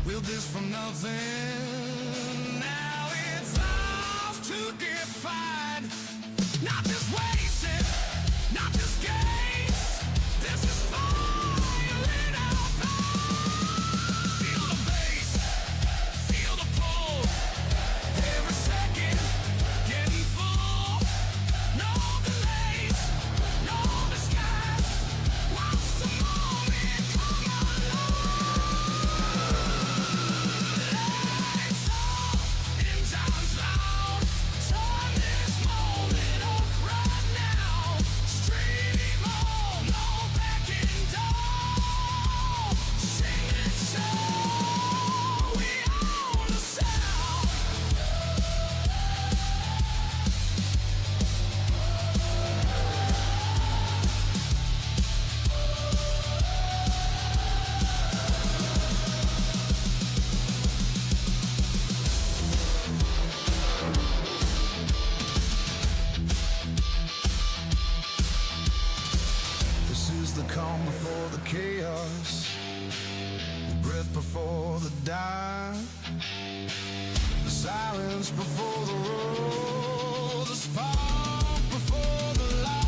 Built this from nothing. Now it's off to get fired. Not just wasted, not just gains. This is fire in our veins. Feel the bass, feel the pull. Every second getting full. No delays, no disguise. Watch the moment come alive. Lights off, engines loud. Turn this moment up right now. Stream on, no backing down. Sing it show, we own the sound. This is the calm before the chaos, the breath before the dive, the silence before the roar, the spark before the light.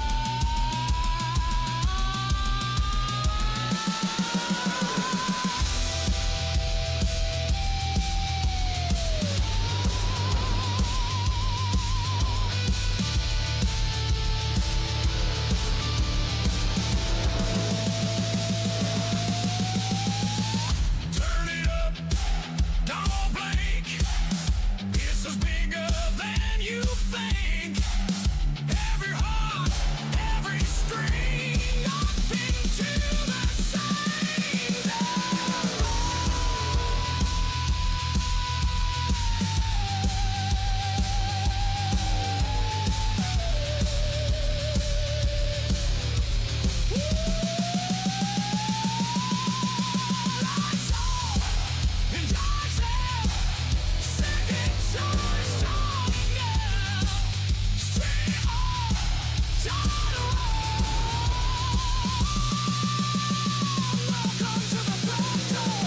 Turn it up, don't blink. This is bigger than you think. Every heart, every string, up into the same depth. Lights off, and lights out. Second choice, starting now. Straight on, time to roll. Welcome to the front door.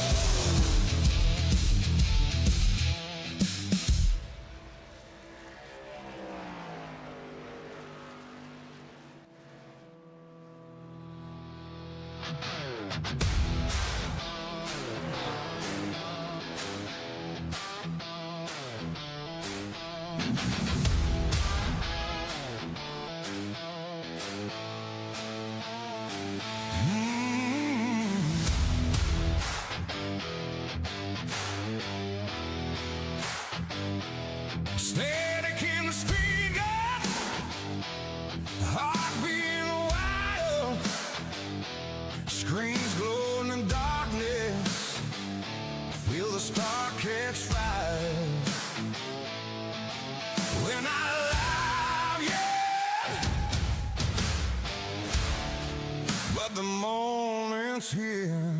Static in the street, heart beating wild. Screens glowing in darkness. Feel the spark catch fire. We're not alive yet, but the moment's here.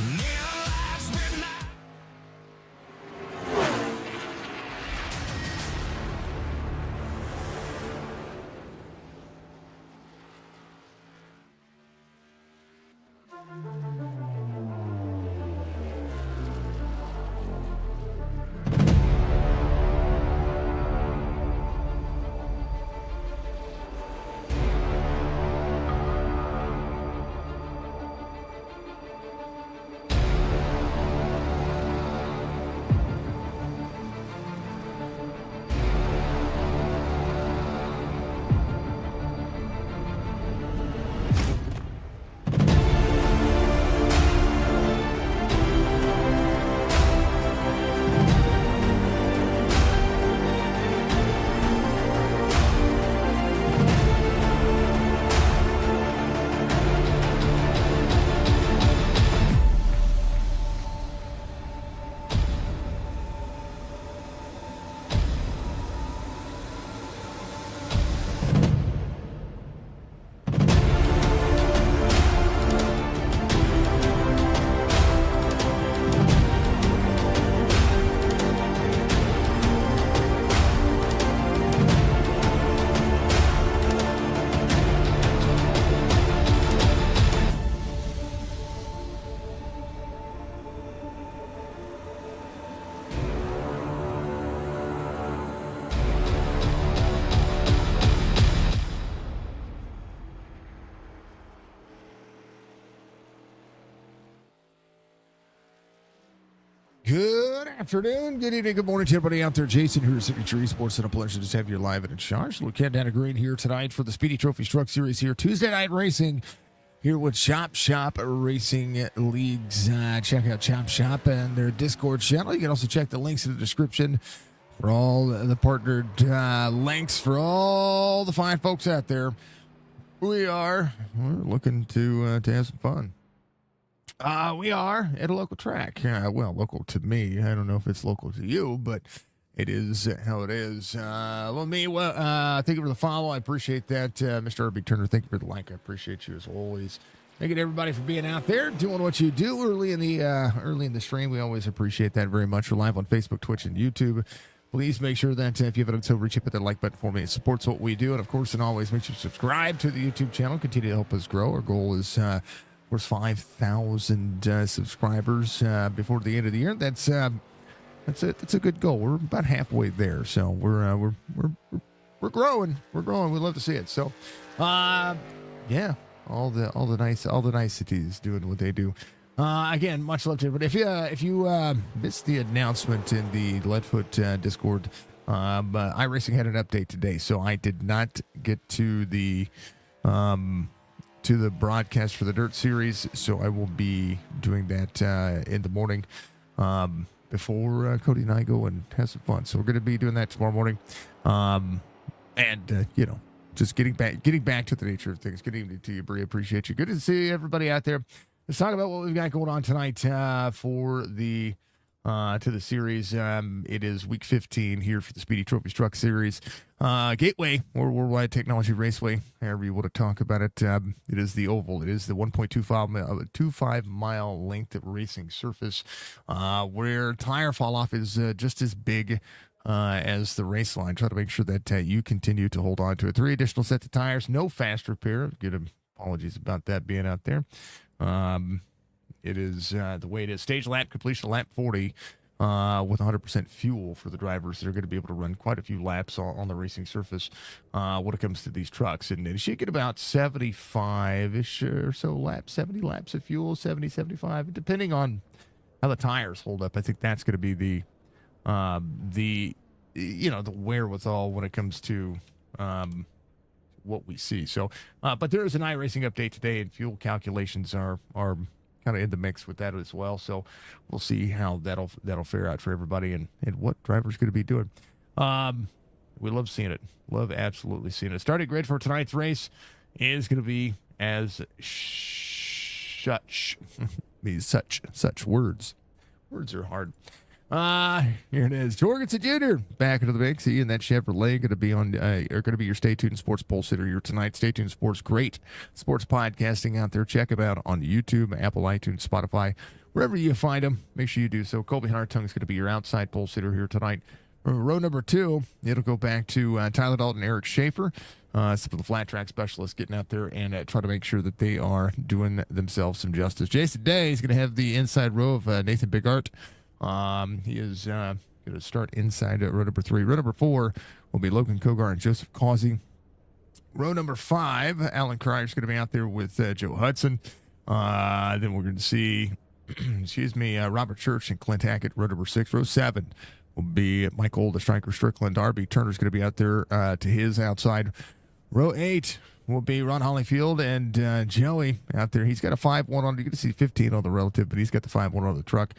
Neon lights, midnight. Good afternoon, good evening, good morning to everybody out there. Jason here at Signature Esports, and a pleasure to have you live and in charge. We'll count down to green here tonight for the Speedy Trophies Truck Series here. Tuesday night racing here with Chop Shop Racing Leagues. Check out Chop Shop and their Discord channel. You can also check the links in the description for all the partnered links for all the fine folks out there. We're looking to have some fun. We are at a local track. Well, local to me. I don't know if it's local to you, but it is how it is. Thank you for the follow. I appreciate that. Mr. Big Turner, thank you for the like. I appreciate you as always. Thank you to everybody for being out there, doing what you do early in the stream. We always appreciate that very much. We're live on Facebook, Twitch, and YouTube. Please make sure that if you haven't done so, reach up at that like button for me. It supports what we do. And, of course, and always make sure you subscribe to the YouTube channel. Continue to help us grow. Our goal is, of course, 5,000 subscribers before the end of the year. That's a good goal. We're about halfway there. So we're growing. We're growing. We'd love to see it. So, yeah, all the niceties doing what they do. Again, much love to everybody. If you missed the announcement in the Leadfoot Discord, iRacing had an update today, so I did not get to the broadcast for the Dirt Series. So I will be doing that in the morning before Cody and I go and have some fun. So we're going to be doing that tomorrow morning, just getting back to the nature of things. Good evening to you, Bree. Appreciate you. Good to see everybody out there. Let's talk about what we've got going on tonight for the series. It is week 15 here for the Speedy Trophies Truck Series. Gateway, or Worldwide Technology Raceway, however you want to talk about it. It is the oval. It is the 1.25 mile length racing surface where tire fall off is just as big as the race line. Try to make sure that you continue to hold on to it. 3 additional sets of tires, no fast repair. Good apologies about that being out there. It is the way it is. Stage lap completion, lap 40, with 100% fuel for the drivers that are going to be able to run quite a few laps on the racing surface when it comes to these trucks. And you should get about 75-ish or so laps, 70 laps of fuel, 70, 75, depending on how the tires hold up. I think that's going to be the wherewithal when it comes to what we see. So, but there is an iRacing update today, and fuel calculations are kind of in the mix with that as well. So we'll see how that'll fare out for everybody and what driver's going to be doing. We love seeing it. Love absolutely seeing it. Starting grid for tonight's race is going to be as such words. Words are hard. Here it is. Jorgensen Jr. back into the mix. He and that Chevrolet going to be are going to be your Stay Tuned Sports pole sitter here tonight. Stay Tuned Sports, great sports podcasting out there. Check them out on YouTube, Apple, iTunes, Spotify, wherever you find them. Make sure you do so. Colby Hartung is going to be your outside pole sitter here tonight. Row number 2, it'll go back to Tyler Dalton, Eric Schaefer, some of the flat track specialists getting out there and try to make sure that they are doing themselves some justice. Jason Day is going to have the inside row of Nathan Bigart. He is going to start inside row number 3. Row number 4 will be Logan Kogar and Joseph Causey. Row number 5, Alan Cryer is going to be out there with Joe Hudson. Then we're going to see, Robert Church and Clint Hackett. Row number 6. Row 7 will be Michael the Striker Strickland. Darby Turner's going to be out there to his outside. Row 8 will be Ron Hollyfield and Joey out there. He's got a 5-1 on. You're going to see 15 on the relative, but he's got the 5-1 on the truck.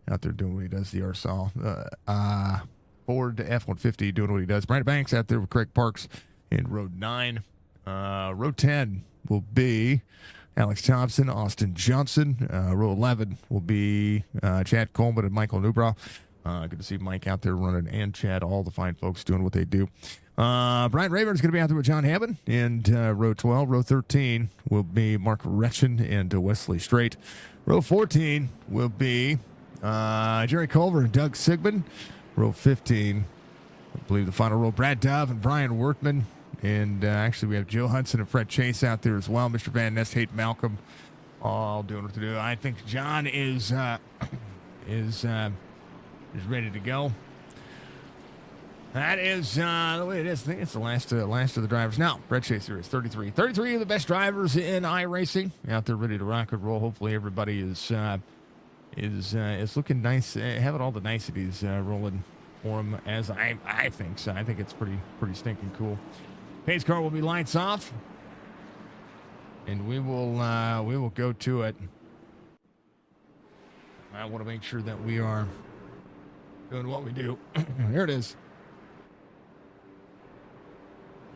Out there doing what he does, the RSL. Ford F-150 doing what he does. Brandon Banks out there with Craig Parks in row 9. Row 10 will be Alex Thompson, Austin Johnson. Row 11 will be Chad Coleman and Michael Newbrow. Good to see Mike out there running, and Chad, all the fine folks doing what they do. Brian Rayburn's going to be out there with John Hammond. And row 12, row 13 will be Mark Retchen and Wesley Strait. Row 14 will be Jerry Culver and Doug Sigmund. Row 15, I believe the final row, Brad Dove and Brian Workman. And actually, we have Joe Hudson and Fred Chase out there as well. Mr. Van Ness, Hayden Malcolm, all doing what to do. I think John is ready to go. That is the way it is. I think it's the last of the drivers. Now, Fred Chase here is 33. 33 of the best drivers in iRacing out there ready to rock and roll. Hopefully, everybody is is looking nice, having all the niceties rolling for him, as I think so. I think it's pretty stinking cool. Pace car will be lights off, and we will go to it. I want to make sure that we are doing what we do. Here it is.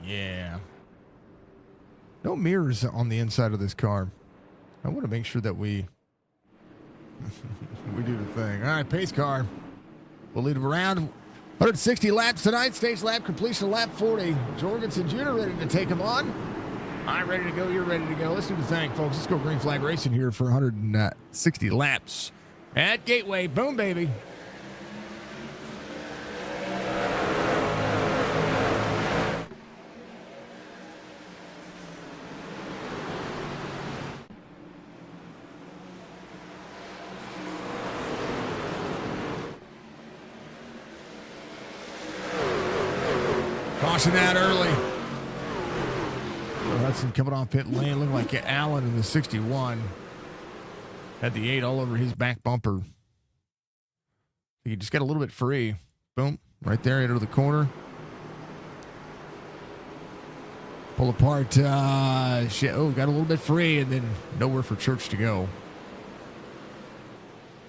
Yeah. No mirrors on the inside of this car. I want to make sure that we we do the thing. All right, pace car. We'll lead him around. 160 laps tonight. Stage lap completion, lap 40. Jorgensen Jr. ready to take him on. I'm ready to go. You're ready to go. Let's do the thing, folks. Let's go green flag racing here for 160 laps at Gateway. Boom, baby. Caution out early. Hudson coming off pit lane. Looked like Allen in the 61. Had the 8 all over his back bumper. He just got a little bit free. Boom. Right there into the corner. Pull apart. Got a little bit free, and then nowhere for Church to go.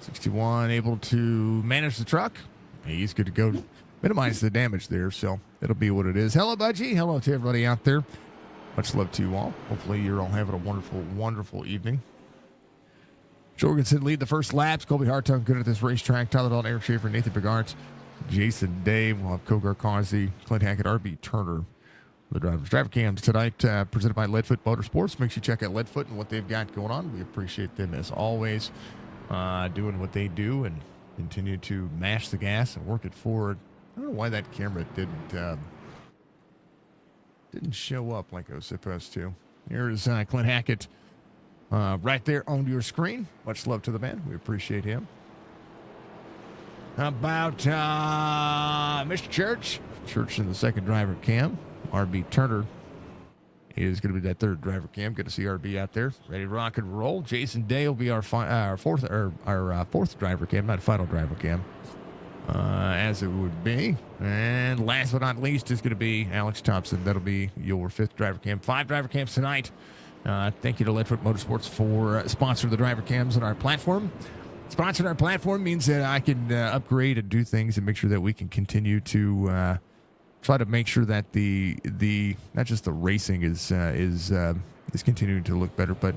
61 able to manage the truck. He's good to go. Minimize the damage there, so it'll be what it is. Hello, Budgie. Hello to everybody out there. Much love to you all. Hopefully you're all having a wonderful, wonderful evening. Jorgensen lead the first laps. Colby Hartung good at this racetrack. Tyler Dalton, Eric Schaefer, Nathan Bigartz, Jason Day. We'll have Kogar Causey, Clint Hackett, RB Turner. The driver cams tonight presented by Leadfoot Motorsports. Make sure you check out Leadfoot and what they've got going on. We appreciate them as always, doing what they do and continue to mash the gas and work it forward. I don't know why that camera didn't show up like it was supposed to. Here's Clint Hackett right there on your screen. Much love to the man. We appreciate him. How about Mr. Church? Church in the second driver cam. RB Turner is going to be that third driver cam. Good to see RB out there, ready to rock and roll. Jason Day will be our fourth driver cam, not final driver cam. As it would be. And last but not least is going to be Alex Thompson. That'll be your fifth driver cam. 5 driver cams tonight. Thank you to Leadfoot Motorsports for sponsoring the driver cams on our platform. Sponsoring our platform means that I can upgrade and do things and make sure that we can continue to try to make sure that the not just the racing is continuing to look better, but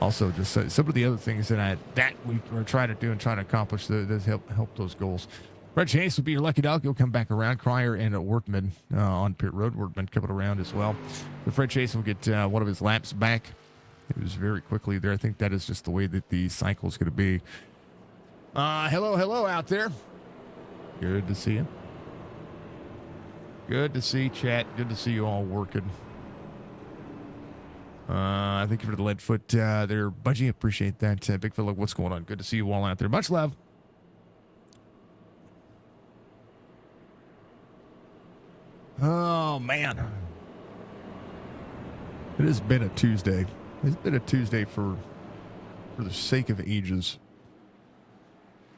also just some of the other things that we are trying to do and trying to accomplish that help those goals. Fred Chase will be your lucky dog. He'll come back around. Cryer and Workman on pit road. Workman coming around as well. But Fred Chase will get one of his laps back. It was very quickly there. I think that is just the way that the cycle is going to be. Hello out there. Good to see you. Good to see chat. Good to see you all working. Thank you for the Leadfoot there, Budgie. Appreciate that. Big fella, what's going on? Good to see you all out there. Much love. Oh, man. It has been a Tuesday. It's been a Tuesday for the sake of ages.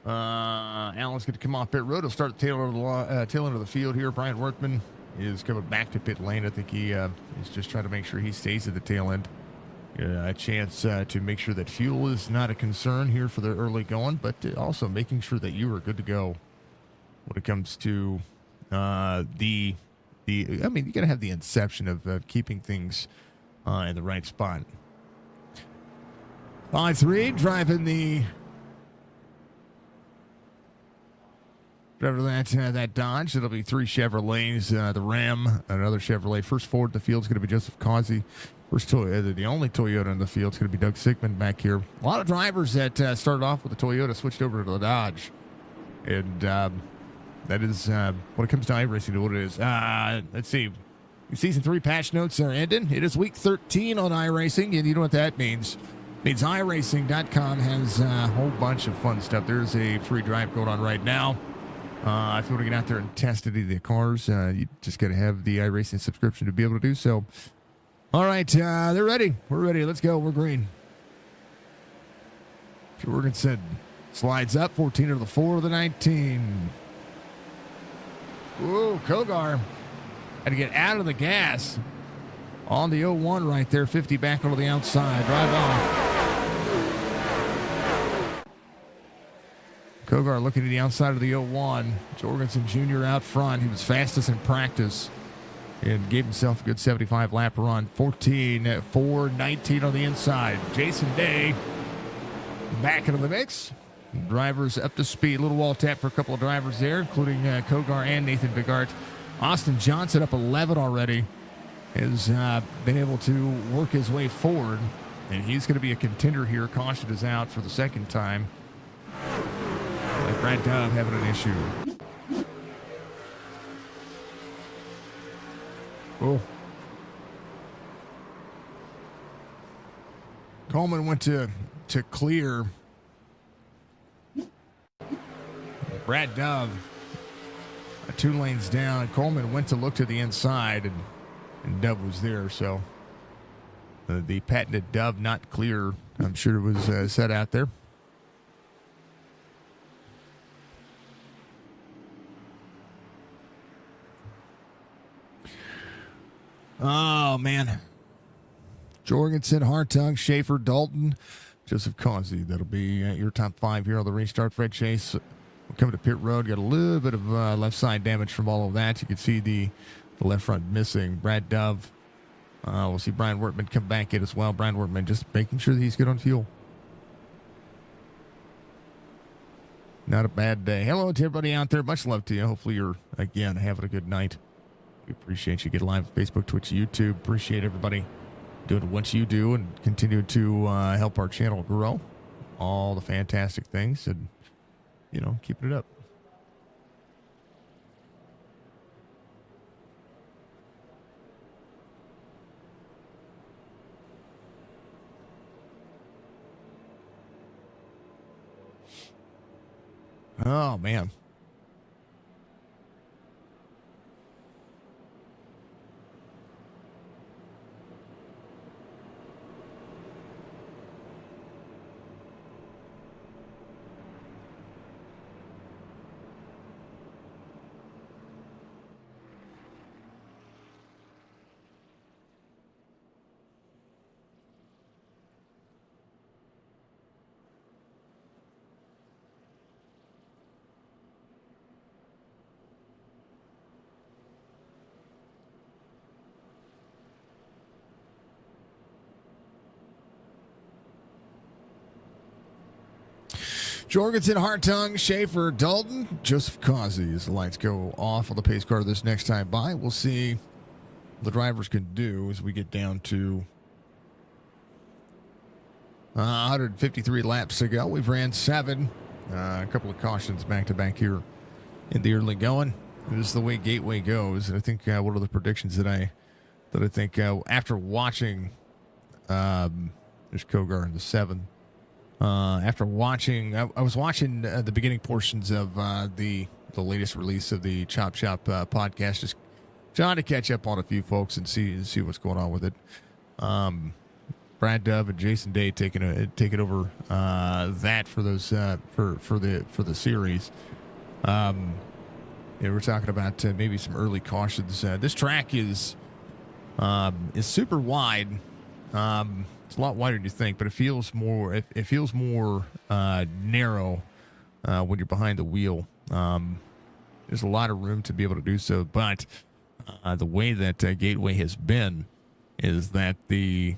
Alan's going to come off pit road. He'll start the tail end of the field here. Brian Workman is coming back to pit lane. I think he is just trying to make sure he stays at the tail end. A chance to make sure that fuel is not a concern here for the early going, but also making sure that you are good to go when it comes to I mean, you got to have the inception of keeping things in the right spot. 5-3 driving that Dodge. It'll be 3 Chevrolets, the Ram, another Chevrolet. First forward in the field is going to be Joseph Causey. First Toyota, the only Toyota in the field is going to be Doug Sigmund back here. A lot of drivers that started off with the Toyota switched over to the Dodge. And that is, when it comes to iRacing, what it is. Let's see. Season 3 patch notes are ending. It is week 13 on iRacing, and you know what that means. It means iRacing.com has a whole bunch of fun stuff. There's a free drive going on right now. If you want to get out there and test any of the cars, you just got to have the iRacing subscription to be able to do so. All right, they're ready. We're ready. Let's go. We're green. Jorgensen Slides up, 14 to the 4 of the 19. Ooh, Kogar had to get out of the gas on the 0-1 right there. 50 back over the outside. Drive off. Kogar looking at the outside of the 0-1. Jorgensen Jr. out front. He was fastest in practice and gave himself a good 75 lap run. 14, 4, 19 on the inside. Jason Day back into the mix. Drivers up to speed. Little wall tap for a couple of drivers there, including Kogar and Nathan Bigart. Austin Johnson up 11 already. Has been able to work his way forward, and he's going to be a contender here. Caution is out for the second time. Like Brad Dove having an issue. Oh. Coleman went to clear. Brad Dove, 2 lanes down. Coleman went to look to the inside, and Dove was there. So the patented Dove not clear, I'm sure it was set out there. Oh, man. Jorgensen, Hartung, Schaefer, Dalton, Joseph Causey. That'll be your top 5 here on the restart. Fred Chase coming to pit road. Got a little bit of left side damage from all of that. You can see the left front missing. Brad Dove. We'll see Brian Wortman come back in as well. Brian Wortman just making sure that he's good on fuel. Not a bad day. Hello to everybody out there. Much love to you. Hopefully you're, again, having a good night. We appreciate you. Get live on Facebook, Twitch, YouTube. Appreciate everybody doing what you do and continue to help our channel grow. All the fantastic things and, keeping it up. Oh, man. Jorgensen, Hartung, Schaefer, Dalton, Joseph Causey as the lights go off on the pace car this next time by. We'll see what the drivers can do as we get down to 153 laps to go. We've ran 7. A couple of cautions back-to-back here in the early going. This is the way Gateway goes. And I think one of the predictions that I think after watching, there's Kogar in the 7. After watching, I was watching the beginning portions of the latest release of the Chop Shop podcast, just trying to catch up on a few folks and see what's going on with it. Brad Dove and Jason Day taking over that for those for the series. We're talking about maybe some early cautions. This track is super wide. It's a lot wider than you think, but it feels more. It feels more narrow when you're behind the wheel. There's a lot of room to be able to do so, but the way that Gateway has been is that the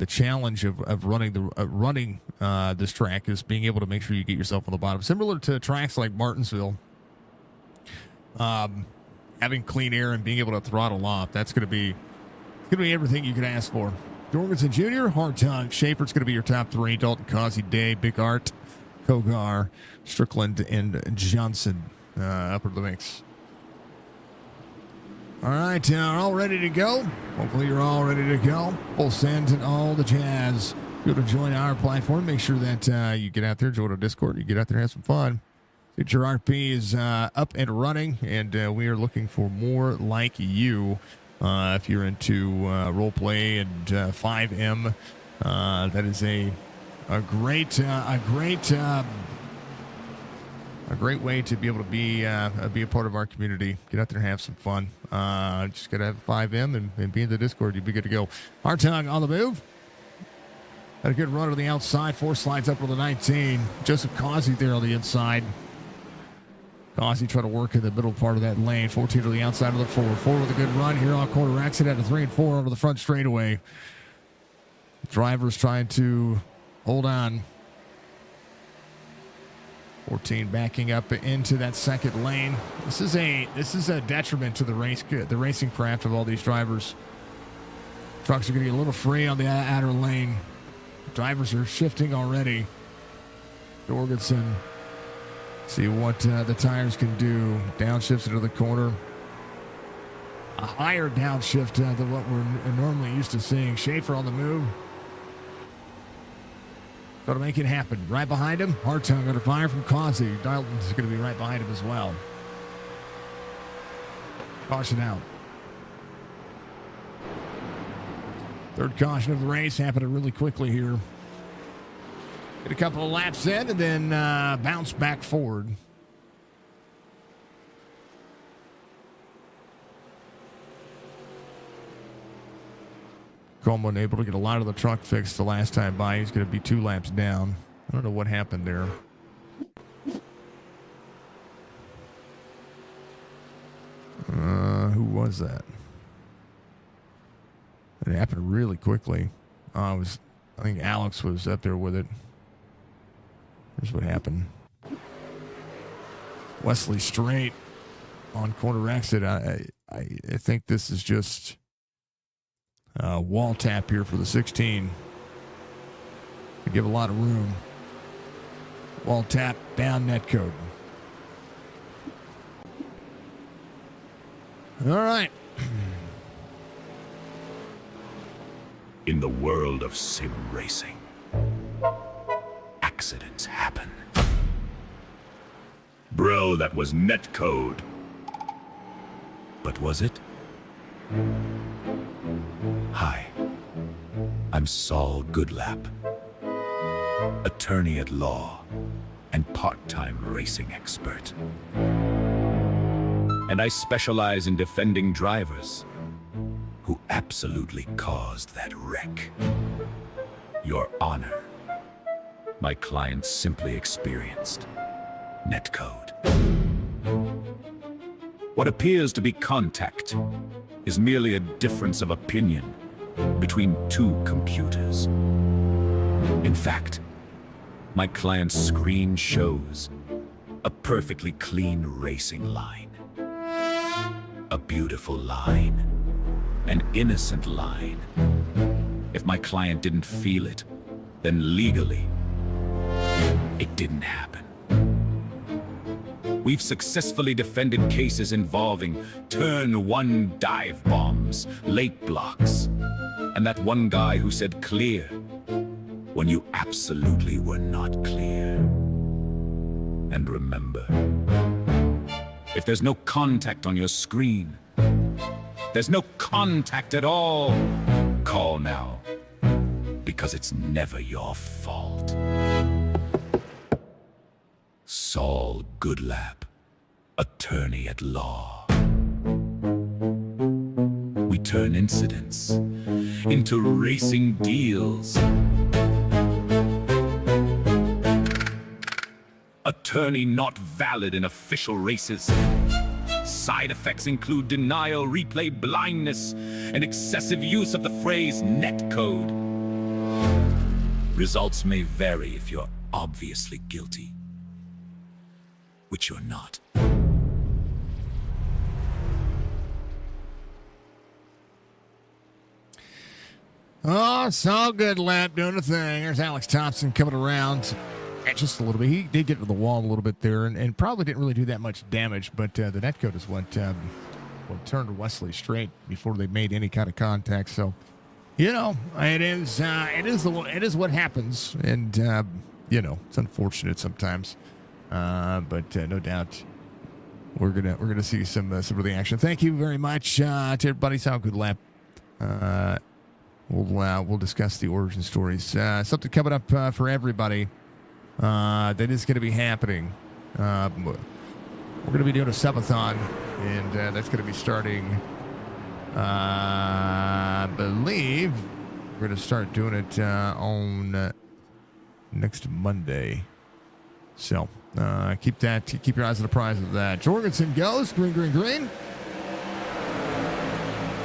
challenge of running this track is being able to make sure you get yourself on the bottom, similar to tracks like Martinsville. Having clean air and being able to throttle off, that's going to be everything you could ask for. Jorgensen Jr., Hartung, Schaefer's going to be your top 3. Dalton, Causey, Day, Big Art, Kogar, Strickland, and Johnson up in the mix. All right, all ready to go. Hopefully you're all ready to go. Full send and all the jazz. Go to join our platform. Make sure that you get out there, join our Discord. You get out there and have some fun. Your RP is up and running, and we are looking for more like you. If you're into role play and 5M, that is a great a great way to be able to be a part of our community. Get out there and have some fun. Just got to have 5M and be in the Discord. You'd be good to go. Hartung on the move. Had a good run to the outside. 4 slides up to the 19. Joseph Causey there on the inside. Causey trying to work in the middle part of that lane. 14 to the outside of the 4. 4 with a good run here on corner exit at a 3 and 4 over the front straightaway. Drivers trying to hold on. 14 backing up into that second lane. This is a detriment to the racing craft of all these drivers. Trucks are going to get a little free on the outer lane. Drivers are shifting already. Jorgensen, see what the tires can do. Downshifts into the corner. A higher downshift than what we're normally used to seeing. Schaefer on the move. Going to make it happen. Right behind him, Hartung going to fire from Causey. Dalton's going to be right behind him as well. Caution out. Third caution of the race happening really quickly here. Get a couple of laps in and then bounce back forward. Coleman able to get a lot of the truck fixed the last time by. He's going to be 2 laps down. I don't know what happened there. Who was that? It happened really quickly. I think Alex was up there with it. Here's what happened. Wesley Straight on corner exit. I think this is just wall tap here for the 16. To give a lot of room. Wall tap down net code. All right. In the world of sim racing, accidents happen. Bro, that was netcode. But was it? Hi, I'm Saul Goodlap, attorney at law and part-time racing expert. And I specialize in defending drivers who absolutely caused that wreck. Your Honor, my client simply experienced netcode. What appears to be contact is merely a difference of opinion between 2 computers. In fact, my client's screen shows a perfectly clean racing line. A beautiful line. An innocent line. If my client didn't feel it, then legally, it didn't happen. We've successfully defended cases involving turn 1 dive bombs, lake blocks, and that one guy who said clear when you absolutely were not clear. And remember, if there's no contact on your screen, there's no contact at all. Call now, because it's never your fault. Saul Goodlap, attorney at law. We turn incidents into racing deals. Attorney not valid in official races. Side effects include denial, replay blindness, and excessive use of the phrase netcode. Results may vary if you're obviously guilty, which you're not. Oh, Saul Goodlap doing the thing. There's Alex Thompson coming around. Just a little bit. He did get to the wall a little bit there and probably didn't really do that much damage, but the netcode is what turned Wesley Straight before they made any kind of contact. So, it is what happens, and it's unfortunate sometimes, but no doubt we're gonna see some of the action. Thank you very much to everybody. Saul Goodlap. We'll discuss the origin stories. Something coming up for everybody. That is going to be happening We're going to be doing a subathon, and that's going to be starting, I believe, we're going to start doing it on next Monday. So keep your eyes on the prize of that. Jorgensen goes, green.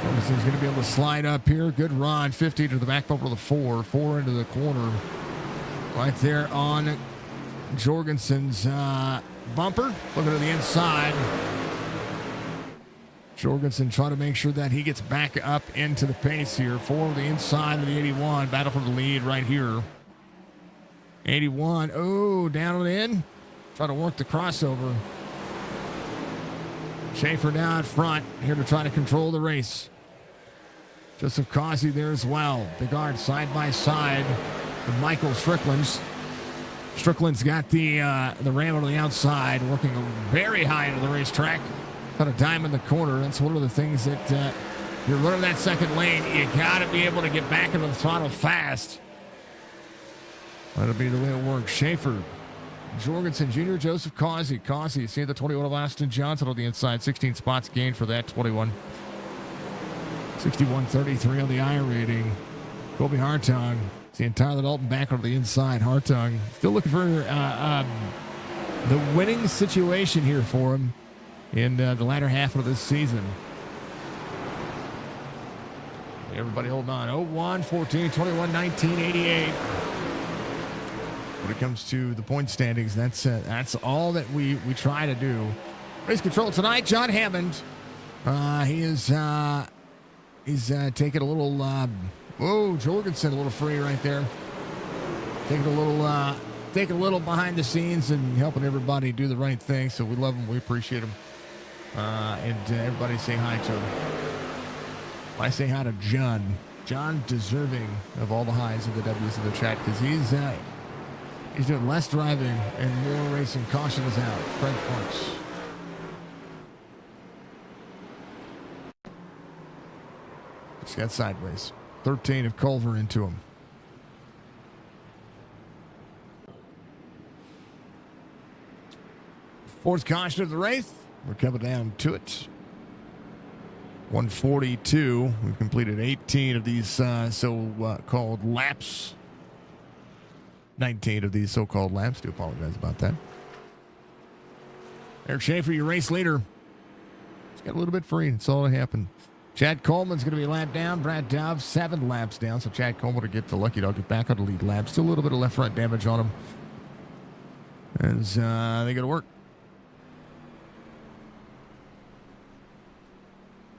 Jorgensen's going to be able to slide up here. Good run, 50 to the back bumper of the 4 into the corner. Right there on Jorgensen's bumper. Looking to the inside. Jorgensen trying to make sure that he gets back up into the pace here. 4 to the inside of the 81. Battle for the lead right here. 81. Oh, down and in. Try to work the crossover. Schaefer now in front. Here to try to control the race. Joseph Causey there as well. The guard side by side with Michael Strickland's. Strickland's got the ram on the outside, working very high into the racetrack. Got a dime in the corner. That's one of the things that you're running that second lane. You got to be able to get back into the throttle fast. That'll be the way it works. Schaefer, Jorgensen Jr., Joseph Causey. Causey, see the 21 of Austin Johnson on the inside. 16 spots gained for that 21. 61.33 on the iRating. Colby Hartung. See Tyler Dalton back on the inside. Hartung still looking for the winning situation here for him in the latter half of this season. Everybody holding on. 01, 14, 21, 19, 88. When it comes to the point standings, that's all that we try to do. Race control tonight, John Hammond. He's taking a little. Jorgensen a little free right there. Taking a little behind the scenes and helping everybody do the right thing. So we love him. We appreciate him. And everybody say hi to him. I say hi to John. John deserving of all the highs and the W's in the chat because he's doing less driving and more racing. Caution is out. Craig Parks. Just got sideways. 13 of Culver into him. Fourth caution of the race. We're coming down to it. 142. We've completed 18 of these so-called laps. 19 of these so-called laps. Do apologize about that. Eric Schaefer, your race leader. It's got a little bit free. That's all that happened. Chad Coleman's going to be lapped down. Brad Dove, 7 laps down. So Chad Coleman will get the lucky dog, get back on the lead lap. Still a little bit of left front damage on him as they go to work.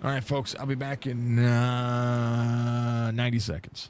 All right, folks, I'll be back in 90 seconds.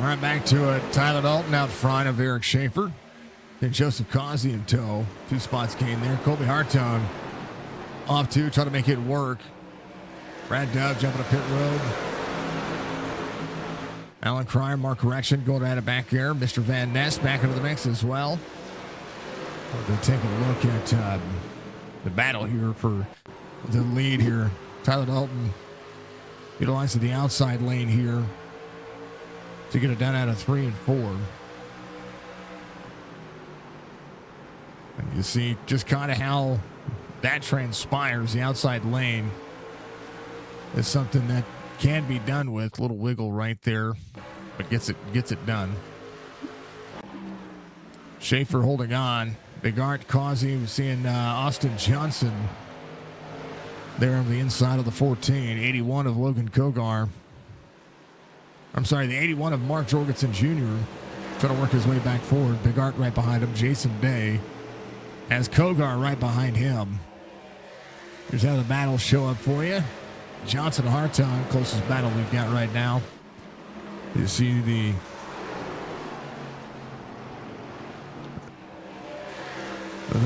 All right, back to it. Tyler Dalton out front of Eric Schaefer. Then Joseph Causey in tow. 2 spots gained there. Colby Hartone off 2, trying to make it work. Brad Dove jumping to pit road. Alan Cryer, Mark Correction going at it back there. Mr. Van Ness back into the mix as well. We're going to take a look at the battle here for the lead here. Tyler Dalton utilizing the outside lane here to get it done out of 3 and 4. And you see just kind of how that transpires. The outside lane is something that can be done with. A little wiggle right there, but gets it done. Schaefer holding on. Big Art Causey. We're seeing Austin Johnson there on the inside of the 14. 81 of Logan Kogar. I'm sorry, the 81 of Mark Jorgensen Jr. trying to work his way back forward. Big Art right behind him. Jason Day has Kogar right behind him. Here's how the battles show up for you. Johnson Harton, closest battle we've got right now. You see the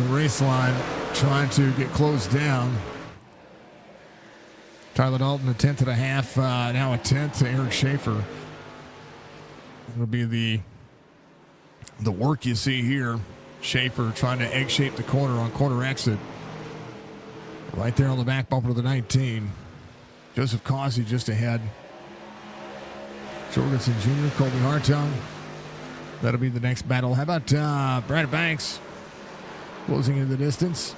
race line trying to get closed down. Tyler Dalton, a 10th and a half, now a 10th to Eric Schaefer. It'll be the work you see here. Schaefer trying to egg shape the corner on corner exit. Right there on the back bumper of the 19. Joseph Causey just ahead. Jorgensen Jr., Colby Hartung. That'll be the next battle. How about Brad Banks closing into the distance?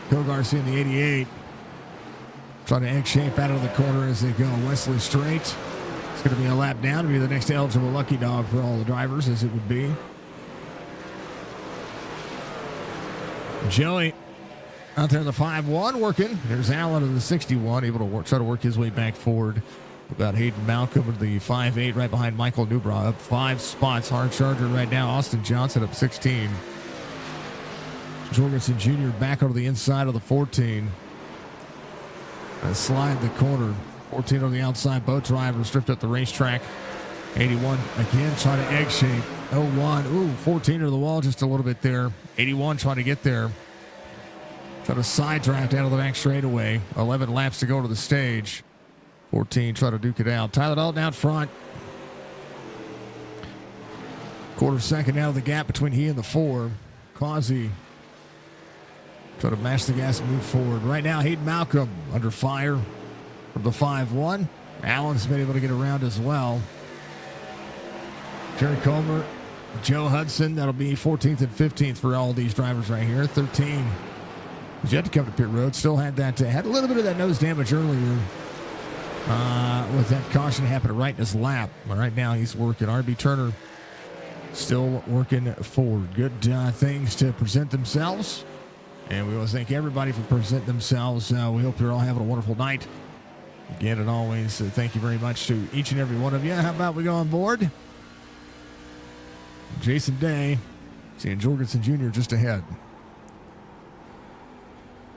Kogar seeing the 88. Trying to egg shape out of the corner as they go. Wesley Strait. It's going to be a lap down. It'll be the next eligible lucky dog for all the drivers, as it would be. Joey out there in the 5-1 working. There's Allen in the 61, able to try to work his way back forward. About Hayden Malcolm with the 5-8 right behind Michael Newbra. Up 5 spots. Hard charger right now. Austin Johnson up 16. Jorgensen Jr. back over the inside of the 14. Slide the corner. 14 on the outside. Both drivers drift up the racetrack. 81 again trying to egg shape. 01. Ooh, 14 to the wall just a little bit there. 81 trying to get there. Try to side draft out of the back straightaway. 11 laps to go to the stage. 14 try to duke it out. Tyler Dalton out front. Quarter second out of the gap between he and the 4. Causey try to mash the gas and move forward. Right now, Hayden Malcolm under fire from the 5-1. Allen's been able to get around as well. Jerry Comer, Joe Hudson, that'll be 14th and 15th for all these drivers right here. 13 he's yet to come to pit road. Still had a little bit of that nose damage earlier with that caution happening right in his lap. But right now he's working. RB Turner still working forward. Good things to present themselves. And we want to thank everybody for presenting themselves. We hope you're all having a wonderful night. Again, and always, thank you very much to each and every one of you. How about we go on board? Jason Day, seeing Jorgensen Jr. just ahead.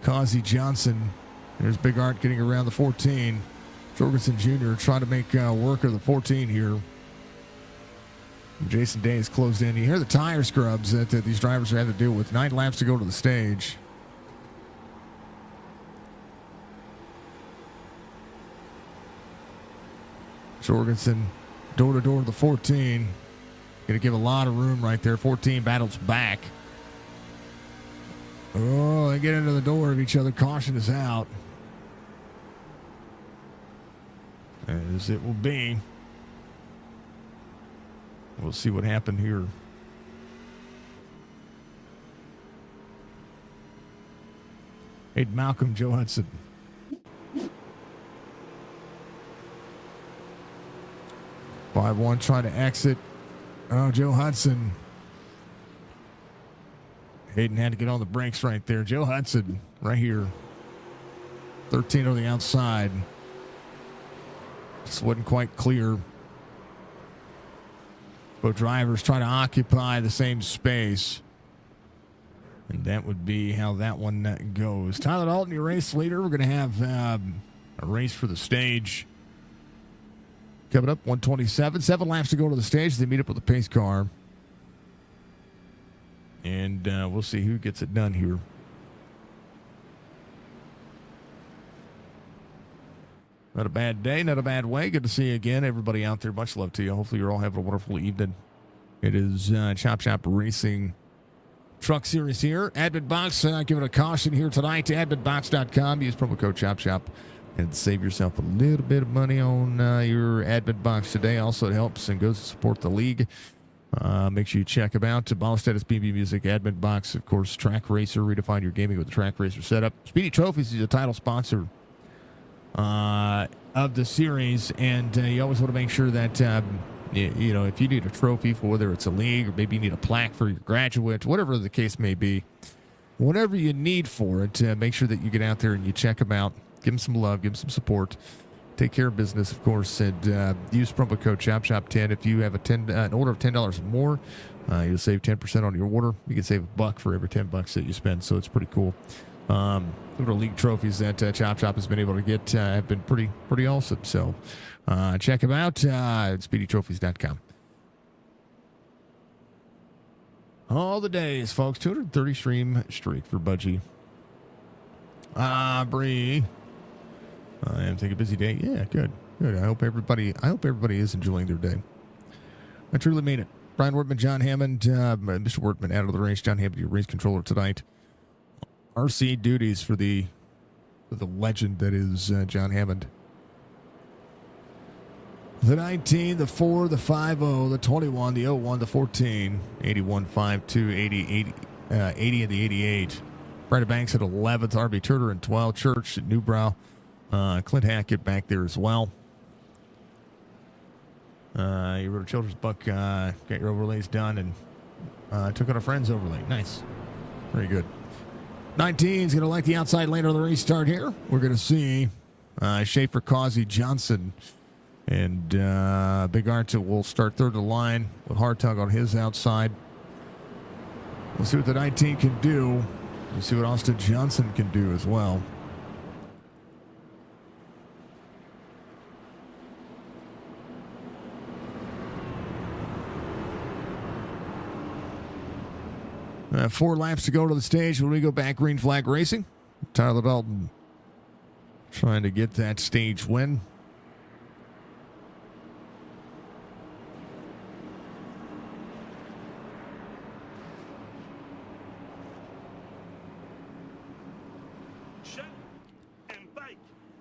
Causey Johnson. There's Big Art getting around the 14. Jorgensen Jr. trying to make work of the 14 here. Jason Day is closed in. You hear the tire scrubs that these drivers are having to deal with. 9 laps to go to the stage. Jorgensen door to door to the 14. Going to give a lot of room right there. 14 battles back. Oh, they get into the door of each other. Caution is out. As it will be. We'll see what happened here. Hayden Malcolm, Joe Hudson. Five one trying to exit. Oh, Joe Hudson. Hayden had to get on the brakes right there. Joe Hudson right here. 13 on the outside. Just wasn't quite clear. Both drivers trying to occupy the same space. And that would be how that one goes. Tyler Dalton, your race leader. We're going to have a race for the stage Coming up, 127. 7 laps to go to the stage. They meet up with the pace car. And we'll see who gets it done here. Not a bad day, not a bad way. Good to see you again, everybody out there. Much love to you. Hopefully you're all having a wonderful evening. It is Chop Shop Racing Truck Series here. Admin Box, giving a caution here tonight to adminbox.com. Use promo code Chop Shop and save yourself a little bit of money on your Admin Box today. Also, it helps and goes to support the league. Make sure you check them out. Ball Status, BB Music, Admin Box, of course, Track Racer. Redefine your gaming with the Track Racer setup. Speedy Trophies is a title sponsor of the series, and you always want to make sure that you know, if you need a trophy for whether it's a league or maybe you need a plaque for your graduate, whatever the case may be, whatever you need for it, make sure that you get out there and you check them out. Give them some love, give them some support. Take care of business, of course, and use promo code ChopShop10. If you have an order of $10 or more, you'll save 10% on your order. You can save $1 for every $10 that you spend, so it's pretty cool. Some of the league trophies that Chop Shop has been able to get have been pretty awesome. So check them out at SpeedyTrophies.com. All the days, folks. 230 stream streak for Budgie. Bree. I am taking a busy day. Yeah, good. I hope everybody is enjoying their day. I truly mean it. Brian Wortman, John Hammond, Mr. Wortman out of the race. John Hammond, your race controller tonight. RC duties for the legend that is John Hammond. The 19, the 4, the 5-0, the 21, the 01, the 14, 81, 5-2, 80, and the 88. Brandon Banks at 11th, RB Turner in 12th, Church at Newbrow. Clint Hackett back there as well. You wrote a children's book, got your overlays done, and took on a friend's overlay. Nice. Very good. 19 is going to like the outside lane on the restart here. We're going to see Schaefer, Causey, Johnson, and Big Art will start third of the line with Hartog on his outside. We'll see what the 19 can do. We'll see what Austin Johnson can do as well. 4 laps to go to the stage when we go back. Green flag racing. Tyler Dalton trying to get that stage win.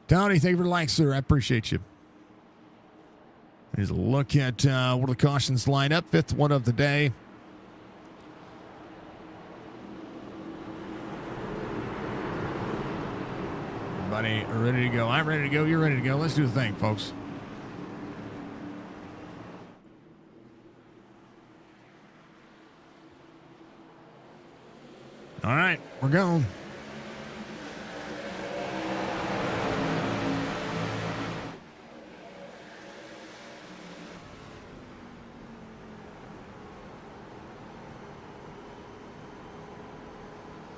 Tony, thank you for the like, sir. I appreciate you. Here's a look at where the cautions line up. 5th one of the day. Everybody ready to go? I'm ready to go. You're ready to go. Let's do the thing, folks. All right, we're going.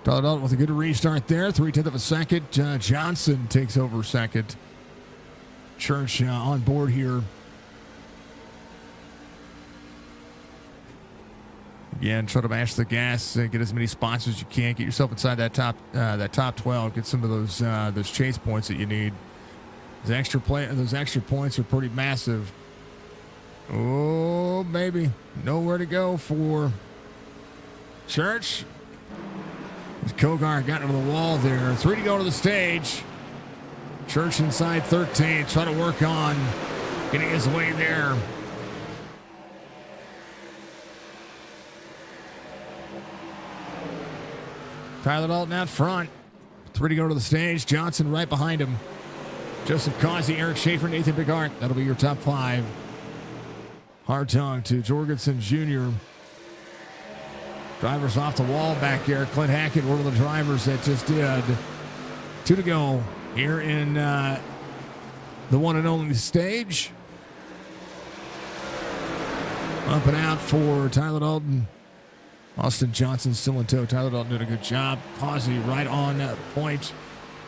Tyler Dalton with a good restart there. 0.3 of a second. Johnson takes over second. Church on board here. Again, try to mash the gas. Get as many spots as you can. Get yourself inside that top 12. Get some of those chase points that you need. Those extra points are pretty massive. Oh, baby. Nowhere to go for Church. Kogar got into the wall there. 3 to go to the stage. Church inside 13. Trying to work on getting his way there. Tyler Dalton out front. 3 to go to the stage. Johnson right behind him. Joseph Causey, Eric Schaefer, Nathan Bigart. That'll be your top 5. Hartog to Jorgensen Jr. Drivers off the wall back there. Clint Hackett, one of the drivers that just did. 2 to go here in the one and only stage. Up and out for Tyler Dalton. Austin Johnson still in tow. Tyler Dalton did a good job. Causey right on point.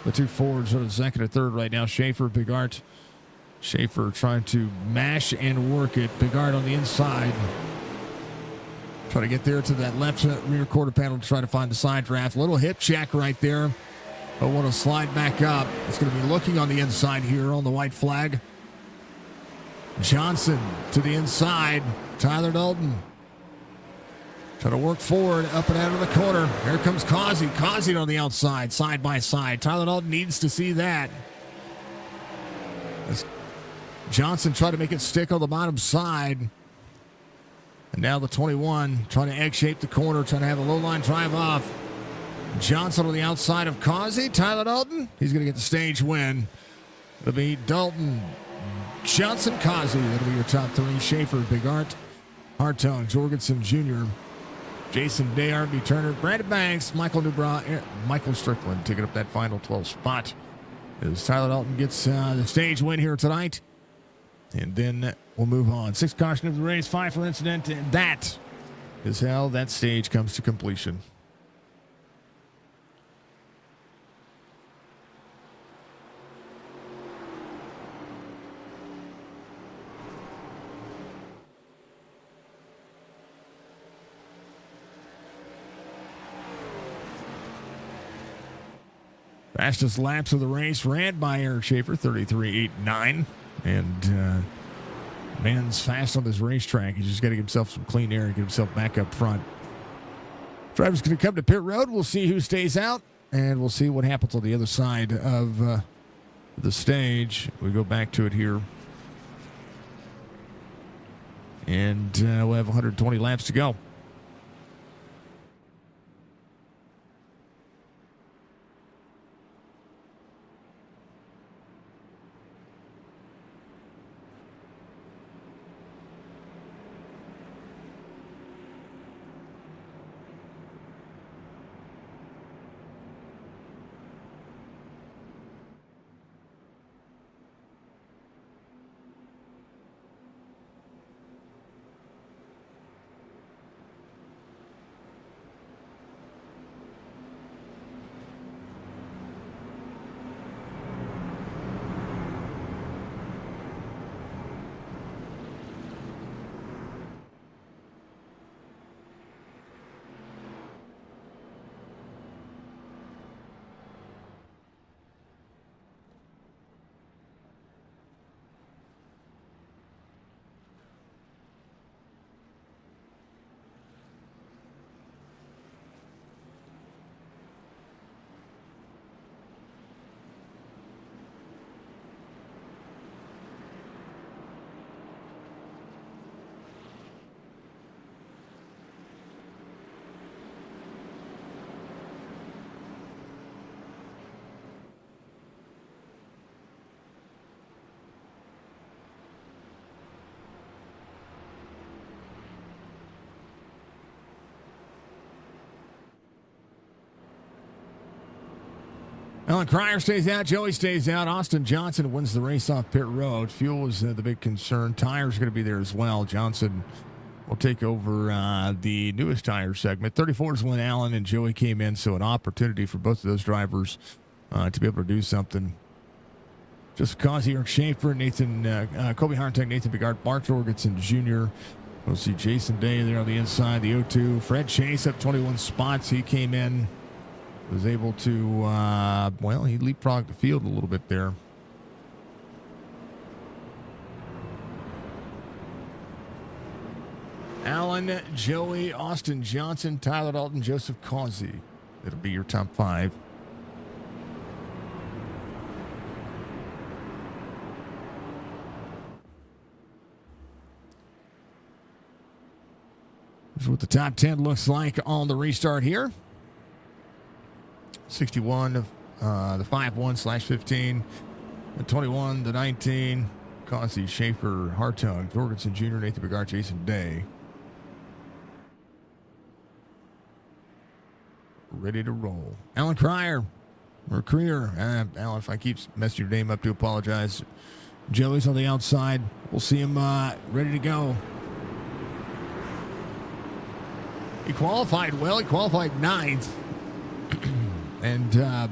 The 2 forwards are the second and third right now. Schaefer, Bigart, Schaefer trying to mash and work it. Bigard on the inside. Try to get there to that left rear quarter panel to try to find the side draft. Little hip check right there. But want to slide back up. It's going to be looking on the inside here on the white flag. Johnson to the inside. Tyler Dalton. Trying to work forward, up and out of the corner. Here comes Causey. Causey on the outside, side by side. Tyler Dalton needs to see that. As Johnson tried to make it stick on the bottom side. And now the 21 trying to egg shape the corner, trying to have a low line drive off. Johnson on the outside of Causey. Tyler Dalton, he's going to get the stage win. It'll be Dalton, Johnson, Causey. That'll be your top three. Schaefer, Bigart, Hartung, Jorgensen Jr., Jason Day, R.B. Turner, Brandon Banks, Michael Newbra, Michael Strickland taking up that final 12th spot as Tyler Dalton gets the stage win here tonight. And then we'll move on. 6 caution of the race, 5 for incident, and that is how that stage comes to completion. Fastest laps of the race ran by Eric Schaefer, 33.89. And man's fast on this racetrack. He's just getting himself some clean air and get himself back up front. Driver's going to come to pit road. We'll see who stays out, and we'll see what happens on the other side of the stage. We go back to it here. And we'll have 120 laps to go. Alan Cryer stays out. Joey stays out. Austin Johnson wins the race off pit road. Fuel is the big concern. Tires going to be there as well. Johnson will take over the newest tire segment. 34 is when Alan and Joey came in, so an opportunity for both of those drivers to be able to do something. Just because Eric Schaefer, Nathan, Kobe Hartung, Nathan Bigard, Mark Jorgensen Jr. We'll see Jason Day there on the inside, the 02. Fred Chase up 21 spots. He came in. Was able to, he leapfrogged the field a little bit there. Alan, Joey, Austin Johnson, Tyler Dalton, Joseph Causey. That'll be your top 5. Here's what the top 10 looks like on the restart here. 61, the 5-1/15, the 21, the 19, Causey, Schaefer, Hartung, Jorgensen Jr., Nathan Bigard, Jason Day. Ready to roll. Alan Cryer, or Creer. Alan, if I keep messing your name up, do apologize. Joey's on the outside. We'll see him ready to go. He qualified well. He qualified 9th. And we'll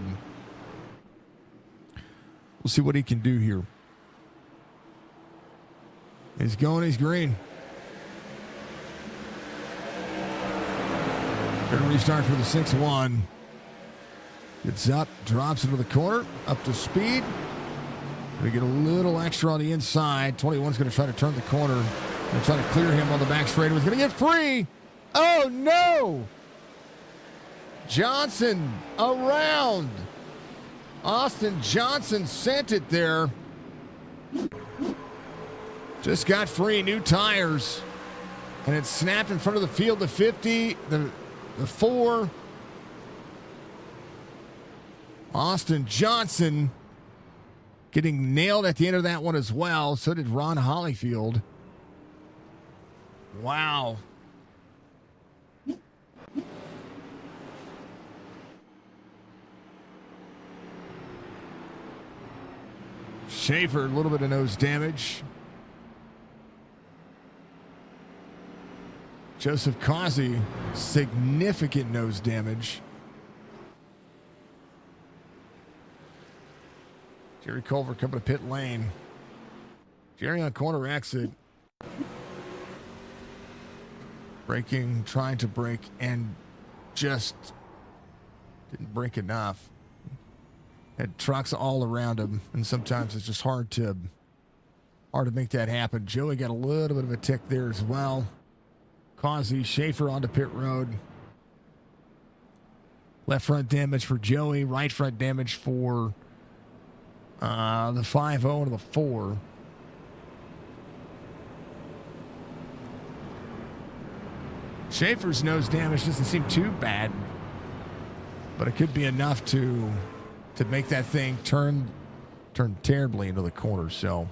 see what he can do here. He's going, he's green. Going to restart for the 6-1. Gets up, drops into the corner, up to speed. Going to get a little extra on the inside. 21's going to try to turn the corner. Going to try to clear him on the back straight. He's going to get free. Oh, no. Johnson around. Austin Johnson sent it there. Just got free, new tires. And it snapped in front of the field, the 50, the 4. Austin Johnson getting nailed at the end of that one as well. So did Ron Hollyfield. Wow. Schaefer, a little bit of nose damage. Joseph Causey, significant nose damage. Jerry Culver coming to pit lane. Jerry on corner exit. Braking, trying to brake, and just didn't brake enough. Had trucks all around him, and sometimes it's just hard to make that happen. Joey got a little bit of a tick there as well. Causey, Schaefer onto pit road. Left front damage for Joey. Right front damage for the 5-0 and the 4. Schaefer's nose damage doesn't seem too bad, but it could be enough to make that thing turn terribly into the corner. So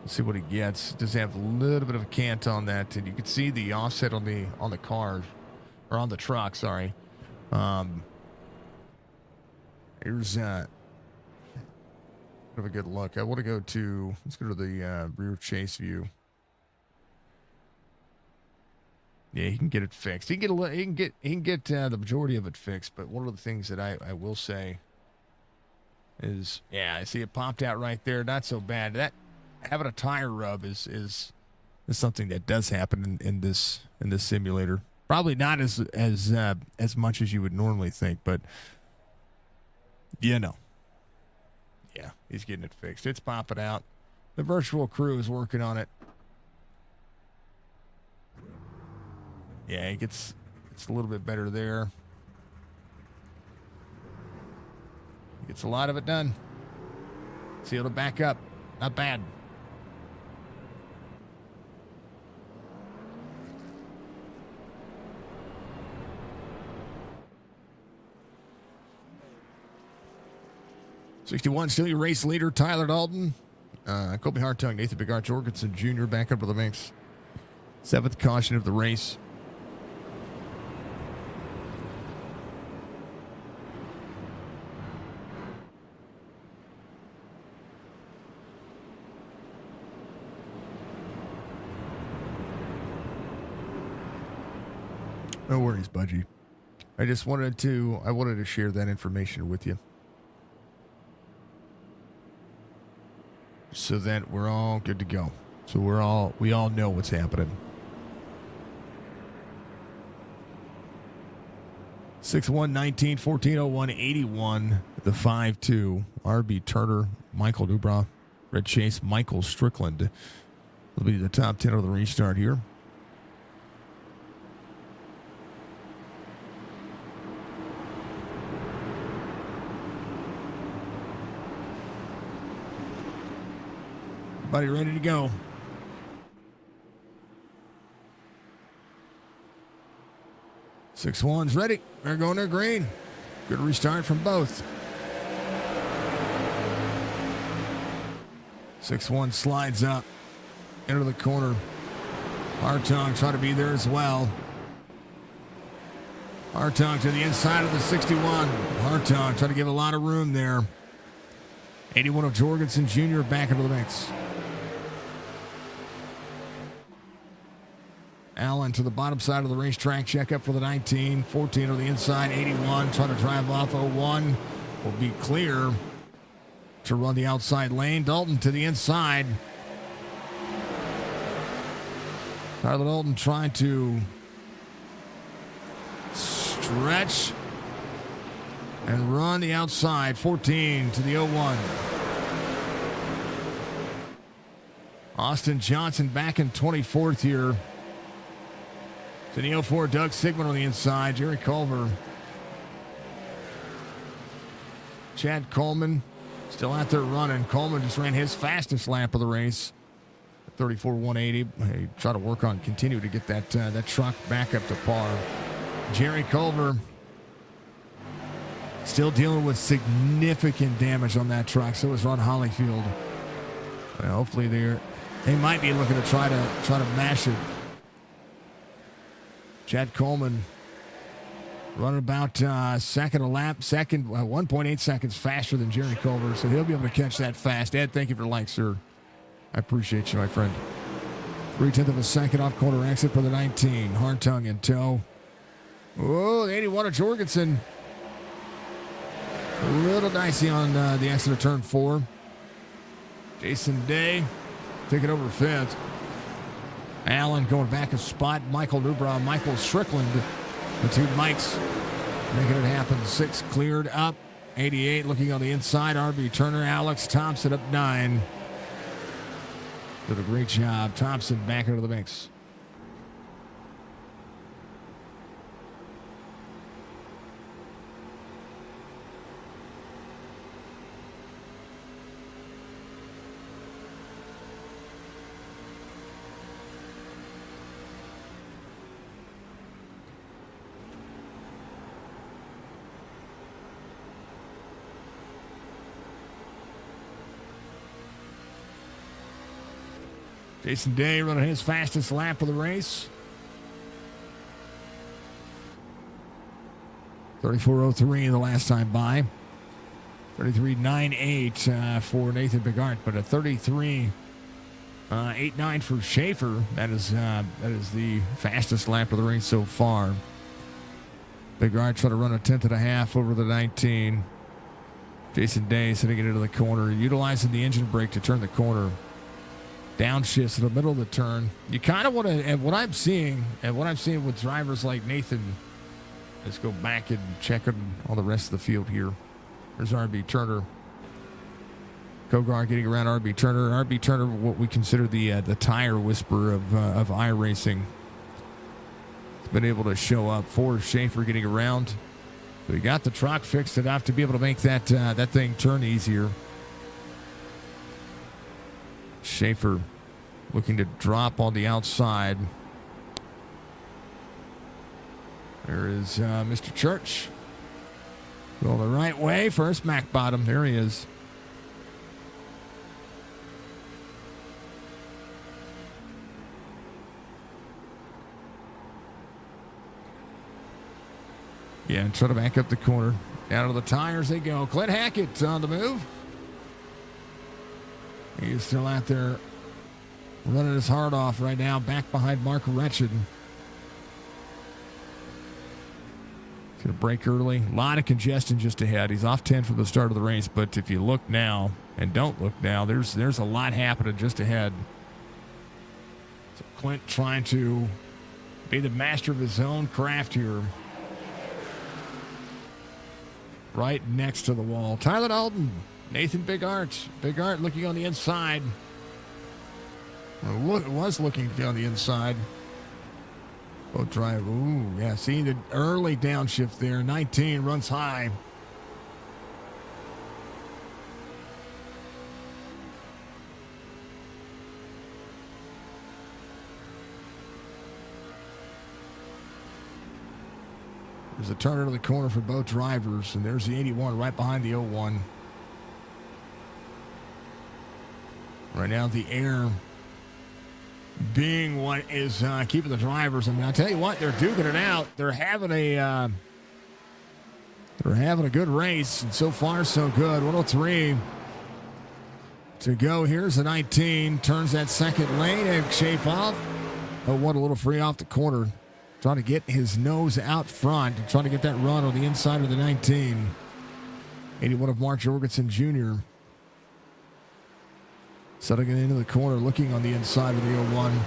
let's see what he gets. Does have a little bit of a cant on that, and you can see the offset on the car, or on the truck. Sorry. Here's bit of a good look. I want to go to. Let's go to the rear chase view. Yeah, he can get it fixed. He can get the majority of it fixed. But one of the things that I will say is, yeah, I see it popped out right there. Not so bad. That having a tire rub is something that does happen in this simulator. Probably not as much as you would normally think, but you know, yeah, he's getting it fixed. It's popping out. The virtual crew is working on it. Yeah, it's a little bit better there. Gets a lot of it done. See, it'll back up. Not bad. '61 still your race leader, Tyler Dalton. Kobe Hartung, Nathan Bigart Jorgensen Jr. back up to the mix. 7th caution of the race. No worries, Budgie. I wanted to share that information with you, so that we're all good to go. So we all know what's happening. 6-1-19, 14-01-81, the 5-2. RB Turner, Michael Dubrow, Red Chase, Michael Strickland will be the top 10 of the restart here. Everybody ready to go. Six one's ready. They're going to green. Good restart from both. 6-1 slides up into the corner. Hartung trying to be there as well. Hartung to the inside of the 61. Hartung trying to give a lot of room there. 81 of Jorgensen Jr. back into the mix. Allen to the bottom side of the racetrack. Check up for the 19. 14 on the inside. 81 trying to drive off. 01 will be clear to run the outside lane. Dalton to the inside. Tyler Dalton trying to stretch and run the outside. 14 to the 0-1. Austin Johnson back in 24th here. To the 0-4, Doug Sigmund on the inside. Jerry Culver. Chad Coleman still out there running. Coleman just ran his fastest lap of the race. 34-180. He try to work on, continue to get that truck back up to par. Jerry Culver still dealing with significant damage on that truck. So is Ron Hollyfield. Well, hopefully they might be looking to try to mash it. Chad Coleman running about second a lap, 1.8 seconds faster than Jerry Culver, so he'll be able to catch that fast. Ed, thank you for the like, sir. I appreciate you, my friend. 0.3 of a second off corner exit for the 19. Hartung in tow. Oh, the 81 of Jorgensen. A little dicey on the exit of turn 4. Jason Day taking over 5th. Allen going back a spot. Michael Newbrow, Michael Strickland. The two Mikes making it happen. 6 cleared up. 88 looking on the inside. RB Turner, Alex Thompson up 9. Did a great job. Thompson back into the mix. Jason Day running his fastest lap of the race. 34.03 the last time by. 33.98 for Nathan Bigart, but a 33.89 for Schaefer. That is the fastest lap of the race so far. Bigart trying to run a 10.5 over the 19. Jason Day sitting it into the corner, utilizing the engine brake to turn the corner. Downshifts in the middle of the turn. You kind of want to, and what I'm seeing with drivers like Nathan, let's go back and check on the rest of the field here. There's RB Turner. Kogar getting around RB Turner. RB Turner, what we consider the tire whisperer of iRacing. He's been able to show up for Schaefer getting around. So he got the truck fixed enough to be able to make that thing turn easier. Schaefer looking to drop on the outside. There is Mr. Church. Going the right way. First Mac bottom. There he is. Yeah, and try to back up the corner. Down to the tires they go. Clint Hackett on the move. He's still out there running his heart off right now, back behind Mark Wretched. He's going to break early. A lot of congestion just ahead. He's off 10 from the start of the race, but if you look now and don't look now, there's a lot happening just ahead. So Clint trying to be the master of his own craft here. Right next to the wall. Tyler Dalton. Nathan Bigart. Bigart looking on the inside. Was looking on the inside. Boat drive. Ooh, yeah. See the early downshift there. 19 runs high. There's a turn into the corner for both drivers, and there's the 81 right behind the 01. Right now, the air being what is keeping the drivers. I mean, I tell you what, they're duking it out. They're having a good race, and so far so good. 103 to go. Here's the 19. Turns that second lane and shape off. Oh, what a little free off the corner. Trying to get his nose out front and trying to get that run on the inside of the 19. 81 of Mark Jorgensen Jr. Setting it into the corner, looking on the inside of the 01.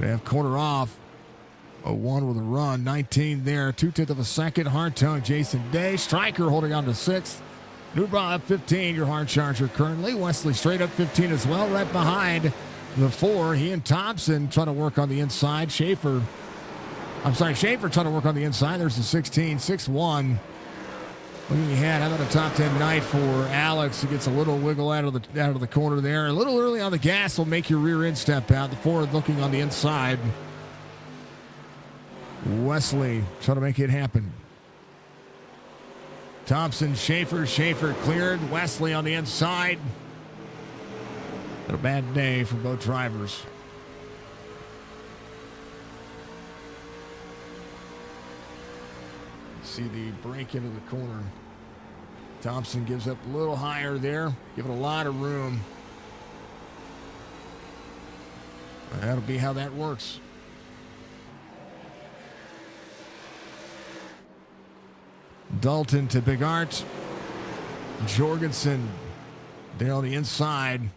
They have corner off. 01 with a run. 19 there. 2/10 of a second. Hard tongue, Jason Day. Stryker holding on to 6th. Newbra up 15, your hard charger currently. Wesley straight up 15 as well, right behind the 4. He and Thompson trying to work on the inside. Schaefer trying to work on the inside. There's the 16, 6-1. Looking ahead, how about a top 10 night for Alex? He gets a little wiggle out of the corner there. A little early on the gas will make your rear end step out. The forward looking on the inside. Wesley trying to make it happen. Thompson, Schaefer cleared. Wesley on the inside. Got a bad day for both drivers. See the break into the corner. Thompson gives up a little higher there. Give it a lot of room. That'll be how that works. Dalton to Big Art. Jorgensen there on the inside.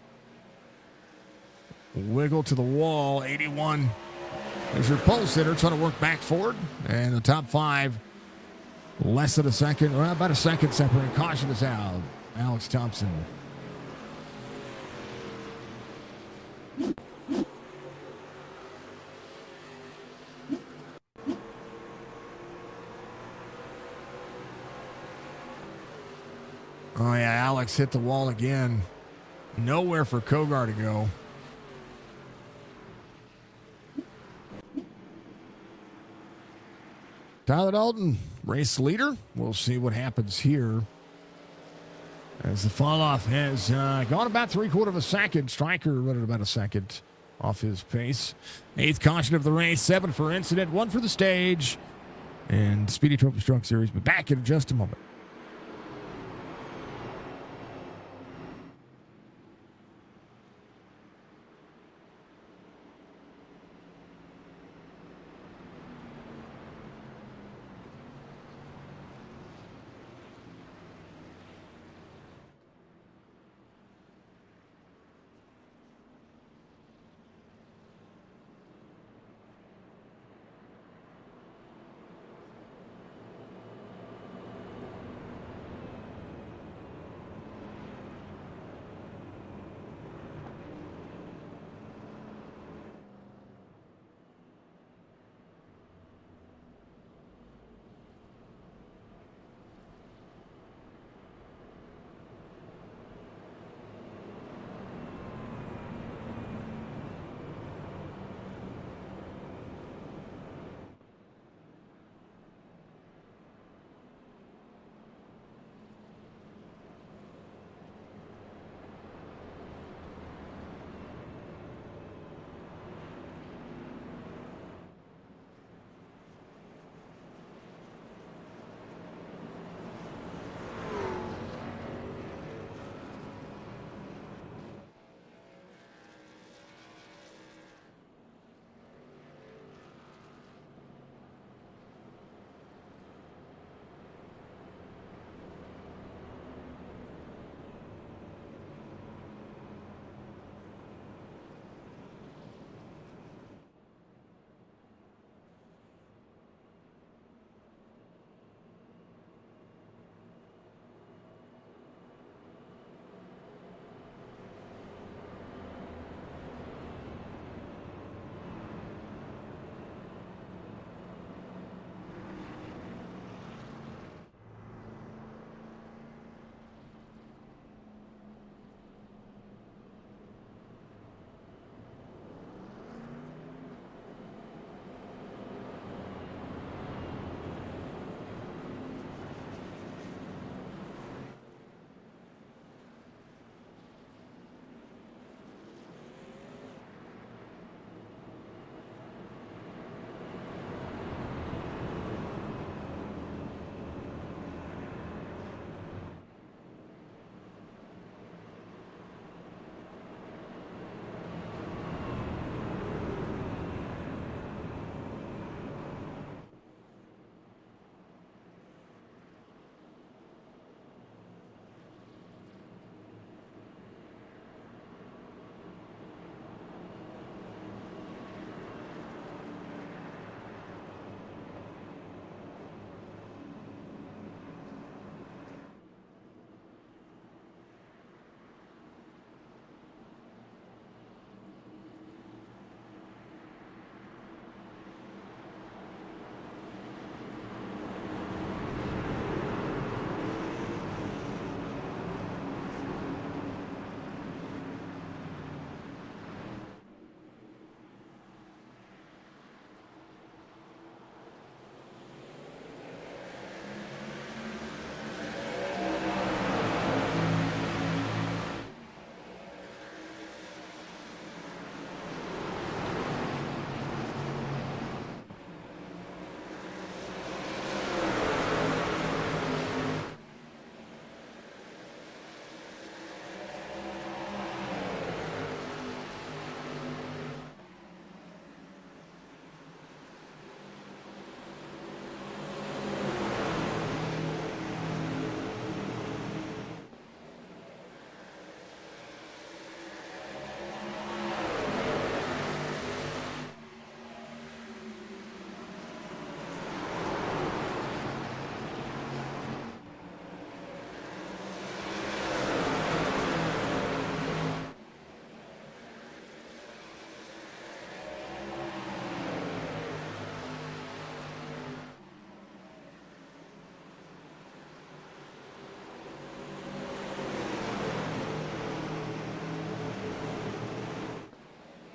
Wiggle to the wall. 81. There's your pole sitter trying to work back forward. And the top 5. Less than a second, or about a second separating. Caution is out. Alex Thompson. Oh, yeah, Alex hit the wall again. Nowhere for Kogar to go. Tyler Dalton, race leader. We'll see what happens here. As the fall off has gone about 3/4 of a second. Stryker running about a second off his pace. 8th caution of the race. 7 for incident. 1 for the stage. And Speedy Trophies Truck Series. Be back in just a moment.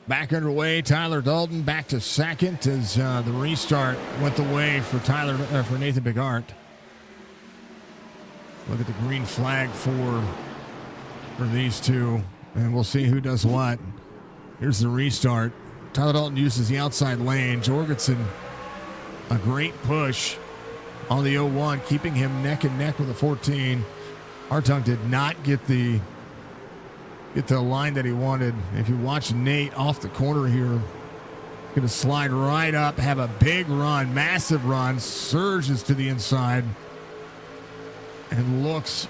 Back underway. Tyler Dalton back to second as the restart went the way for for Nathan Bigart. Look at the green flag for these two, and we'll see who does what. Here's the restart. Tyler Dalton uses the outside lane. Jorgensen, a great push on the 0-1, keeping him neck and neck with the 14. Hartung did not get the line that he wanted. If you watch Nate off the corner here, going to slide right up, have a big run, massive run, surges to the inside, and looks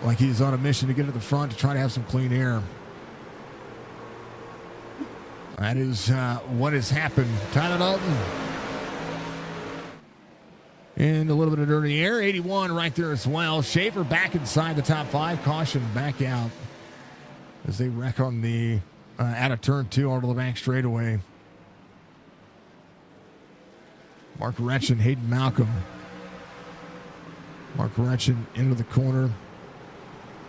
like he's on a mission to get to the front to try to have some clean air. That is what has happened. Tyler Dalton in a little bit of dirty air. 81 right there as well. Schaefer back inside the top 5. Caution back out as they wreck on the out of turn 2 onto the back straightaway. Mark Retchen, Hayden Malcolm. Mark Retchen into the corner.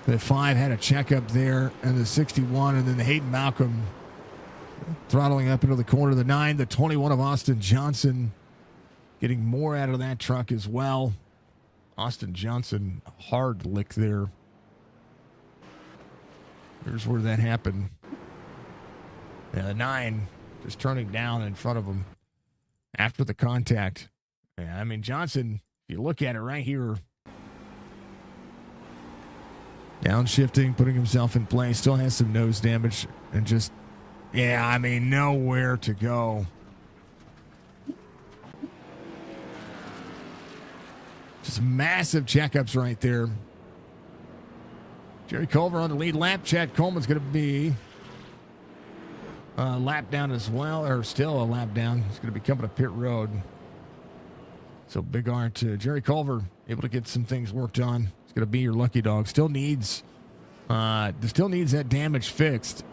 The 5 had a checkup there, and the 61, and then the Hayden Malcolm throttling up into the corner. The 9, the 21 of Austin Johnson, getting more out of that truck as well. Austin Johnson, hard lick there. Here's where that happened. Yeah, the 9 just turning down in front of him after the contact. Yeah, I mean, Johnson, if you look at it right here, downshifting, putting himself in place, still has some nose damage, and just, yeah, I mean, nowhere to go. Just massive checkups right there. Jerry Culver on the lead lap. Chad Coleman's going to be a lap down as well, or still a lap down. He's going to be coming to pit road. So big arm to Jerry Culver, able to get some things worked on. It's going to be your lucky dog. Still needs that damage fixed.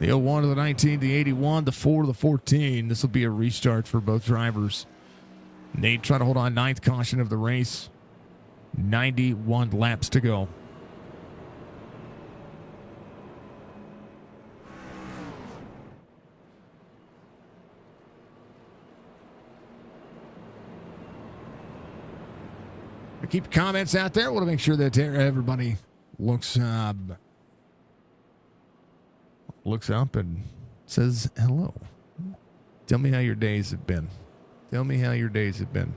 The 01 to the 19, the 81, the 4 to the 14. This will be a restart for both drivers. Nate trying to hold on, 9th caution of the race. 91 laps to go. Keep comments out there. I want to make sure that everybody looks up and says hello. Tell me how your days have been. Tell me how your days have been.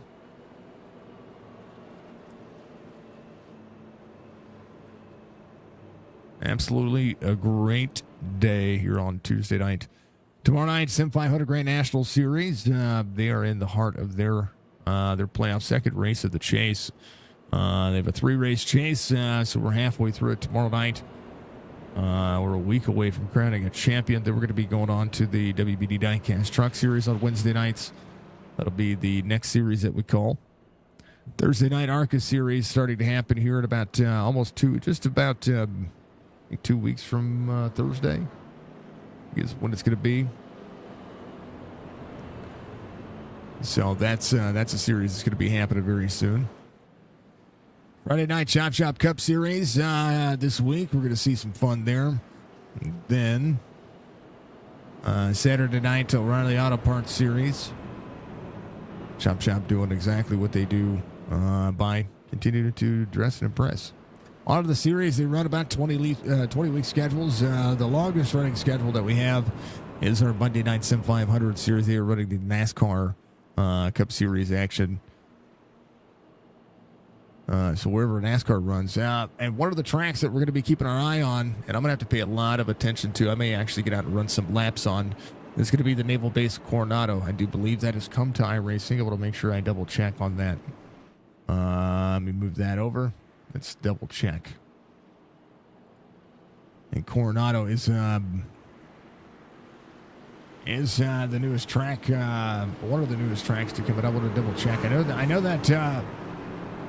Absolutely a great day here on Tuesday night. Tomorrow night, Sim 500 Grand National Series. They are in the heart of their playoff second race of the chase. They have a 3-race chase, so we're halfway through it tomorrow night. We're a week away from crowning a champion. Then we're going to be going on to the WBD Diecast Truck Series on Wednesday nights. That'll be the next series that we call. Thursday night ARCA Series starting to happen here in about 2 weeks from Thursday is when it's going to be. So that's a series that's going to be happening very soon. Friday night Chop Shop Cup Series this week. We're going to see some fun there. Then Saturday night O'Reilly Auto Parts Series. Chop Shop doing exactly what they do by continuing to dress and impress. On to the series, they run about 20-week schedules. The longest running schedule that we have is our Monday Night Sim 500 series. They are running the NASCAR Cup Series action. So wherever NASCAR runs out. And one of the tracks that we're going to be keeping our eye on, and I'm going to have to pay a lot of attention to, I may actually get out and run some laps on, is going to be the Naval Base Coronado. I do believe that has come to iRacing. I want to make sure I double check on that. Let me move that over. Let's double check. And Coronado is the newest track, one of the newest tracks to come, but I want to double check. I know that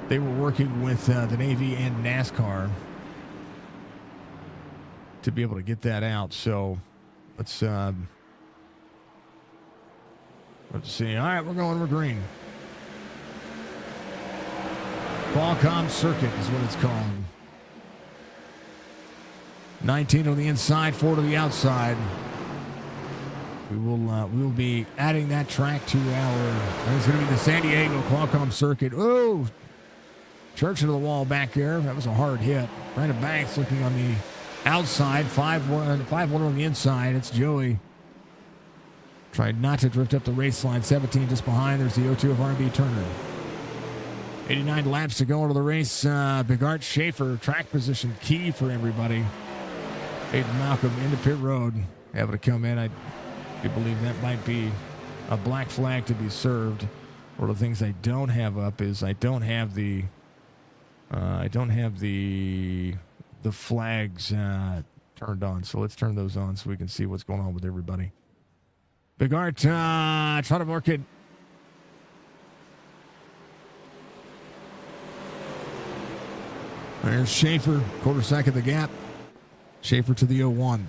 they were working with the Navy and NASCAR to be able to get that out. So let's see. All right, we're green. Qualcomm Circuit is what it's called. 19 on the inside, 4 to the outside. We will be adding that track to our. It's going to be the San Diego Qualcomm circuit. Oh, Church into the wall back there. That was a hard hit. Brandon Banks looking on the outside. 5-1 on the inside. It's Joey. Tried not to drift up the race line. 17 just behind. There's the 0-2 of R&B Turner. 89 laps to go into the race. Big Art Schaefer, track position key for everybody. Aiden Malcolm into pit road. Having to come in. I do believe that might be a black flag to be served. One of the things I don't have up is I don't have the flags turned on. So let's turn those on so we can see what's going on with everybody. Big Art trying to work it. There's Schaefer, quarter second the gap. Schaefer to the 0-1.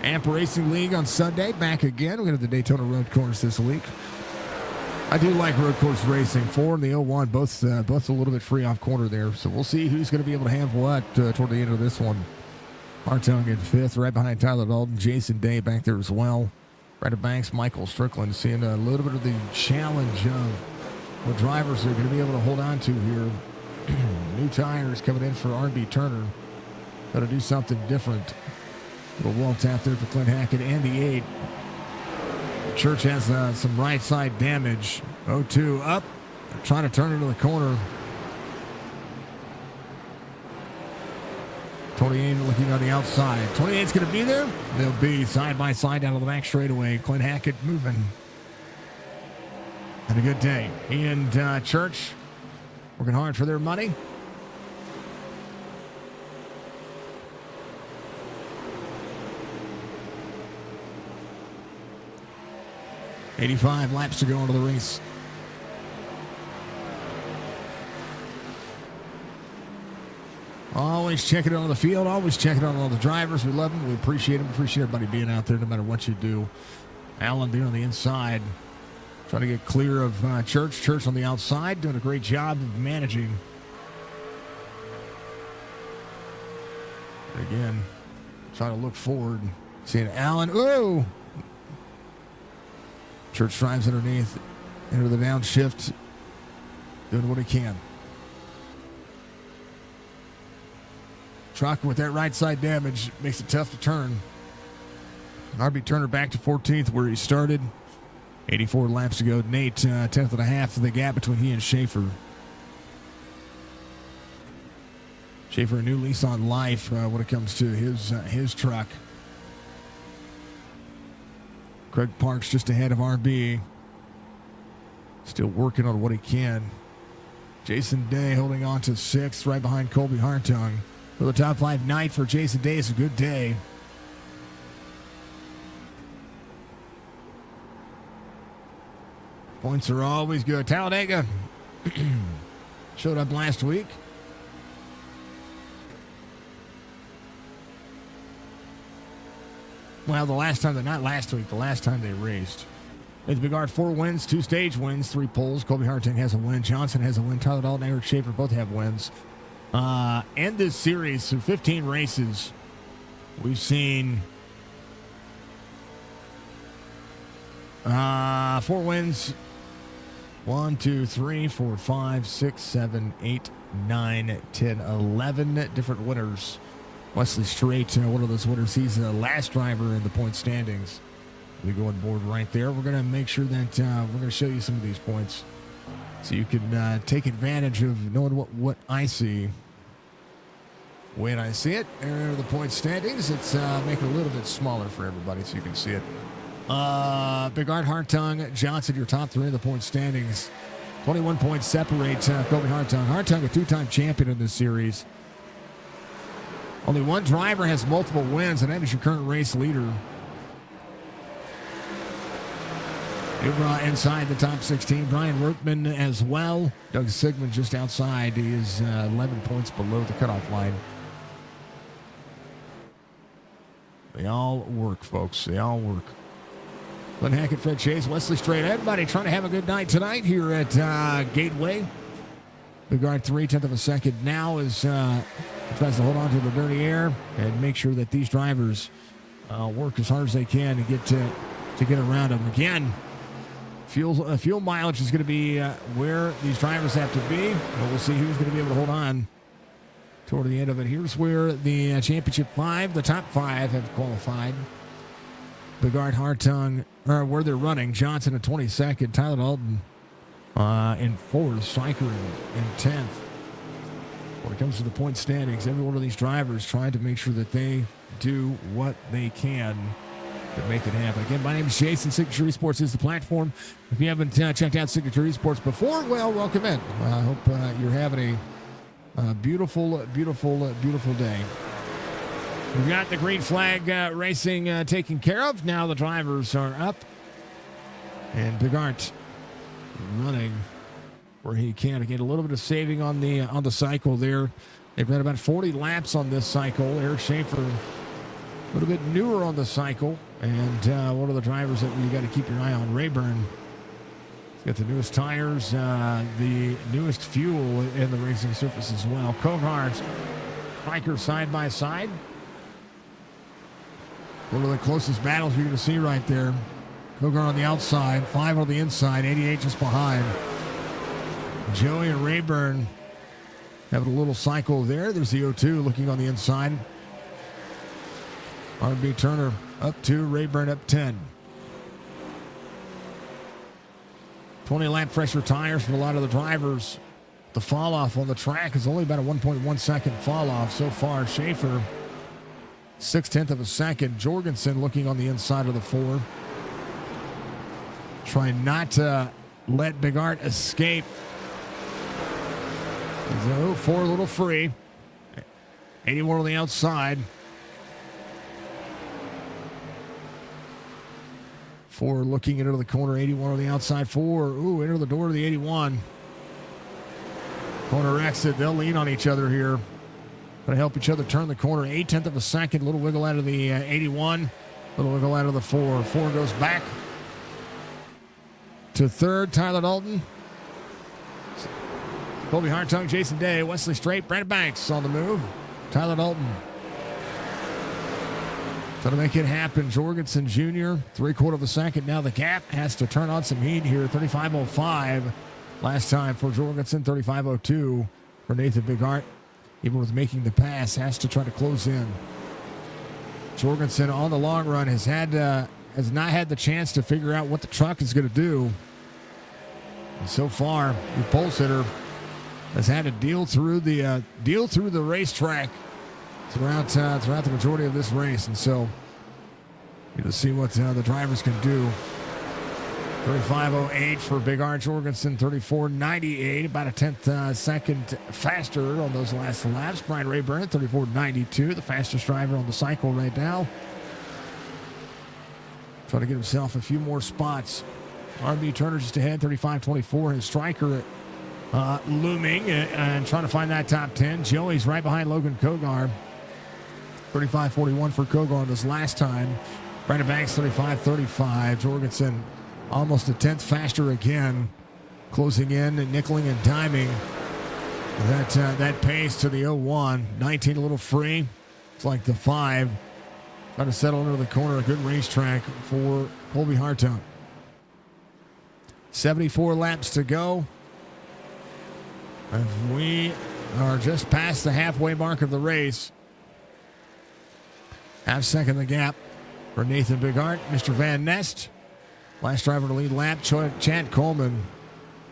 Amp Racing League on Sunday, back again. We're going to the Daytona Road Course this week. I do like road course racing. 4 and the 0-1, both a little bit free off corner there. So we'll see who's going to be able to have what toward the end of this one. Hartung in 5th, right behind Tyler Dalton. Jason Day back there as well. Brandon Banks, Michael Strickland, seeing a little bit of the challenge of what drivers are going to be able to hold on to here. New tires coming in for R&B Turner. Got to do something different. Little wall tap there for Clint Hackett and the 8. Church has some right side damage. 0-2 up. They're trying to turn into the corner. 28 looking on the outside. 28's going to be there. They'll be side by side down to the back straightaway. Clint Hackett moving. Had a good day. He and Church working hard for their money. $85 laps to go into the race. Always checking it on the field. Always checking on all the drivers. We love them. We appreciate them. Appreciate everybody being out there no matter what you do. Allen there on the inside. Trying to get clear of Church. Church on the outside. Doing a great job of managing. Again, trying to look forward. Seeing Allen. Oh! Church drives underneath, into the downshift, doing what he can. Truck with that right side damage makes it tough to turn. R&B Turner back to 14th where he started. 84 laps to go. Nate, 10th and a half of the gap between he and Schaefer. Schaefer, a new lease on life when it comes to his truck. Craig Parks just ahead of RB. Still working on what he can. Jason Day holding on to 6th, right behind Colby Hartung. For the top 5 night for Jason Day, it's a good day. Points are always good. Talladega showed up last week. Well, the last time they raced. It's Big Art, 4 wins, 2 stage wins, 3 poles. Colby Harting has a win. Johnson has a win. Tyler Dalton and Eric Schaefer both have wins. And this series, through 15 races, we've seen 4 wins. 1, 2, 3, 4, 5, 6, 7, 8, 9, 10, 11 different winners. Wesley Strait, one of those winners. He's the last driver in the point standings. We go on board right there. We're going to make sure that we're going to show you some of these points so you can take advantage of knowing what I see. When I see it, there are the point standings. It's make it a little bit smaller for everybody so you can see it. Big Art, Hartung, Johnson, your top 3 in the point standings. 21 points separate Colby Hartung. Hartung, a 2-time champion in this series. Only one driver has multiple wins, and that is your current race leader. You're inside the top 16. Brian Rootman as well. Doug Sigmund just outside. He is 11 points below the cutoff line. They all work, folks. They all work. Glenn Hackett, Fred Chase, Wesley Strait, everybody trying to have a good night tonight here at Gateway. Bigard 0.3 of a second now as tries to hold on to the dirty air and make sure that these drivers work as hard as they can to get around them. Again, fuel mileage is going to be where these drivers have to be. But we'll see who's going to be able to hold on toward the end of it. Here's where the championship the top five have qualified. Bigard, Hartung, where they're running. Johnson in 22nd, Tyler Dalton in 4th, Stryker in 10th. When it comes to the point standings, every one of these drivers trying to make sure that they do what they can to make it happen. Again, my name is Jason. Signature Esports is the platform. If you haven't checked out Signature Esports before, well, welcome in. I hope you're having a beautiful, beautiful, beautiful day. We've got the green flag racing taken care of. Now the drivers are up. And Bigart running where he can to get a little bit of saving on the cycle there. They've got about 40 laps on this cycle. Eric Schaefer a little bit newer on the cycle. And one of the drivers that you got to keep your eye on, Rayburn. He's got the newest tires, the newest fuel in the racing surface as well. Kogar's Stryker side by side. One of the closest battles you're going to see right there. Kogar on the outside, 5 on the inside, 88 just behind. Joey and Rayburn having a little cycle there. There's the O2 looking on the inside. R&B Turner up 2, Rayburn up 10. 20 lap pressure tires for a lot of the drivers. The fall off on the track is only about a 1.1 second fall off so far. Schaefer 0.6 of a second. Jorgensen looking on the inside of the 4. Trying not to let Bigart escape. 4 a little free. 81 on the outside. 4 looking into the corner. 81 on the outside. 4. Enter the door to the 81. Corner exit. They'll lean on each other here. Going to help each other turn the corner. 0.8 of a second. Little wiggle out of the 81. Little wiggle out of the 4. 4 goes back to 3rd. Tyler Dalton. Colby Hartung, Jason Day, Wesley Strait, Brandon Banks on the move. Tyler Dalton trying to make it happen. Jorgensen Jr., 3/4 of a second. Now the gap has to turn on some heat here. 35.05 last time for Jorgensen. 35.02 for Nathan Bigart. Even with making the pass, has to try to close in. Jorgensen on the long run has not had the chance to figure out what the truck is going to do. And so far, the pole sitter has had to deal through the racetrack throughout the majority of this race, and so you'll see what the drivers can do. 35.08 for Bigart. Jorgensen 34.98, about a 10th second faster on those last laps. Brian Rayburn at 34.92, the fastest driver on the cycle right now. Trying to get himself a few more spots. R&B Turner just ahead, 35.24. His Stryker looming and trying to find that top 10. Joey's right behind Logan Kogar. 35.41 for Kogar this last time. Brandon Banks 35.35. Jorgensen almost a 10th faster again. Closing in and nickeling and diming that pace to the 01. 19 a little free. It's like the 5. Trying to settle into the corner. A good racetrack for Colby Hartung. 74 laps to go. We are just past the halfway mark of the race. Half second the gap for Nathan Bigart. Mr. Van Nest, last driver to lead lap. Chad Coleman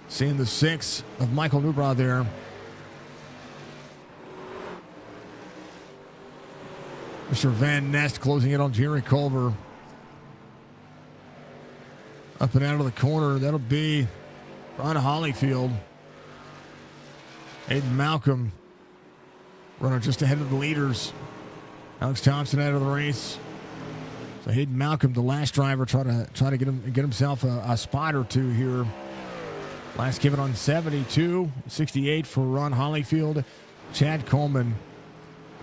seeing the 6 of Michael Newbrow there. Mr. Van Nest closing in on Jerry Culver. Up and out of the corner. That'll be Ron Hollyfield. Aiden Malcolm running just ahead of the leaders. Alex Thompson out of the race. So Hayden Malcolm, the last driver, try to get himself a spot or two here. Last given on 72, 68 for Ron Hollyfield. Chad Coleman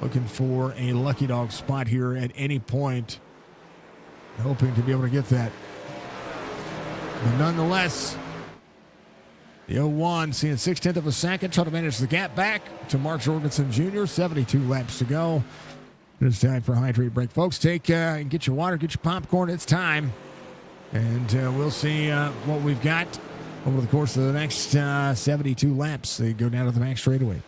looking for a lucky dog spot here at any point, hoping to be able to get that. But nonetheless, the 01 seeing 6/10 of a second, trying to manage the gap back to Mark Jorgensen Jr. 72 laps to go. It's time for a hydrate break. Folks, take and get your water, get your popcorn. It's time. And we'll see what we've got over the course of the next 72 laps. They go down to the max straightaway.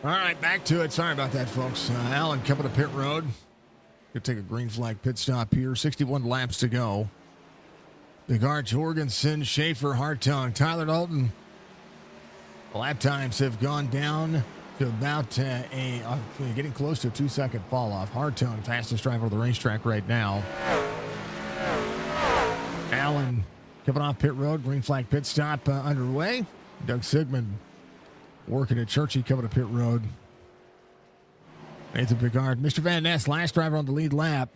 All right, back to it. Sorry about that, folks. Allen coming to pit road. Gonna take a green flag pit stop here. 61 laps to go. Bigart, Jorgensen, Schaefer, Hartung, Tyler Dalton. Lap times have gone down to about getting close to a 2-second fall off. Hartung, fastest driver on the racetrack right now. Allen coming off pit road. Green flag pit stop underway. Doug Sigmund working at Churchy coming to pit road. Nathan Bigard. Mr. Van Ness, last driver on the lead lap.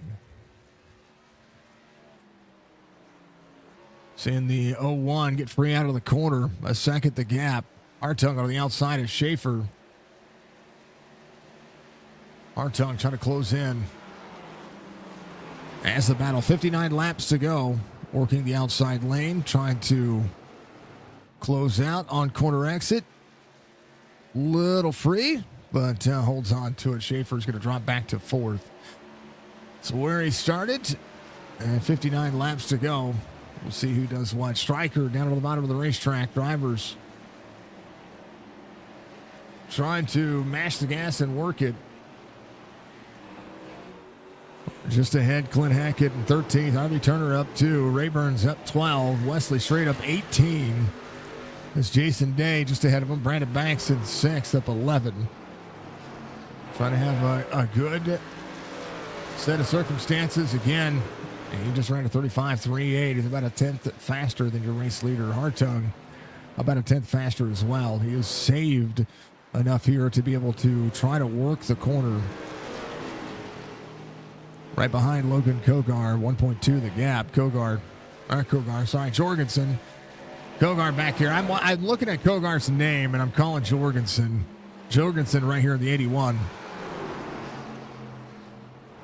Seeing the 01 get free out of the corner. A second the gap. Hartung on the outside is Schaefer. Hartung trying to close in. As the battle, 59 laps to go. Working the outside lane, trying to close out on corner exit. Little free, but holds on to it. Schaefer's going to drop back to fourth. So where he started, and 59 laps to go. We'll see who does what. Stryker down at the bottom of the racetrack. Drivers trying to mash the gas and work it. Just ahead, Clint Hackett in 13th. Harvey Turner up 2. Rayburn's up 12. Wesley Straight up 18. It's Jason Day just ahead of him. Brandon Banks in 6th, up 11. Trying to have a good set of circumstances. Again, he just ran a 35.38. He's about a 10th faster than your race leader. Hartung, about a 10th faster as well. He is saved enough here to be able to try to work the corner. Right behind Logan Kogar, 1.2 the gap. Jorgensen. Kogar back here. I'm looking at Kogar's name, and I'm calling Jorgensen. Jorgensen right here in the 81.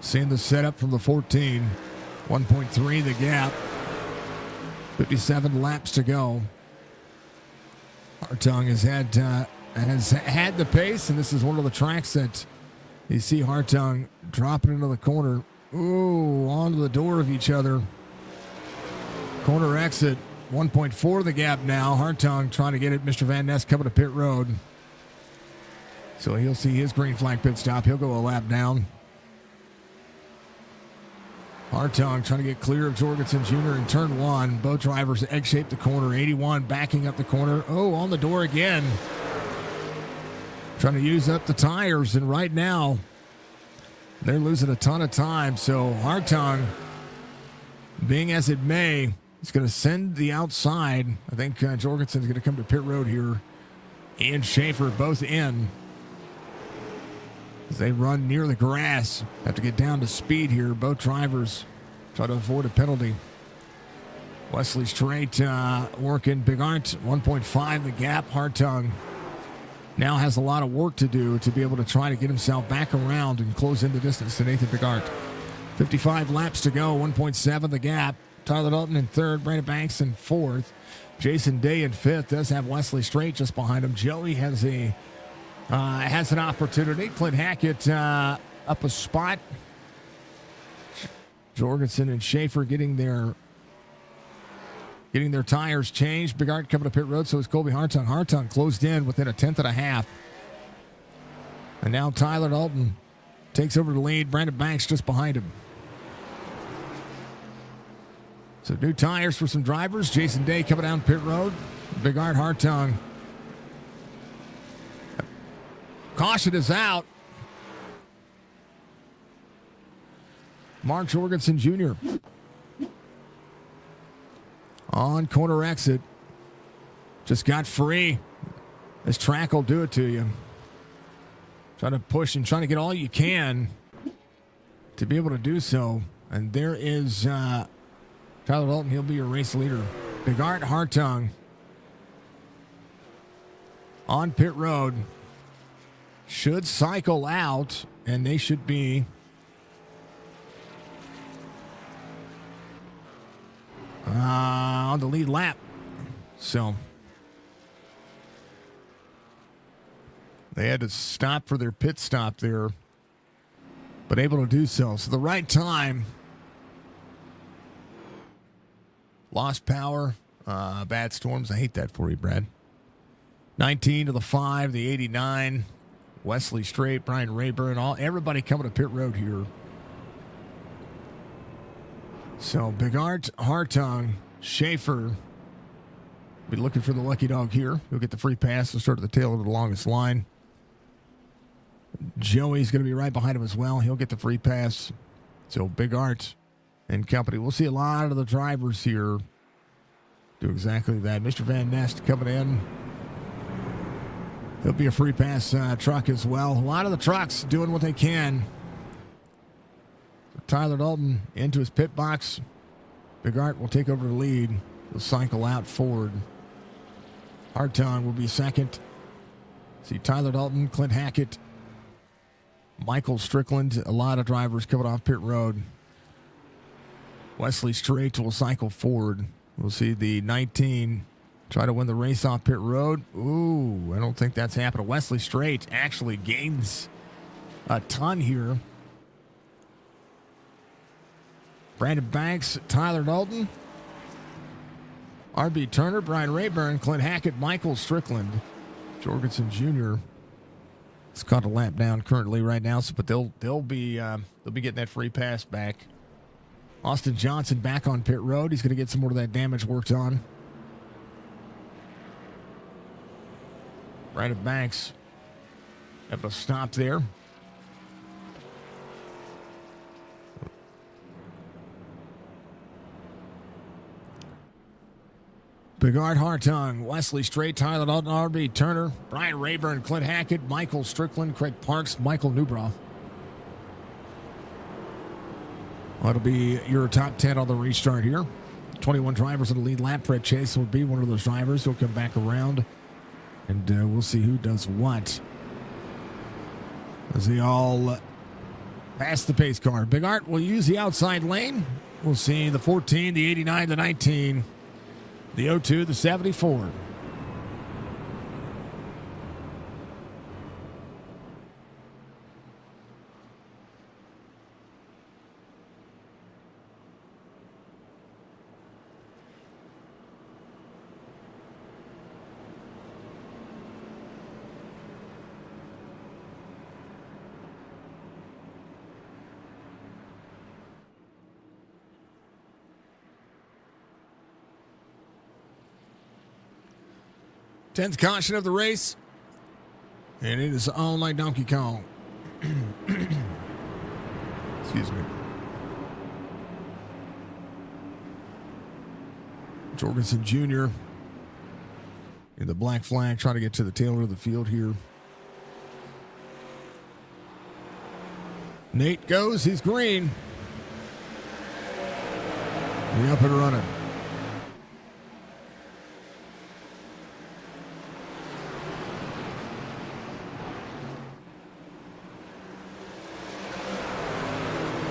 Seeing the setup from the 14. 1.3 the gap. 57 laps to go. Hartung has had the pace, and this is one of the tracks that you see Hartung dropping into the corner. Ooh, onto the door of each other. Corner exit. 1.4 the gap now. Hartung trying to get it. Mr. Van Ness coming to pit road. So he'll see his green flag pit stop. He'll go a lap down. Hartung trying to get clear of Jorgensen Jr. in turn 1. Both drivers egg-shaped the corner. 81 backing up the corner. Oh, on the door again. Trying to use up the tires. And right now, they're losing a ton of time. So Hartung, being as it may, is going to send the outside. I think Jorgensen's going to come to pit road here. And Schaefer both in. As they run near the grass. Have to get down to speed here. Both drivers try to avoid a penalty. Wesley Straight working. Bigart, 1.5 the gap. Hartung now has a lot of work to do to be able to try to get himself back around and close in the distance to Nathan Bigart. 55 laps to go. 1.7 the gap. Tyler Dalton in 3rd. Brandon Banks in 4th. Jason Day in 5th. Does have Wesley Straight just behind him. Joey has an opportunity. Clint Hackett up a spot. Jorgensen and Schaefer getting their tires changed. Bigart coming to pit road, so is Colby Hartung. Hartung closed in within a 10th and a half. And now Tyler Dalton takes over the lead. Brandon Banks just behind him. So new tires for some drivers. Jason Day coming down pit road. Bigart, Hartung. Caution is out. Mark Jorgensen Jr. on corner exit. Just got free. This track will do it to you. Trying to push and trying to get all you can to be able to do so. And there is Tyler Dalton. He'll be your race leader. Bigart, Hartung on pit road. Should cycle out, and they should be on the lead lap. So they had to stop for their pit stop there, but able to do so. So the right time. Lost power, bad storms. I hate that for you, Brad. 19 to the 5, the 89. Wesley Strait, Brian Rayburn, everybody coming to pit road here. So Big Art, Hartung, Schaefer. Be looking for the lucky dog here. He'll get the free pass and start at the tail of the longest line. Joey's going to be right behind him as well. He'll get the free pass. So Big Art and company. We'll see a lot of the drivers here do exactly that. Mr. Van Nest coming in. He'll be a free pass truck as well. A lot of the trucks doing what they can. So Tyler Dalton into his pit box. Big Art will take over the lead. He'll cycle out forward. Hartung will be second. See Tyler Dalton, Clint Hackett, Michael Strickland. A lot of drivers coming off pit road. Wesley Strait will cycle forward. We'll see the 19 try to win the race off pit road. Ooh, I don't think that's happening. Wesley Strait actually gains a ton here. Brandon Banks, Tyler Dalton, R.B. Turner, Brian Rayburn, Clint Hackett, Michael Strickland, Jorgensen Jr. It's caught a lap down currently right now, but they'll be getting that free pass back. Austin Johnson back on pit road. He's going to get some more of that damage worked on. Brandon Banks able to stop there. Big Art Hartung, Wesley Strait, Tyler Dalton, R.B. Turner, Brian Rayburn, Clint Hackett, Michael Strickland, Craig Parks, Michael Newbrough. That'll be your top 10 on the restart here. 21 drivers in the lead lap. Fred Chase will be one of those drivers. He'll come back around, and we'll see who does what as they all pass the pace car. Big Art will use the outside lane. We'll see the 14, the 89, the 19. The 02, the 74. Tenth caution of the race, and it is on like Donkey Kong. Excuse me. Jorgensen Jr. in the black flag, trying to get to the tail of the field here. Nate goes, he's green. We're up and running.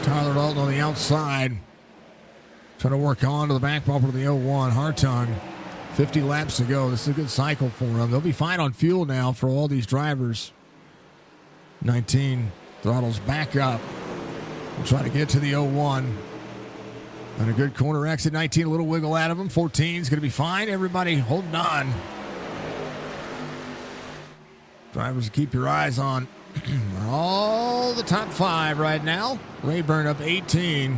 Tyler Dalton on the outside, trying to work on to the back bumper of the 01. Hartung, 50 laps to go. This is a good cycle for them. They'll be fine on fuel now for all these drivers. 19 throttles back up. We'll try to get to the 01. And a good corner exit. 19, a little wiggle out of him. 14 is going to be fine. Everybody holding on. Drivers, keep your eyes on all the top 5 right now. Rayburn up 18.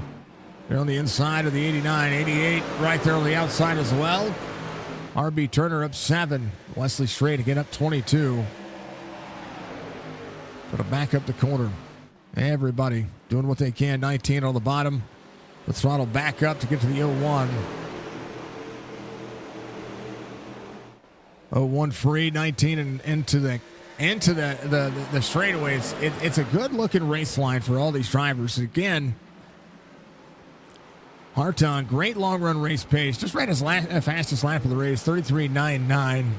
They're on the inside of the 89. 88 right there on the outside as well. R.B. Turner up 7. Wesley Strait again up 22. Going to back up the corner. Everybody doing what they can. 19 on the bottom. The throttle back up to get to the 01. 01 free. 19 and into the straightaways. It's a good looking race line for all these drivers. Again, Hartung, great long run race pace. Just ran his fastest lap of the race, 33.99.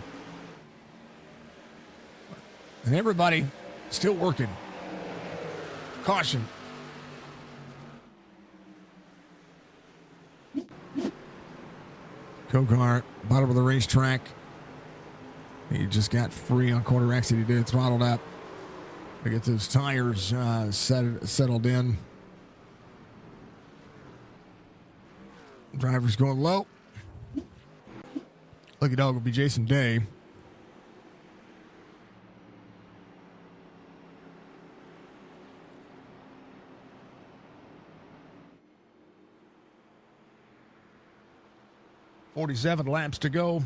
And everybody still working. Caution. Kokar, bottom of the racetrack. He just got free on corner exit. He did, throttled up to get those tires settled in. Driver's going low. Lucky dog will be Jason Day. 47 laps to go.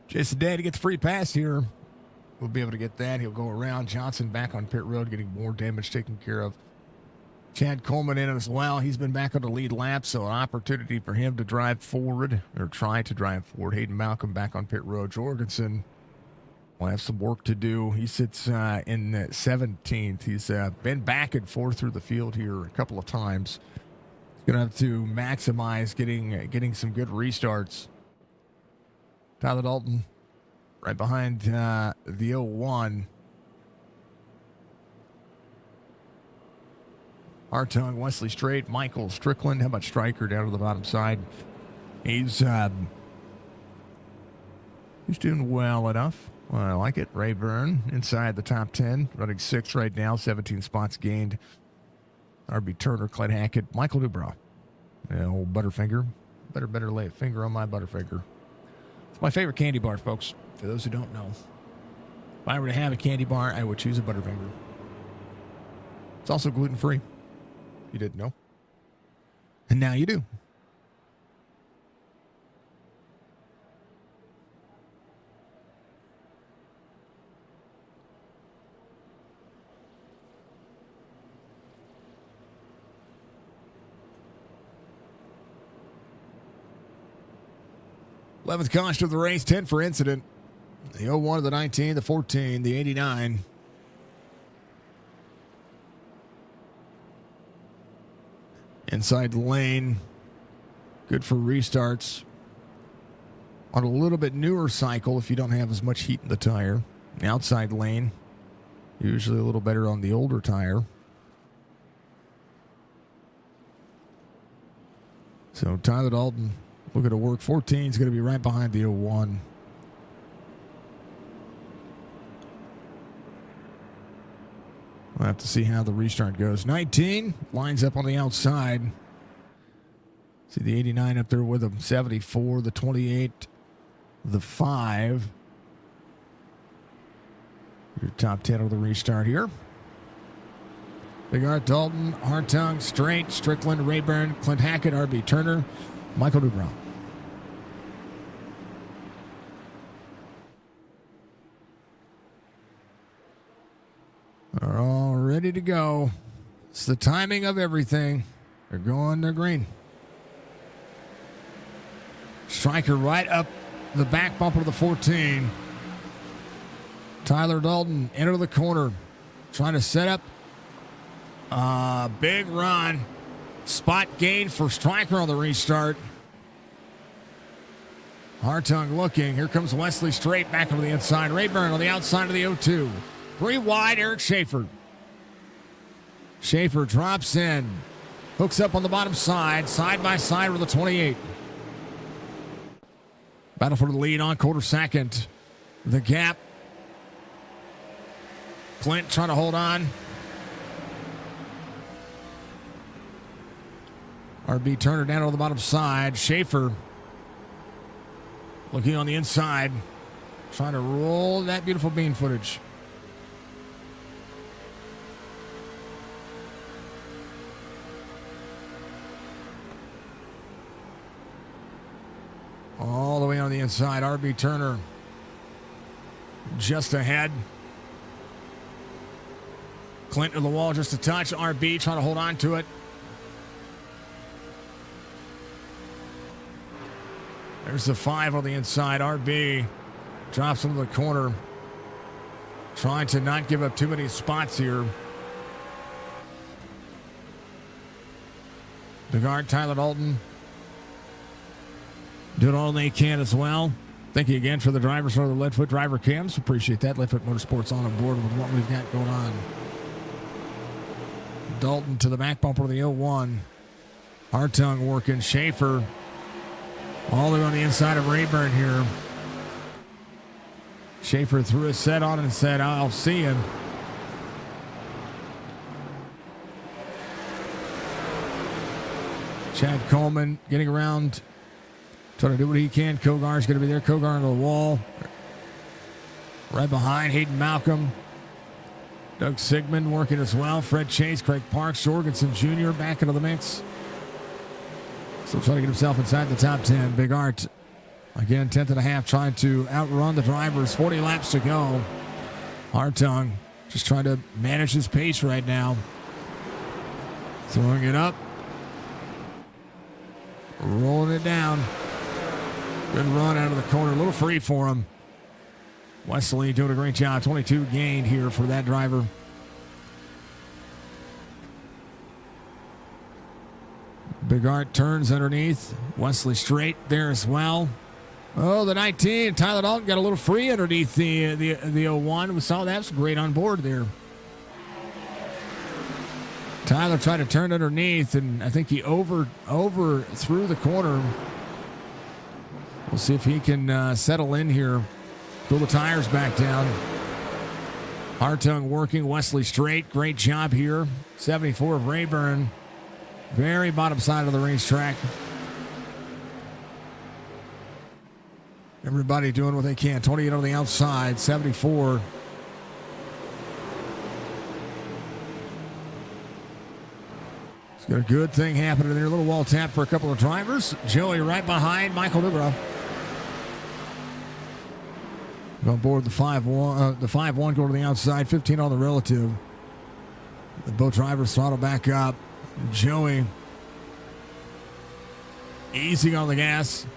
Jason Day to get the free pass here. We'll be able to get that. He'll go around. Johnson back on pit road, getting more damage taken care of. Chad Coleman in as well. He's been back on the lead lap, so an opportunity for him to drive forward, or try to drive forward. Hayden Malcolm back on pit road. Jorgensen will have some work to do. He sits in 17th. He's been back and forth through the field here a couple of times. He's going to have to maximize getting some good restarts. Tyler Dalton right behind the 01. Hartung, Wesley Strait, Michael Strickland. How about Stryker down to the bottom side? He's doing well enough. Well, I like it. Ray Byrne inside the top 10, running 6th right now, 17 spots gained. RB Turner, Clint Hackett, Michael Dubrow. Old Butterfinger. Better lay a finger on my Butterfinger. It's my favorite candy bar, folks, for those who don't know. If I were to have a candy bar, I would choose a Butterfinger. It's also gluten-free. You didn't know. And now you do. Eleventh caution of the race, 10 for incident. The 01 of the 19, the 14, the 89. Inside lane, good for restarts. On a little bit newer cycle, if you don't have as much heat in the tire. Outside lane, usually a little better on the older tire. So Tyler Dalton looking to work. 14 is going to be right behind the 01. We'll have to see how the restart goes. 19 lines up on the outside. See the 89 up there with him. 74, the 28, the 5. Your top 10 of the restart here. Big Art Dalton, Hartung, Strait, Strickland, Rayburn, Clint Hackett, RB Turner, Michael Dubrow. Are all ready to go. It's the timing of everything. They're going to green. Stryker right up the back bumper of the 14. Tyler Dalton into the corner. Trying to set up a big run. Spot gain for Stryker on the restart. Hartung looking. Here comes Wesley Strait back on the inside. Rayburn on the outside of the 0-2. 3 wide, Eric Schaefer. Schaefer drops in. Hooks up on the bottom side by side with the 28. Battle for the lead on quarter second. The gap. Clint trying to hold on. RB Turner down on the bottom side. Schaefer looking on the inside. Trying to roll that beautiful bean footage. All the way on the inside, RB Turner just ahead. Clint to the wall just a touch. RB trying to hold on to it. There's the 5 on the inside. RB drops into the corner. Trying to not give up too many spots here. The guard, Tyler Dalton, doing all they can as well. Thank you again for the drivers for the Leadfoot driver cams. Appreciate that. Leadfoot Motorsports on board with what we've got going on. Dalton to the back bumper of the 01. Hartung working. Schaefer all the way on the inside of Rayburn here. Schaefer threw a set on and said, I'll see him. Chad Coleman getting around, trying to do what he can. Kogar's going to be there. Kogar into the wall. Right behind Hayden Malcolm. Doug Sigmund working as well. Fred Chase, Craig Parks, Jorgensen Jr. back into the mix. Still trying to get himself inside the top 10. Big Art, again, 10th and a half, trying to outrun the drivers. 40 laps to go. Hartung just trying to manage his pace right now. Throwing it up. Rolling it down. Good run out of the corner. A little free for him. Wesley doing a great job. 22 gain here for that driver. Big Art turns underneath. Wesley straight there as well. Oh, the 19. Tyler Dalton got a little free underneath the 01. We saw that was great on board there. Tyler tried to turn underneath, and I think he over through the corner. We'll see if he can settle in here. Pull the tires back down. Hartung working. Wesley straight. Great job here. 74 of Rayburn. Very bottom side of the racetrack. Everybody doing what they can. 28 on the outside. 74. Got a good thing happening there. A little wall tap for a couple of drivers. Joey right behind Michael Newbrough. On board the 5-1. The 5-1 going to the outside. 15 on the relative. Both drivers throttle back up. Joey easing on the gas.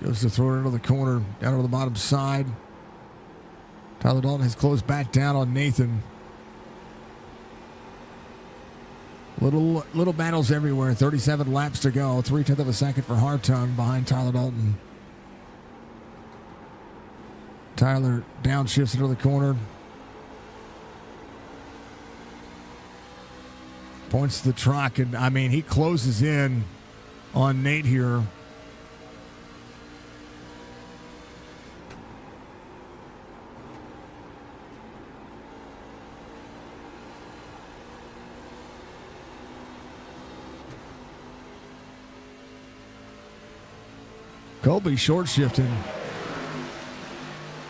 Goes to throw it into the corner. Down to the bottom side. Tyler Dalton has closed back down on Nathan. Little battles everywhere. 37 laps to go. 0.3 of a second for Hartung behind Tyler Dalton. Tyler downshifts into the corner. Points to the truck, and I mean, he closes in on Nate here. Colby short shifting.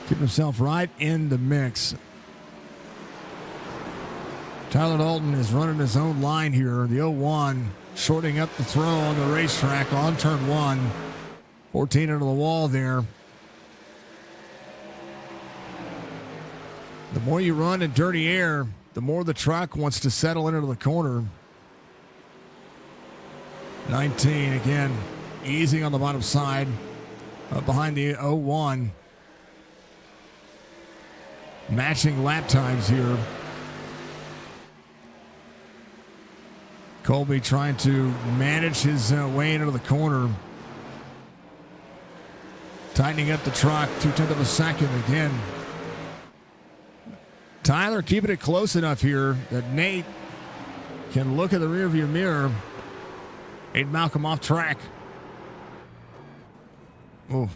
Getting himself right in the mix. Tyler Dalton is running his own line here. The 01 shorting up the throw on the racetrack on turn 1. 14 into the wall there. The more you run in dirty air, the more the truck wants to settle into the corner. 19 again. Easing on the bottom side behind the 01. Matching lap times here. Colby trying to manage his way into the corner. Tightening up the truck. 0.2 of a second again. Tyler keeping it close enough here that Nate can look at the rearview mirror. Aiden Malcolm off track. Oh.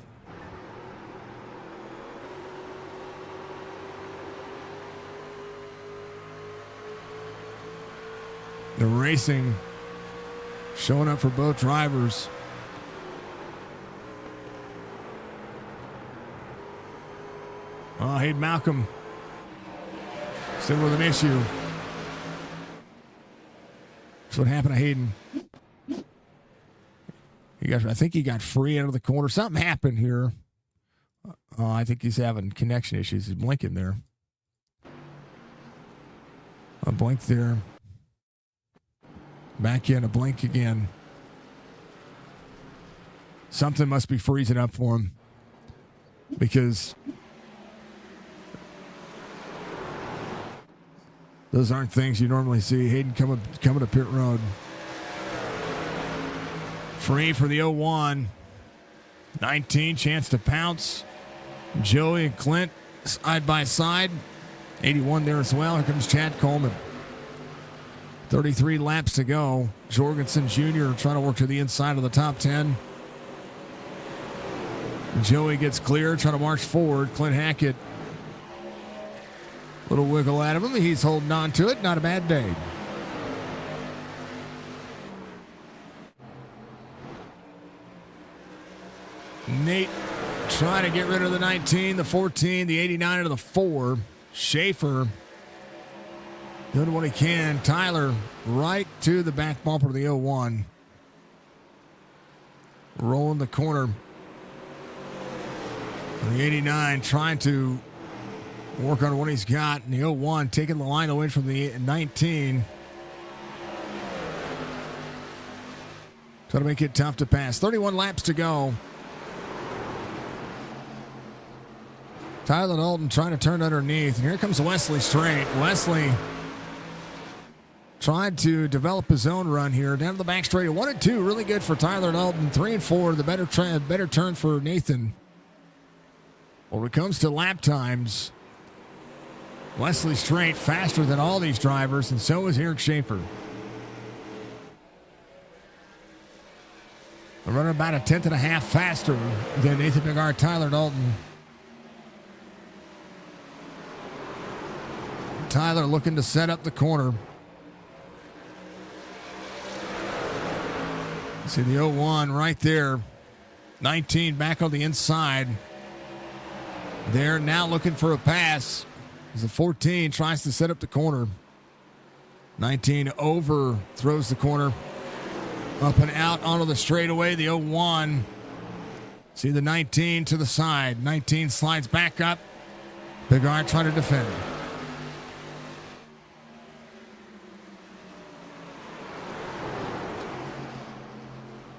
The racing showing up for both drivers. Oh, Hayden Malcolm still with an issue. That's what happened to Hayden. I think he got free out of the corner. Something happened here. I think he's having connection issues. He's blinking there. A blink there. Back in, a blink again. Something must be freezing up for him. Because those aren't things you normally see. Hayden coming to pit road. Free for the 0-1. 19, chance to pounce. Joey and Clint side by side. 81 there as well. Here comes Chad Coleman. 33 laps to go. Jorgensen Jr. trying to work to the inside of the top 10. Joey gets clear, trying to march forward. Clint Hackett, little wiggle out of him. He's holding on to it. Not a bad day. Nate trying to get rid of the 19, the 14, the 89 of the 4. Schaefer doing what he can. Tyler right to the back bumper of the 0-1. Rolling the corner. The 89 trying to work on what he's got. And the 0-1 taking the line away from the 19. Trying to make it tough to pass. 31 laps to go. Tyler Dalton trying to turn underneath. And here comes Wesley Straight. Wesley tried to develop his own run here. Down to the back straight. 1 and 2. Really good for Tyler Dalton. 3 and 4. The better turn for Nathan. When it comes to lap times, Wesley Straight faster than all these drivers, and so is Eric Schaefer. They're running about a 10th and a half faster than Nathan Bigard, Tyler Dalton. Tyler looking to set up the corner. See the 0-1 right there. 19 back on the inside. They're now looking for a pass as the 14 tries to set up the corner. 19 over throws the corner. Up and out onto the straightaway. The 0-1. See the 19 to the side. 19 slides back up. Bigard trying to defend.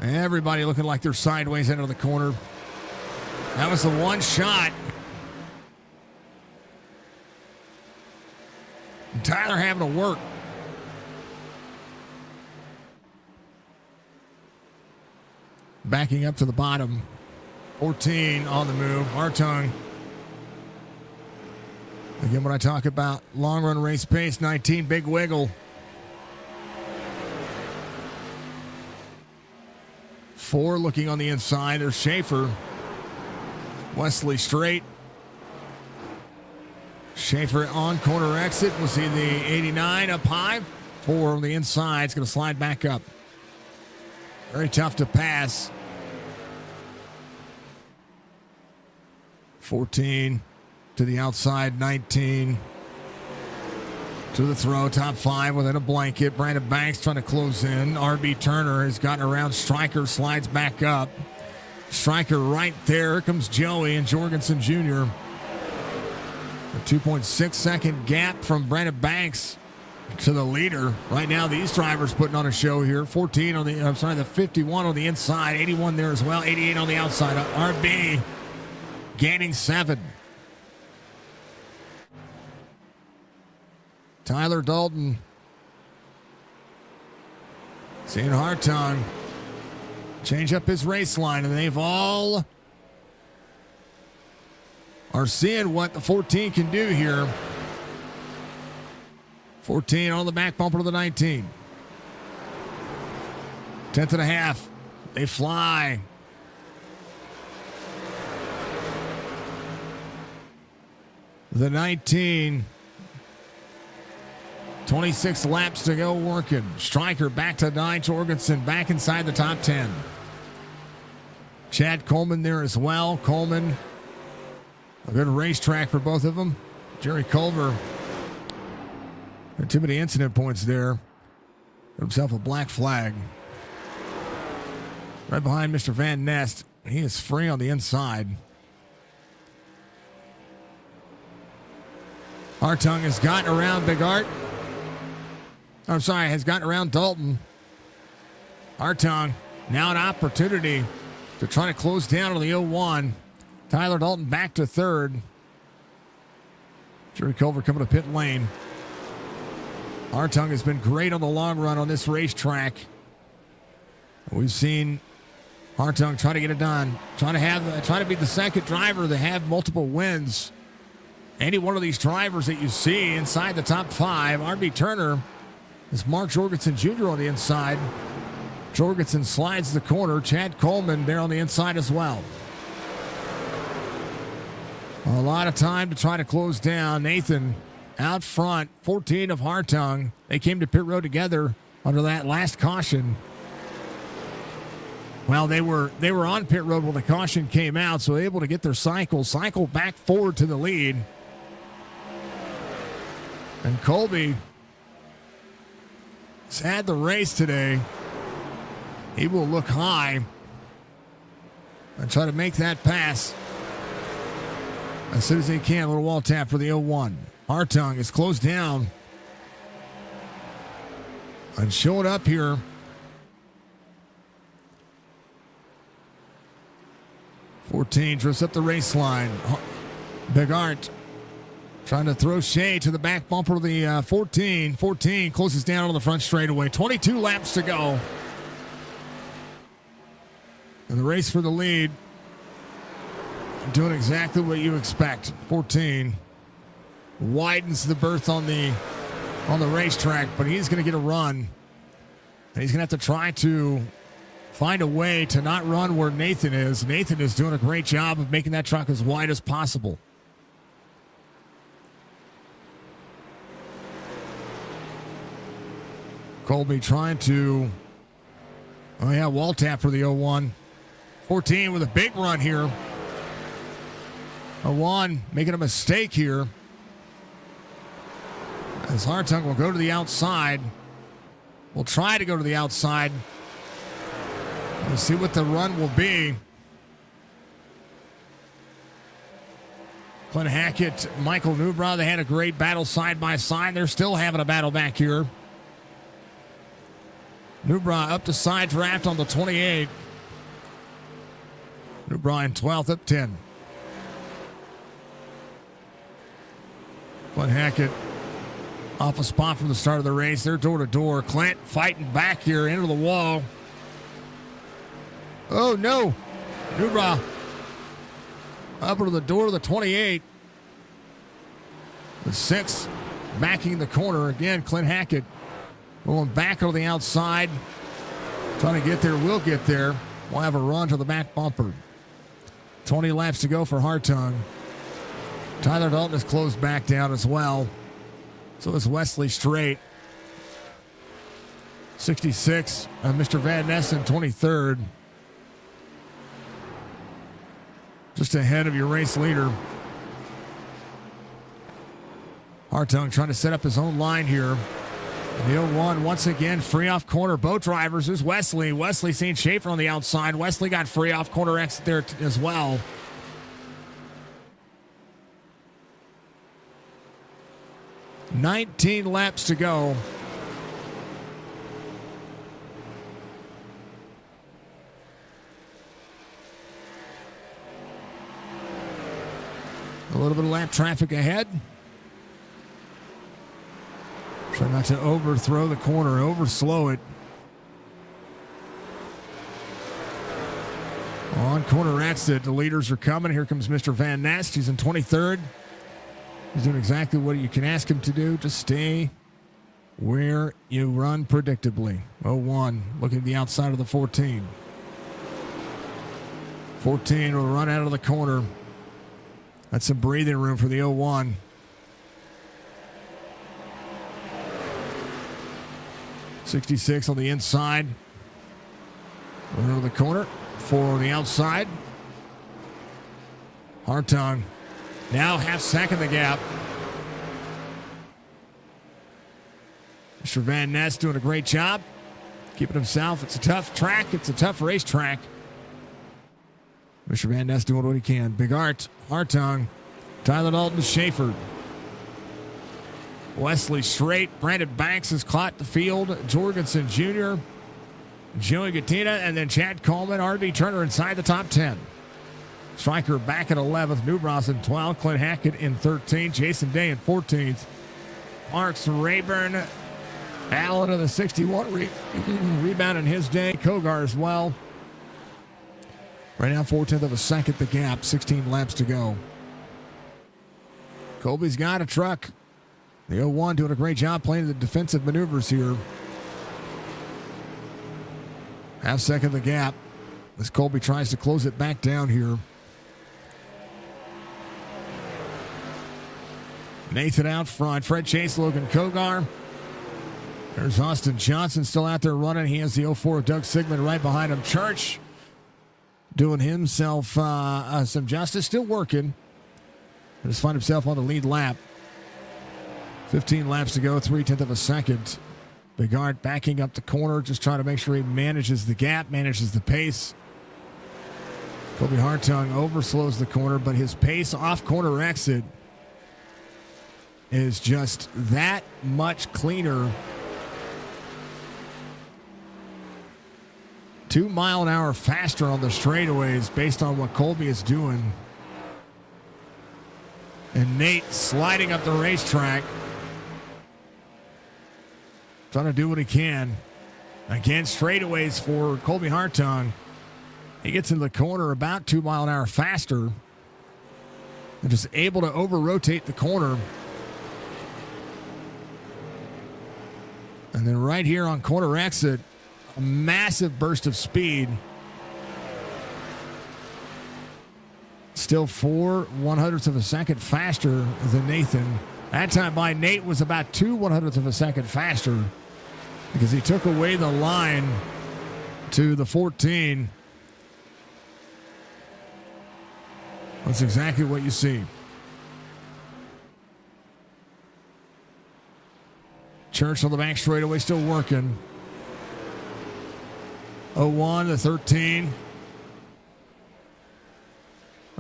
Everybody looking like they're sideways into the corner. That was the one shot. And Tyler having to work. Backing up to the bottom. 14 on the move. Hartung. Again, when I talk about long run race pace, 19, big wiggle. 4 looking on the inside. There's Schaefer. Wesley Straight. Schaefer on corner exit. We'll see the 89 up high. 4 on the inside. It's going to slide back up. Very tough to pass. 14 to the outside. 19 to the throw. Top 5 within a blanket. Brandon Banks trying to close in. RB Turner has gotten around Stryker. Slides back up. Stryker right there. Here comes Joey and Jorgensen Jr. A 2.6 second gap from Brandon Banks to the leader. Right now, these drivers putting on a show here. 14 on the 51 on the inside. 81 there as well. 88 on the outside. RB gaining 7. Tyler Dalton. Seeing Hartung change up his race line, and they've all are seeing what the 14 can do here. 14 on the back bumper of the 19. 10th and a half. They fly. The 19. 26 laps to go working. Stryker back to 9. Jorgensen back inside the top 10. Chad Coleman there as well. Coleman, a good racetrack for both of them. Jerry Culver, had too many incident points there. Got himself a black flag. Right behind Mr. Van Nest. He is free on the inside. Hartung has gotten around Bigart. Has gotten around Dalton. Hartung, now an opportunity to try to close down on the 0-1. Tyler Dalton back to 3rd. Jerry Culver coming to pit lane. Hartung has been great on the long run on this racetrack. We've seen Hartung trying to get it done. Trying to be the second driver to have multiple wins. Any one of these drivers that you see inside the top 5. R.B. Turner is Mark Jorgensen Jr. on the inside. Jorgensen slides the corner. Chad Coleman there on the inside as well. A lot of time to try to close down. Nathan out front, 14 of Hartung. They came to pit road together under that last caution. Well, they were on pit road when the caution came out, so able to get their cycle back forward to the lead. And Colby has had the race today. He will look high and try to make that pass as soon as he can. A little wall tap for the 0-1. Hartung is closed down and showing up here. '14 drifts up the race line. Big Art trying to throw Shea to the back bumper of the 14. 14 closes down on the front straightaway. 22 laps to go. And the race for the lead, doing exactly what you expect. 14 widens the berth on the racetrack, but he's going to get a run. And he's going to have to try to find a way to not run where Nathan is. Nathan is doing a great job of making that truck as wide as possible. Colby trying to, wall tap for the 0-1. 14 with a big run here. 0-1 making a mistake here. As Hartung will go to the outside. We'll try to go to the outside. We'll see what the run will be. Clint Hackett, Michael Newbrow, they had a great battle side by side. They're still having a battle back here. Newbrow up to side draft on the 28. Newbrow in 12th up 10. Clint Hackett off a spot from the start of the race. They're door to door. Clint fighting back here into the wall. Oh no. Newbrow up to the door of the 28. The 6 backing the corner. Again, Clint Hackett going back on the outside. Trying to get there. Will get there. We'll have a run to the back bumper. 20 laps to go for Hartung. Tyler Dalton is closed back down as well. So is Wesley Strait. 66. Mr. Van Ness in 23rd. Just ahead of your race leader. Hartung trying to set up his own line here. The 0-1 once again free off corner. Both drivers. There's Wesley. Wesley seeing Schaefer on the outside. Wesley got free off corner exit there as well. $19 laps to go. A little bit of lap traffic ahead. Try not to overthrow the corner, overslow it. On corner exit, the leaders are coming. Here comes Mr. Van Nest. He's in 23rd. He's doing exactly what you can ask him to do. Just stay where you run predictably. 0-1, looking at the outside of the 14. 14 will run out of the corner. That's some breathing room for the 0-1. '66 on the inside. Run out of the corner. 4 on the outside. Hartung now half second the gap. Mr. Van Ness doing a great job. Keeping himself. It's a tough track. It's a tough racetrack. Mr. Van Ness doing what he can. Big Art, Hartung, Tyler Dalton, Schaefer. Wesley Strait, Brandon Banks has caught the field. Jorgensen Jr., Joey Gattina, and then Chad Coleman, R.B. Turner inside the top 10. Stryker back at 11th. Newbrow in 12th. Clint Hackett in 13th. Jason Day in 14th. Parks Rayburn. Allen of the 61 rebound in his day. Kogar as well. Right now, 4/10 of a second, the gap, 16 laps to go. Colby's got a truck. The 01 doing a great job playing the defensive maneuvers here. Half second the gap as Colby tries to close it back down here. Nathan out front. Fred Chase, Logan Kogar. There's Austin Johnson still out there running. He has the 04 of Doug Sigmund right behind him. Church doing himself some justice. Still working. Just find himself on the lead lap. 15 laps to go, 3/10 of a second. Bigard backing up the corner, just trying to make sure he manages the gap, manages the pace. Colby Hartung overslows the corner, but his pace off corner exit is just that much cleaner. 2 mile an hour faster on the straightaways based on what Colby is doing. And Nate sliding up the racetrack, trying to do what he can. Again, straightaways for Colby Hartung. He gets in the corner about 2 mile an hour faster and just able to over-rotate the corner. And then right here on corner exit, a massive burst of speed. Still 4/100ths of a second faster than Nathan. That time by Nate was about 2/100ths of a second faster because he took away the line to the 14. That's exactly what you see. Church on the back straightaway still working. 01 to 13.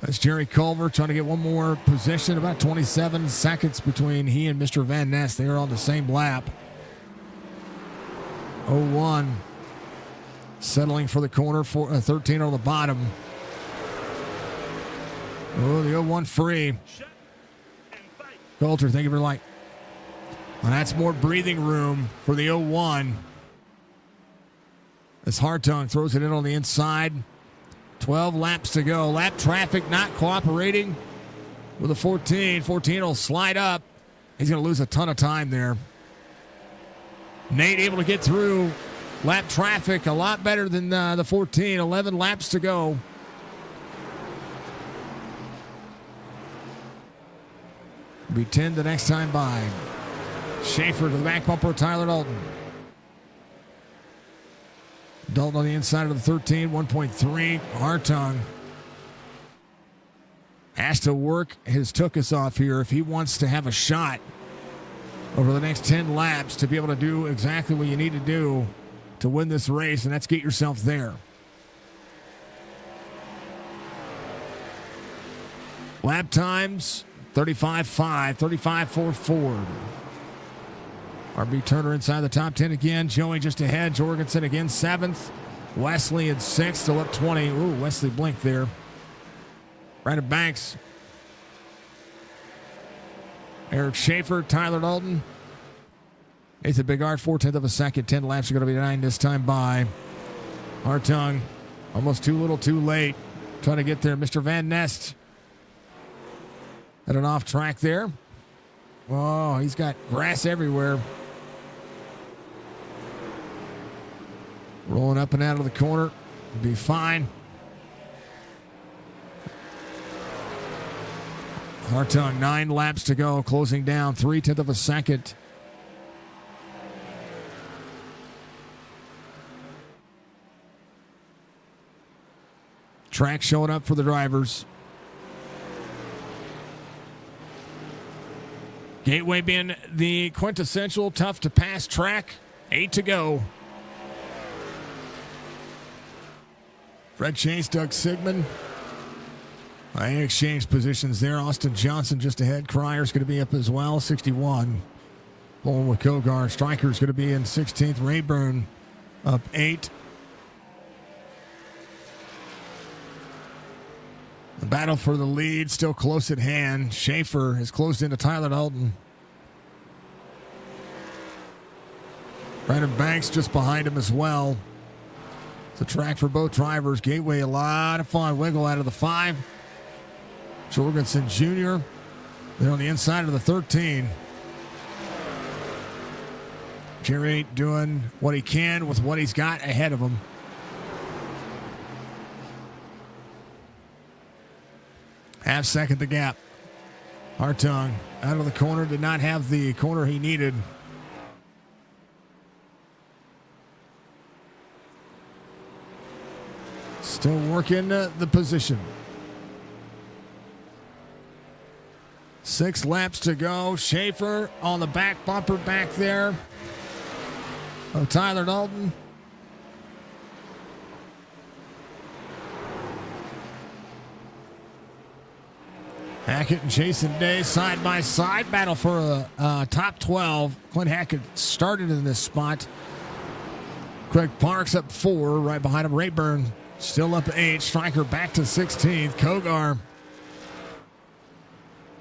That's Jerry Culver trying to get one more position. About 27 seconds between he and Mr. Van Ness. They are on the same lap. 01 settling for the corner. 13 on the bottom. Oh, the 01 free. Coulter, thank you for the light. Well, that's more breathing room for the 01. As Hartung throws it in on the inside. 12 laps to go. Lap traffic not cooperating with the 14. 14 will slide up. He's going to lose a ton of time there. Nate able to get through lap traffic a lot better than the 14. 11 laps to go. Be 10 the next time by. Schaefer to the back bumper of Tyler Dalton. Dalton on the inside of the 13, 1.3. Hartung has to work his tuchus off here if he wants to have a shot over the next 10 laps to be able to do exactly what you need to do to win this race, and that's get yourself there. Lap times, 35.5, 35.44. RB Turner inside the top 10 again. Joey just ahead. Jorgensen again 7th. Wesley in 6th, still up 20. Ooh, Wesley blinked there. Brandon Banks. Eric Schaefer, Tyler Dalton. Nathan Bigard, 4/10 of a second. 10 laps are going to be 9 this time by. Hartung, almost too little, too late. Trying to get there. Mr. Van Nest at an off track there. Oh, he's got grass everywhere. Rolling up and out of the corner. Be fine. Hartung, 9 laps to go. Closing down 3/10 of a second. Track showing up for the drivers. Gateway being the quintessential tough to pass track. 8 to go. Fred Chase, Doug Sigmund. I exchanged positions there. Austin Johnson just ahead. Cryer's going to be up as well, 61. Pulling with Kogar. Stryker's going to be in 16th. Rayburn up 8. The battle for the lead still close at hand. Schaefer has closed into Tyler Dalton. Brandon Banks just behind him as well. It's a track for both drivers. Gateway, a lot of fun. Wiggle out of the 5. Jorgensen Jr. They're on the inside of the 13. Jerry doing what he can with what he's got ahead of him. Half second the gap. Hartung out of the corner, did not have the corner he needed. Still working the position. 6 laps to go. Schaefer on the back bumper back there of Tyler Dalton. Hackett and Jason Day side by side. Battle for a top 12. Clint Hackett started in this spot. Craig Parks up 4. Right behind him, Rayburn still up 8. Stryker back to 16th. Kogar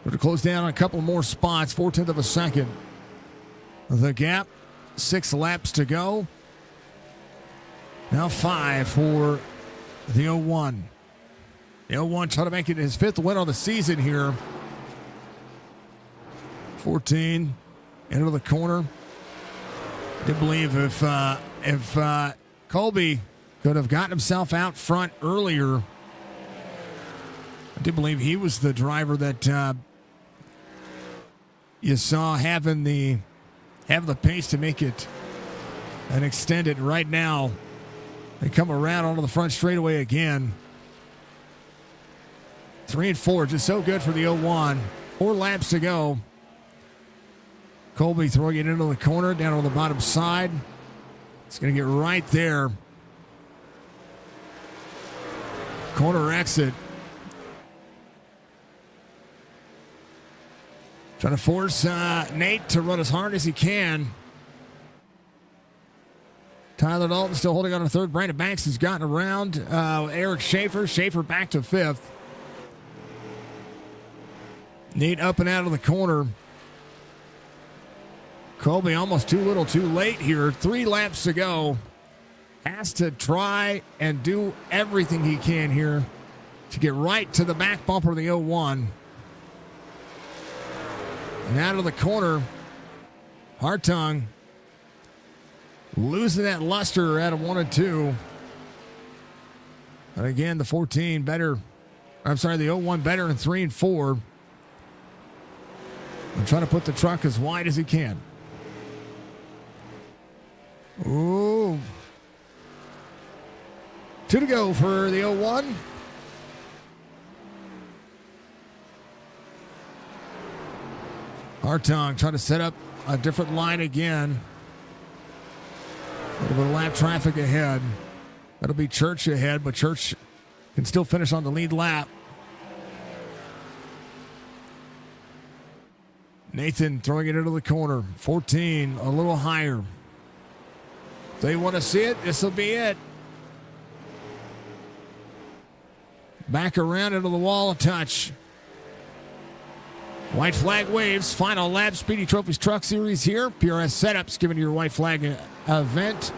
to close down on a couple more spots. 4/10 of a second. The gap. 6 laps to go. Now 5 for the 01. The 01 trying to make it his 5th win on the season here. 14 into the corner. I do believe if Colby could have gotten himself out front earlier, I do believe he was the driver that you saw having the pace to make it and extend it. Right now, they come around onto the front straightaway again. 3 and 4, just so good for the 01. 4 laps to go. Colby throwing it into the corner, down on the bottom side. It's going to get right there. Corner exit. Trying to force Nate to run as hard as he can. Tyler Dalton still holding on to 3rd. Brandon Banks has gotten around. Eric Schaefer. Schaefer back to 5th. Nate up and out of the corner. Colby almost too little too late here. 3 laps to go. Has to try and do everything he can here to get right to the back bumper of the 01. And out of the corner, Hartung losing that luster out of 1 and 2. And again, the 14 better. I'm sorry, the 01 better in 3 and 4. And trying to put the truck as wide as he can. Ooh. 2 to go for the 01. Hartung trying to set up a different line again. A little bit of lap traffic ahead. That'll be Church ahead, but Church can still finish on the lead lap. Nathan throwing it into the corner. 14, a little higher. If they want to see it, this will be it. Back around into the wall a touch. White flag waves. Final lap. Speedy Trophies Truck Series here. PRS Setups giving you your white flag event.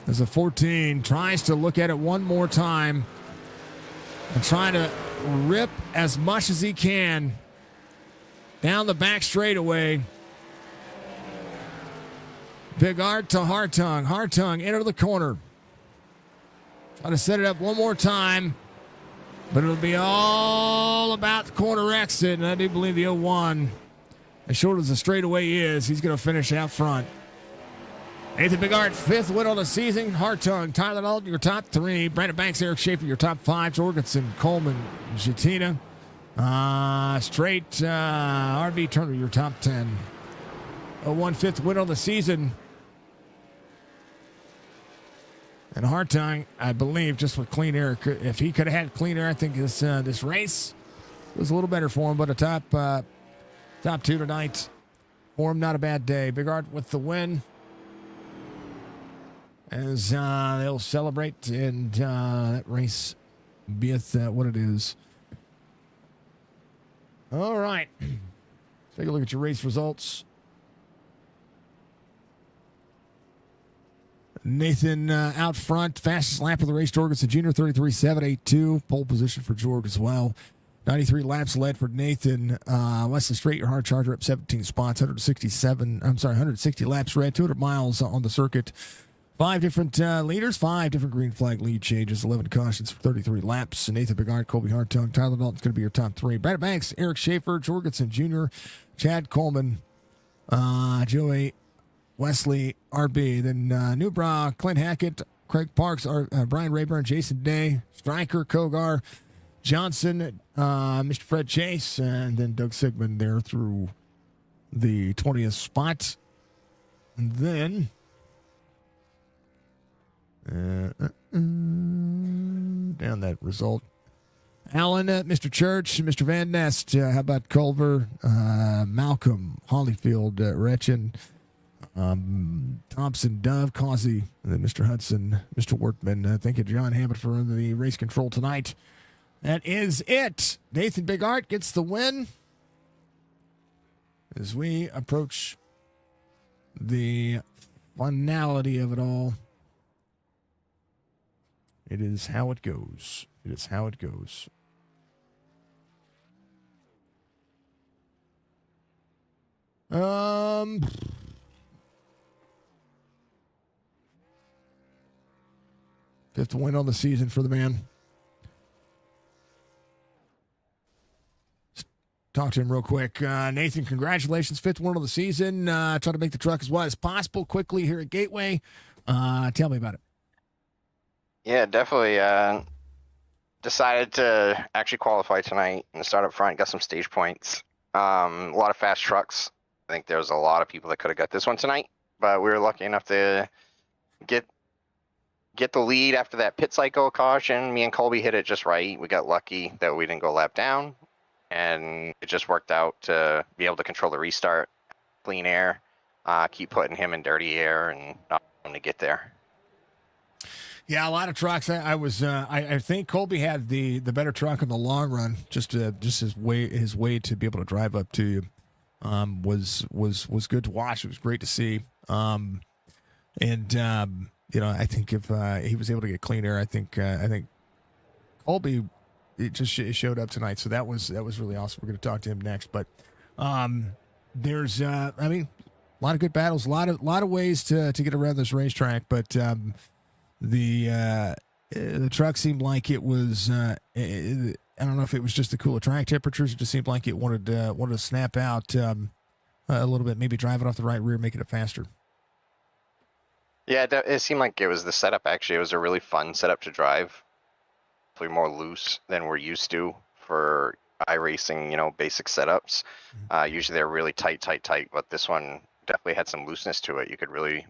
As a 14 tries to look at it one more time and trying to rip as much as he can down the back straightaway. Big Art to Hartung. Hartung into the corner. Trying to set it up one more time. But it'll be all about the corner exit. And I do believe the 01, as short as the straightaway is, he's going to finish out front. Nathan Bigart, 5th win on the season. Hartung, Tyler Dalton, your top 3. Brandon Banks, Eric Schaefer, your top 5. Jorgensen, Coleman, Jatina. Straight RB Turner, your top 10. 01 5th win on the season. And Hartung, I believe, just with clean air, if he could have had clean air, I think this race was a little better for him. But a top 2 tonight for him, not a bad day. Big Art with the win, as they'll celebrate, and that race beeth what it is. All right, take a look at your race results. Nathan out front, fastest lap of the race, Jorgensen Jr., 33.782. Pole position for Jorg as well. 93 laps led for Nathan. Wesley Straight, your hard charger, up 17 spots, 160 laps red, 200 miles on the circuit. 5 different leaders, 5 different green flag lead changes, 11 cautions for 33 laps. Nathan Bigard, Colby Hartung, Tyler Dalton's going to be your top 3. Brad Banks, Eric Schaefer, Jorgensen Jr., Chad Coleman, Joey Wesley, RB. Then Newbra, Clint Hackett, Craig Parks, Brian Rayburn, Jason Day, Stryker, Kogar, Johnson, Mr. Fred Chase, and then Doug Sigmund there through the 20th spot. And then down that result. Allen, Mr. Church, Mr. Van Nest, how about Culver, Malcolm, Hollyfield, Retchen, Thompson, Dove, Causey, and then Mr. Hudson, Mr. Workman. Thank you, John Hammett, for the race control tonight. That is it. Nathan Bigart gets the win as we approach the finality of it all. It is how it goes. It is how it goes. Fifth win on the season for the man. Talk to him real quick. Nathan, congratulations. 5th win of the season. Trying to make the truck as wide as possible quickly here at Gateway. Tell me about it. Yeah, definitely. Decided to actually qualify tonight and start up front. Got some stage points. A lot of fast trucks. I think there was a lot of people that could have got this one tonight, but we were lucky enough to get the lead after that pit cycle caution. Me and Colby hit it just right. We got lucky that we didn't go lap down, and it just worked out to be able to control the restart, clean air, keep putting him in dirty air, and not him to get there. Yeah, a lot of trucks. I think Colby had the better truck in the long run. Just his way to be able to drive up to you was good to watch. It was great to see. I think if he was able to get clean air, I think Colby showed up tonight. So that was really awesome. We're going to talk to him next, but there's a lot of good battles, a lot of ways to get around this racetrack, but the truck seemed like it was. I don't know if it was just the cooler track temperatures. It just seemed like it wanted to snap out a little bit, maybe drive it off the right rear, making it faster. Yeah, it seemed like it was the setup. Actually, it was a really fun setup to drive. Probably more loose than we're used to for iRacing, basic setups. Usually they're really tight, but this one definitely had some looseness to it. You could really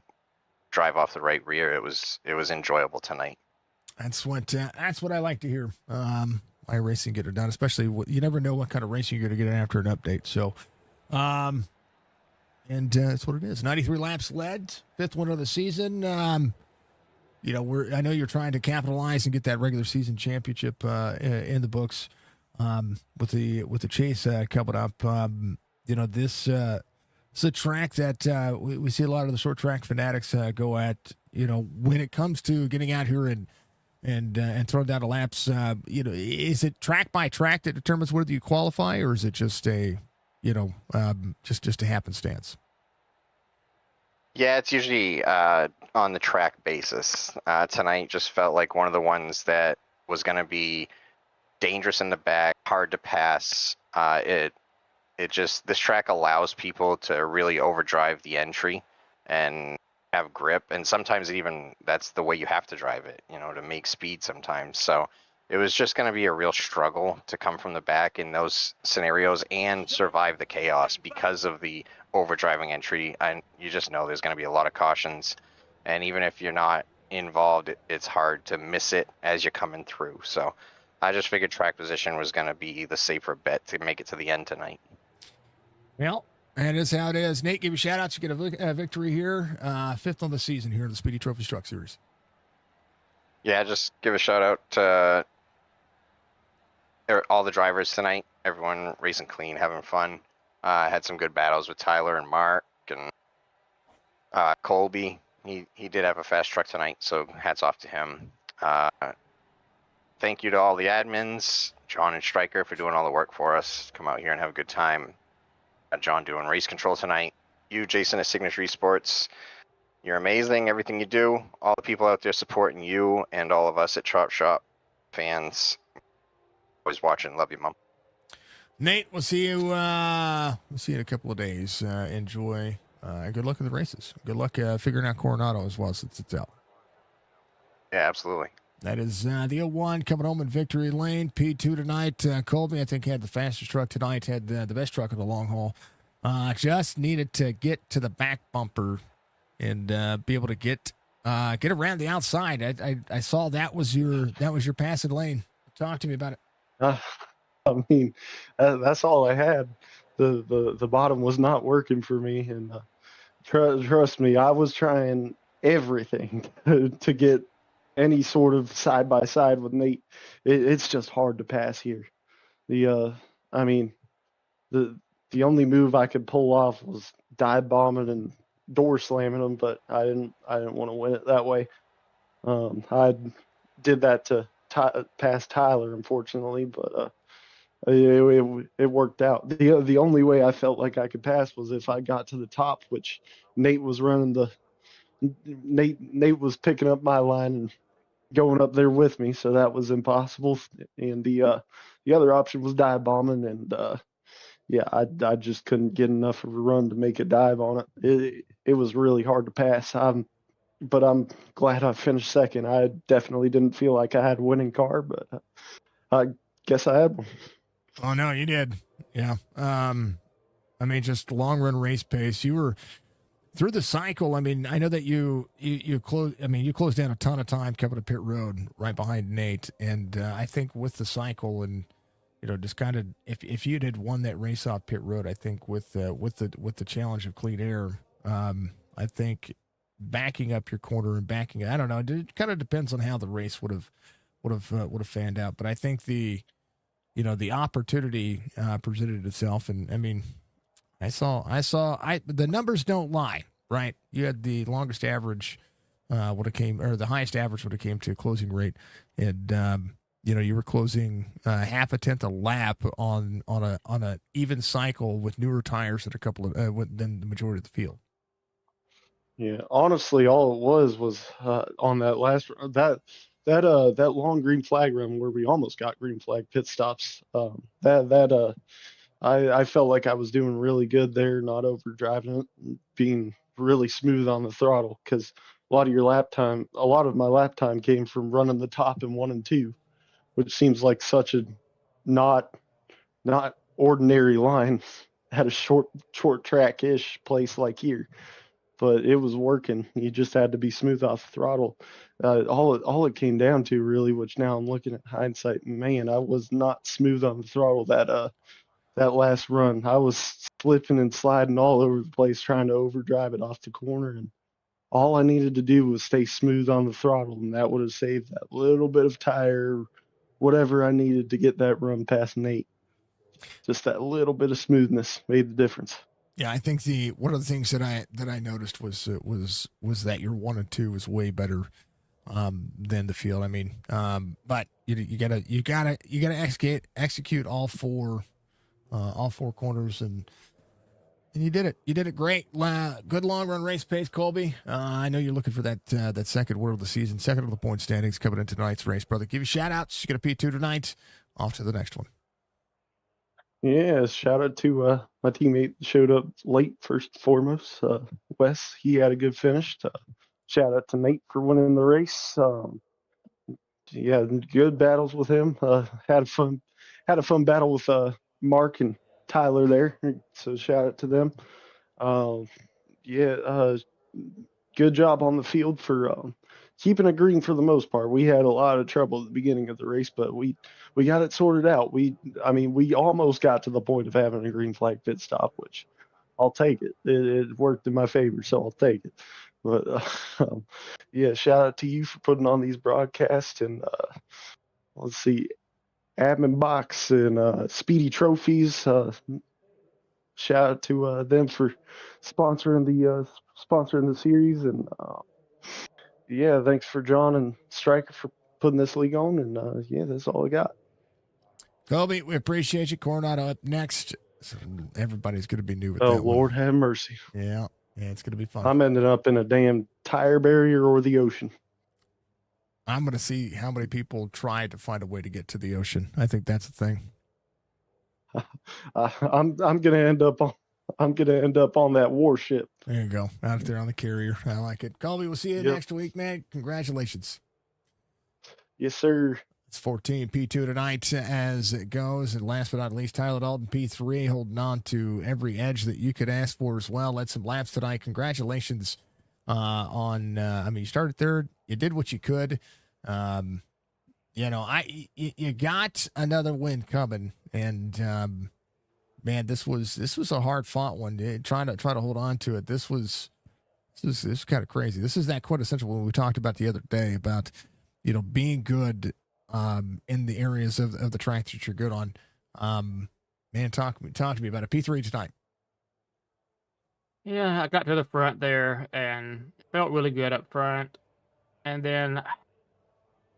drive off the right rear. It was enjoyable tonight. That's what I like to hear. iRacing get it done, especially you never know what kind of racing you're going to get after an update. So, and that's what it is. 93 laps led, 5th win of the season. I know you're trying to capitalize and get that regular season championship in the books with the chase coming up. This. It's a track that we see a lot of the short track fanatics go at. When it comes to getting out here and throwing down the laps, is it track by track that determines whether you qualify, or is it just a, just a happenstance? Yeah, it's usually on the track basis. Tonight just felt like one of the ones that was going to be dangerous in the back, hard to pass. This track allows people to really overdrive the entry and have grip, and sometimes that's the way you have to drive it, to make speed sometimes. So it was just going to be a real struggle to come from the back in those scenarios and survive the chaos because of the overdriving entry. And you just know there's going to be a lot of cautions, and even if you're not involved, it's hard to miss it as you're coming through. So I just figured track position was going to be the safer bet to make it to the end tonight. Well, that is how it is. Nate, give you shout outs. You get a victory here, 5th on the season here in the Speedy Trophies Truck Series. Yeah, just give a shout out to all the drivers tonight. Everyone racing clean, having fun. Had some good battles with Tyler and Mark and Colby. he did have a fast truck tonight, so hats off to him. Thank you to all the admins, John and Stryker, for doing all the work for us. Come out here and have a good time. John doing race control tonight. You, Jason, at Signature Esports. You're amazing, everything you do. All the people out there supporting you and all of us at Chop Shop fans. Always watching. Love you, Mom. Nate, we'll see you. We'll see you in a couple of days. Enjoy. Good luck in the races. Good luck figuring out Coronado as well since it's out. Yeah, absolutely. That is the 01 coming home in victory lane. P2 tonight. Colby, I think, had the fastest truck tonight. Had the best truck in the long haul. Just needed to get to the back bumper and be able to get around the outside. I saw that was your passing lane. Talk to me about it. I mean, that's all I had. The bottom was not working for me, and trust me, I was trying everything to get any sort of side by side with Nate. It's just hard to pass here. I mean, the only move I could pull off was dive bombing and door slamming them, but I didn't want to win it that way. I did that to pass Tyler, unfortunately, but it worked out. The only way I felt like I could pass was if I got to the top, which Nate was running Nate was picking up my line and going up there with me, so that was impossible. And the other option was dive bombing, and yeah, I just couldn't get enough of a run to make a dive on it. It was really hard to pass. But I'm glad I finished second. I definitely didn't feel like I had a winning car, but I guess I had one. Oh no, you did. Yeah. I mean, just long run race pace. You were through the cycle. I mean, I know that you closed. I mean, you closed down a ton of time coming to pit road right behind Nate, and I think with the cycle and just kind of if you had won that race off pit road, I think with the challenge of clean air, I think backing up your corner and backing. I don't know. It kind of depends on how the race would have fanned out, but I think the opportunity presented itself, and I mean, the numbers don't lie, right? You had the longest average the highest average would have came to closing rate, and you were closing half a tenth a lap on a even cycle with newer tires at a couple of than the majority of the field. Yeah, honestly, all it was on that last that long green flag run where we almost got green flag pit stops. I felt like I was doing really good there, not overdriving it, being really smooth on the throttle, because a lot of my lap time came from running the top in 1 and 2, which seems like such a not ordinary line at a short track-ish place like here. But it was working. You just had to be smooth off the throttle. All it came down to really, which now I'm looking at hindsight, man, I was not smooth on the throttle that last run. I was slipping and sliding all over the place trying to overdrive it off the corner, and all I needed to do was stay smooth on the throttle, and that would have saved that little bit of tire, whatever I needed to get that run past Nate. Just that little bit of smoothness made the difference. Yeah, I think one of the things that I noticed was that your 1 and 2 was way better than the field. I mean, but you gotta execute all four corners, and you did it. You did it great. Good long run race pace, Colby. I know you're looking for that second word of the season, second of the point standings coming into tonight's race, brother. Give you shout outs. You get a P2 tonight. Off to the next one. Yeah, shout out to my teammate showed up late first and foremost. Wes, he had a good finish. Shout out to Nate for winning the race. Yeah, good battles with him. Had a fun battle with Mark and Tyler there. So shout out to them. Good job on the field for keeping it green for the most part. We had a lot of trouble at the beginning of the race, but we got it sorted out. We almost got to the point of having a green flag pit stop, which I'll take it. It worked in my favor, so I'll take it. But yeah, shout out to you for putting on these broadcasts, and let's see, Admin Box and Speedy Trophies. Shout out to them for sponsoring the series, and yeah, thanks for John and Striker for putting this league on. And yeah, that's all I got. Colby, we appreciate you. Coronado up next. So everybody's going to be new with Oh, that one. Lord have mercy. Yeah, it's going to be fun. I'm ending up in a damn tire barrier or the ocean. I'm going to see how many people try to find a way to get to the ocean. I think that's the thing. I'm gonna end up on that warship. There you go. Out there on the carrier. I like it. Colby, we'll see you Yep. next week, man. Congratulations. Yes, sir. It's 14 P2 tonight as it goes. And last but not least, Tyler Dalton, P3, holding on to every edge that you could ask for as well. Led some laps tonight. Congratulations you started third. You did what you could. You got another win coming. And, man, this was a hard fought one. Trying to hold on to it. This was kind of crazy. This is that quintessential one we talked about the other day about, being good in the areas of the track that you're good on. Man, talk to me about it. P3 tonight. Yeah, I got to the front there and felt really good up front. And then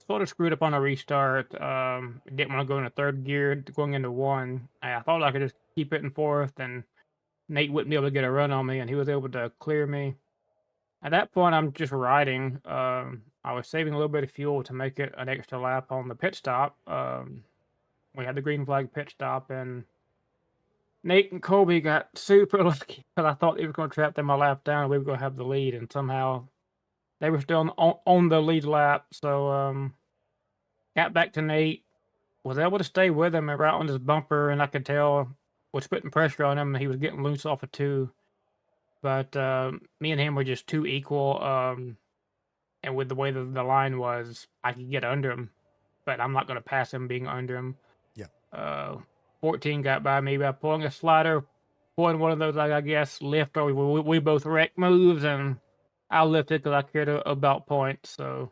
sort of screwed up on a restart. Didn't want to go into third gear going into one. I thought I could just keep it in fourth and Nate wouldn't be able to get a run on me and he was able to clear me. At that point, I'm just riding. I was saving a little bit of fuel to make it an extra lap on the pit stop. We had the green flag pit stop, and Nate and Colby got super lucky because I thought they were going to trap them a lap down. And we were going to have the lead, and somehow they were still on the lead lap. So got back to Nate, was able to stay with him and right on his bumper, and I could tell was putting pressure on him, and he was getting loose off of two. But me and him were just too equal. And with the way that the line was, I could get under him, but I'm not going to pass him being under him. Yeah. 14 got by me by pulling a slider, pulling one of those, I guess, lift, or we both wreck moves, and I lifted because I cared about points. So,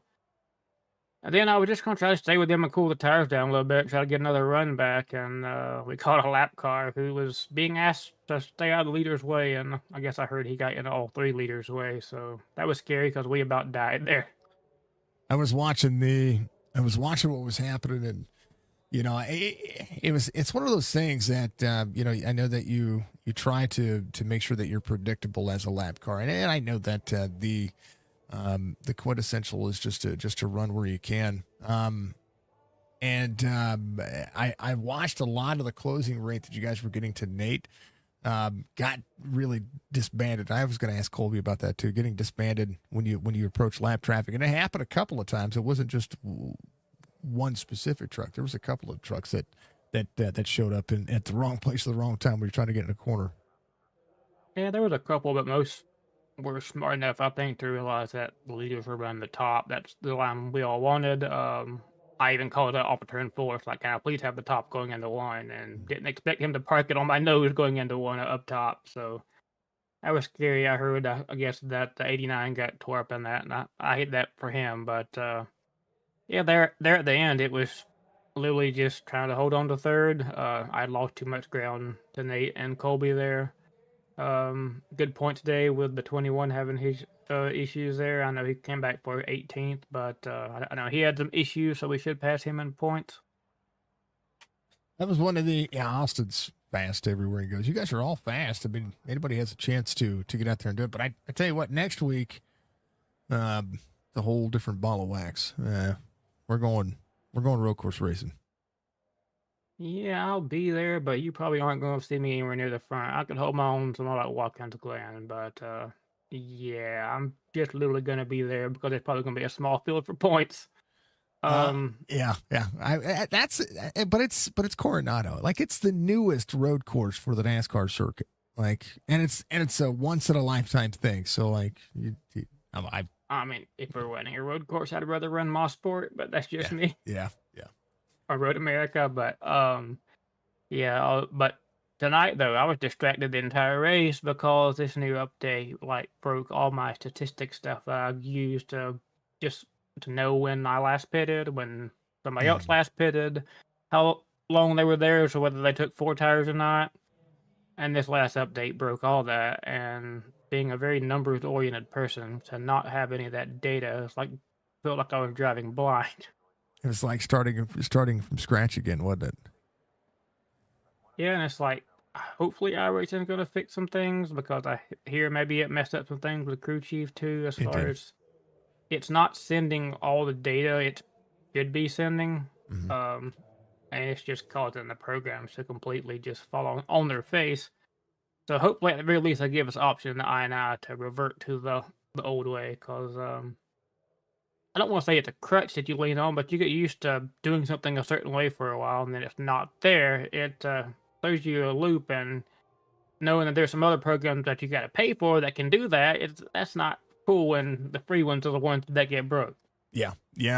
and then I was just going to try to stay with him and cool the tires down a little bit, try to get another run back, and we caught a lap car who was being asked to stay out of the leader's way, and I guess I heard he got in all three leaders' way, so that was scary because we about died there. I was watching what was happening, and it's one of those things that I know that you try to make sure that you're predictable as a lap car, and I know that the quintessential is just to run where you can. I watched a lot of the closing rate that you guys were getting to Nate. Got really disbanded. I was going to ask Colby about that too. Getting disbanded when you approach lap traffic, and it happened a couple of times. It wasn't just one specific truck. There was a couple of trucks that showed up at the wrong place at the wrong time when you're trying to get in a corner. Yeah, there was a couple, but most were smart enough, I think, to realize that the leaders were running the top. That's the line we all wanted. I even called it off a turn 4. It's like, can I please have the top going into one? And didn't expect him to park it on my nose going into one up top. So that was scary. I heard, I guess, that the 89 got tore up in that, and I hate that for him. But yeah, there at the end, it was literally just trying to hold on to third. I lost too much ground to Nate and Colby there. Good point today with the 21 having his issues there. I know he came back for 18th, but I know he had some issues, so we should pass him in points. That was one of the Austin's fast everywhere he goes. You guys are all fast. I mean, anybody has a chance to get out there and do it. But I tell you what, next week, the whole different ball of wax. We're going road course racing. Yeah, I'll be there, but you probably aren't going to see me anywhere near the front. I can hold my own to more like Watkins Glen, but yeah, I'm just literally going to be there because it's probably going to be a small field for points. Yeah. But it's Coronado. Like, it's the newest road course for the NASCAR circuit. Like, and it's a once in a lifetime thing. So like, I mean, if we're running a road course, I'd rather run Mossport, but that's just me. Yeah. Or Road America, but but tonight though, I was distracted the entire race because this new update broke all my statistic stuff that I used to know when I last pitted, when somebody else last pitted, how long they were there, so whether they took 4 tires or not. And this last update broke all that, and being a very numbers oriented person, to not have any of that data, it's like felt like I was driving blind. It was like starting from scratch again, wasn't it? Yeah, and it's like hopefully iRacing is going to fix some things, because I hear maybe it messed up some things with crew chief too, as It far did. as it's not sending all the data it should be sending. Mhm. And it's just causing the programs to completely just fall on their face. So hopefully, at the very least, they give us option in the INI to revert to the old way, because I don't want to say it's a crutch that you lean on, but you get used to doing something a certain way for a while, and then it's not there. It throws you a loop, and knowing that there's some other programs that you got to pay for that can do that, that's not cool when the free ones are the ones that get broke. Yeah,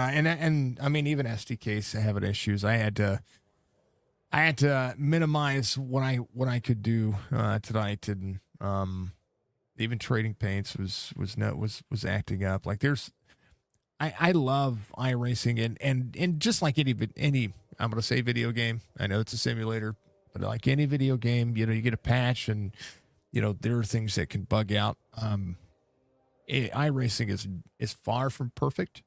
and I mean, even SDKs having issues. I had to minimize what I could do tonight, and even trading paints was acting up. Like I love iRacing, and just like any I'm gonna say video game. I know it's a simulator, but like any video game, you get a patch, and there are things that can bug out. iRacing is far from perfect.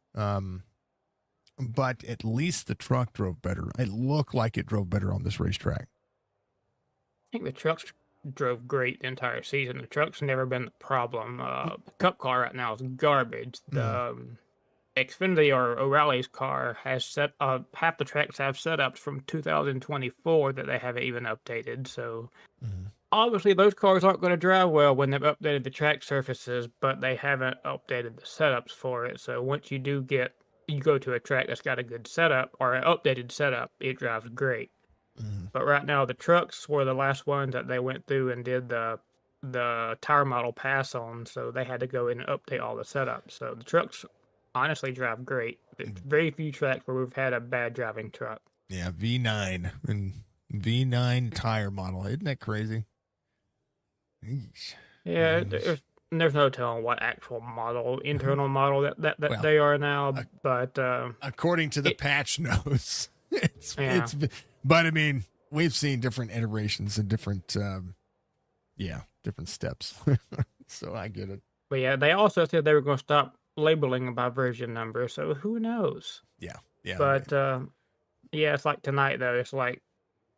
But at least the truck drove better. It looked like it drove better on this racetrack. I think the trucks drove great the entire season. The truck's never been the problem. The Cup car right now is garbage. The Xfinity or O'Reilly's car has half the tracks have setups from 2024 that they haven't even updated. So obviously those cars aren't going to drive well when they've updated the track surfaces, but they haven't updated the setups for it. So once you go to a track that's got a good setup or an updated setup, it drives great. But right now, the trucks were the last ones that they went through and did the tire model pass on, so they had to go in and update all the setups. So the trucks honestly drive great. There's very few tracks where we've had a bad driving truck. Yeah, V9 and V9 tire model. Isn't that crazy? Eesh. Yeah, there's no telling what actual model, internal model that Well, they are now, but according to the patch notes, Yeah. but I mean, we've seen different iterations and different steps. So I get it. But yeah, they also said they were going to stop labeling by version number, so who knows? Yeah. But yeah, it's like tonight though. It's like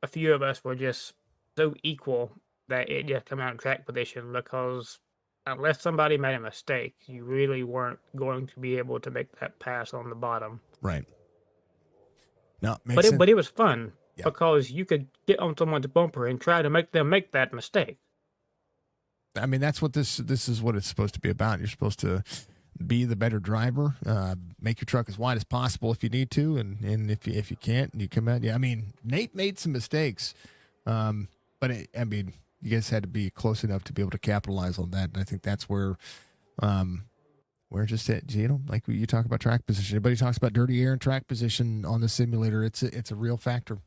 a few of us were just so equal that it just come out in track position, because unless somebody made a mistake, you really weren't going to be able to make that pass on the bottom. Right. No, But it was fun Yeah. because you could get on someone's bumper and try to make them make that mistake. I mean, that's what this is what it's supposed to be about. You're supposed to be the better driver, make your truck as wide as possible if you need to, and if you can't, you come out. Yeah, I mean, Nate made some mistakes, but I mean, you guys had to be close enough to be able to capitalize on that, and I think that's where we're just at. Like you talk about track position. Everybody talks about dirty air and track position on the simulator. It's a real factor.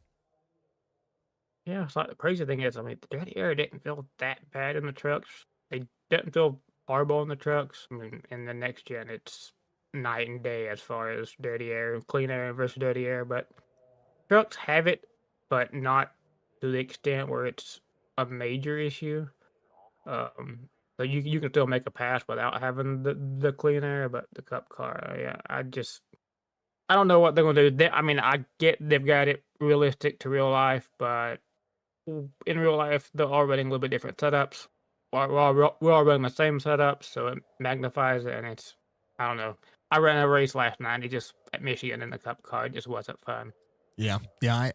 Yeah, it's like the crazy thing is, I mean, the dirty air didn't feel that bad in the trucks. They didn't feel horrible in the trucks. I mean, in the next gen, it's night and day as far as dirty air, clean air versus dirty air. But trucks have it, but not to the extent where it's a major issue. So you can still make a pass without having the clean air, but the cup car, yeah, I don't know what they're gonna do. I mean, I get they've got it realistic to real life, but in real life, they're all running a little bit different setups. We're all running the same setup, so it magnifies it, and I don't know. I ran a race last night, at Michigan in the cup car. It just wasn't fun. Yeah.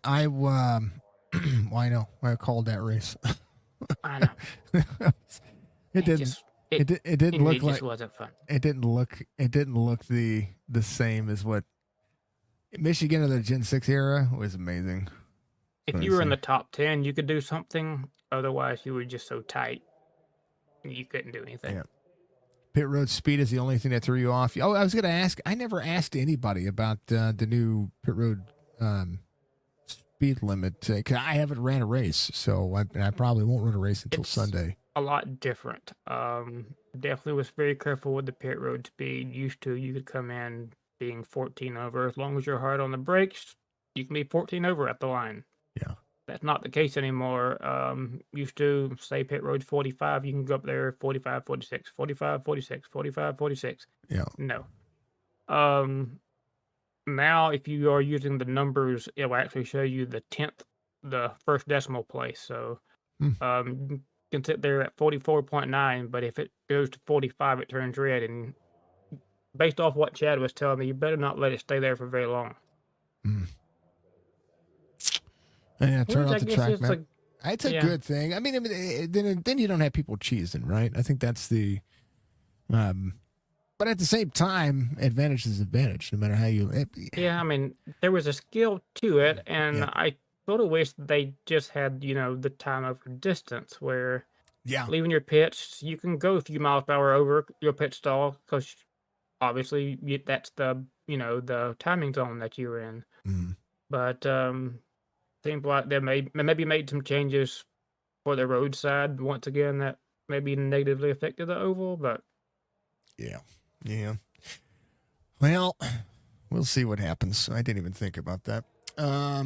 I well, I know. I called that race. I know. It didn't look like just wasn't fun. it didn't look the same as what Michigan of the Gen 6 era was amazing. If you were in the top 10, you could do something. Otherwise, you were just so tight, you couldn't do anything. Yeah. Pit road speed is the only thing that threw you off. Oh, I was going to ask. I never asked anybody about the new pit road speed limit. 'Cause I haven't ran a race, so I probably won't run a race until Sunday. A lot different. Definitely was very careful with the pit road speed. Used to, you could come in being 14 over. As long as you're hard on the brakes, you can be 14 over at the line. Yeah. that's not the case anymore. Used to say pit road 45, you can go up there 45, 46, 45, 46, 45, 46. Yeah. No. Now if you are using the numbers, it will actually show you the 10th, the first decimal place. So you can sit there at 44.9, but if it goes to 45, it turns red. And based off what Chad was telling me, you better not let it stay there for very long. Yeah, turn Which I off the guess track it's map. like, It's a yeah. good thing. I mean, then you don't have people cheesing, right? I think that's the. But at the same time, advantage is advantage, no matter how you. Yeah, I mean, there was a skill to it, and Yeah. I sort of wish they just had, the time over distance where Yeah. leaving your pits, you can go a few miles per hour over your pit stall because obviously that's the timing zone that you're in. But seems like they maybe made some changes for the roadside once again that maybe negatively affected the oval, but Yeah. Yeah. Well, we'll see what happens. I didn't even think about that. I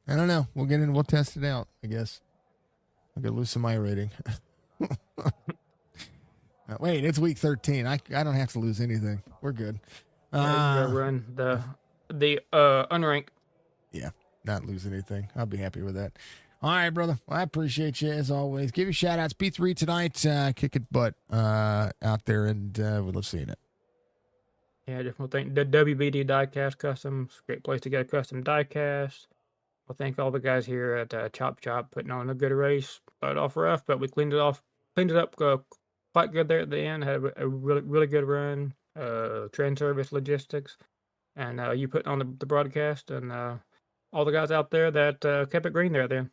don't know. We'll get in. We'll test it out. I guess. I'll get lose some iRating. Wait, it's week 13. I don't have to lose anything. We're good. go run the unranked. Yeah, not lose anything. I'll be happy with that. All right, brother. Well, I appreciate you as always. Give you shout outs. P3 tonight, kicking butt out there, and we love seeing it. Yeah, I just want to thank the WBD Diecast Customs. Great place to get a custom diecast. Well, thank all the guys here at Chop Chop putting on a good race. Started off rough, but we cleaned it up quite good there at the end. Had a really, really good run. Train service logistics, and you putting on the broadcast, and all the guys out there that kept it green there then.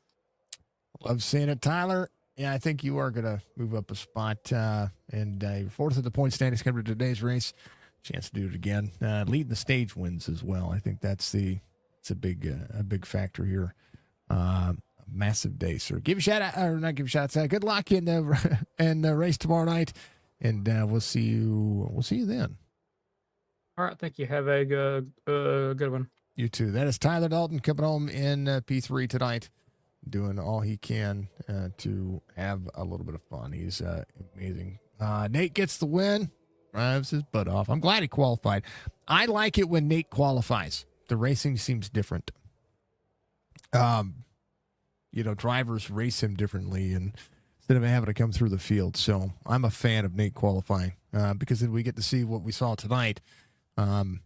Love seeing it, Tyler. Yeah, I think you are going to move up a spot, and you're fourth at the point standings coming to today's race. Chance to do it again. Leading the stage wins as well. I think it's a big factor here. Massive day, sir. Give a shout out, or not give a shout out. Good luck in the race tomorrow night, and we'll see you. We'll see you then. All right, thank you. Have a good one. You too. That is Tyler Dalton coming home in P3 tonight, doing all he can to have a little bit of fun. He's amazing. Nate gets the win. Drives his butt off. I'm glad he qualified. I like it when Nate qualifies. The racing seems different. Drivers race him differently, and instead of having to come through the field. So I'm a fan of Nate qualifying because then we get to see what we saw tonight, and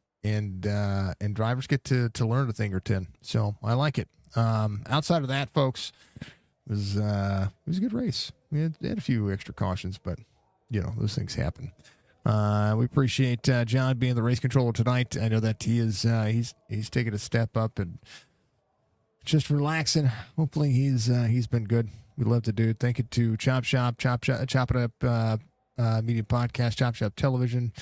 drivers get to learn a thing or 10. So I like it. Outside of that, folks, it was a good race. We had a few extra cautions, but those things happen. We appreciate John being the race controller tonight. I know that he is he's taken a step up and just relaxing. Hopefully he's been good. We love to do it. Thank you to Chop Shop, Chop It Up Media Podcast, Chop Shop Television,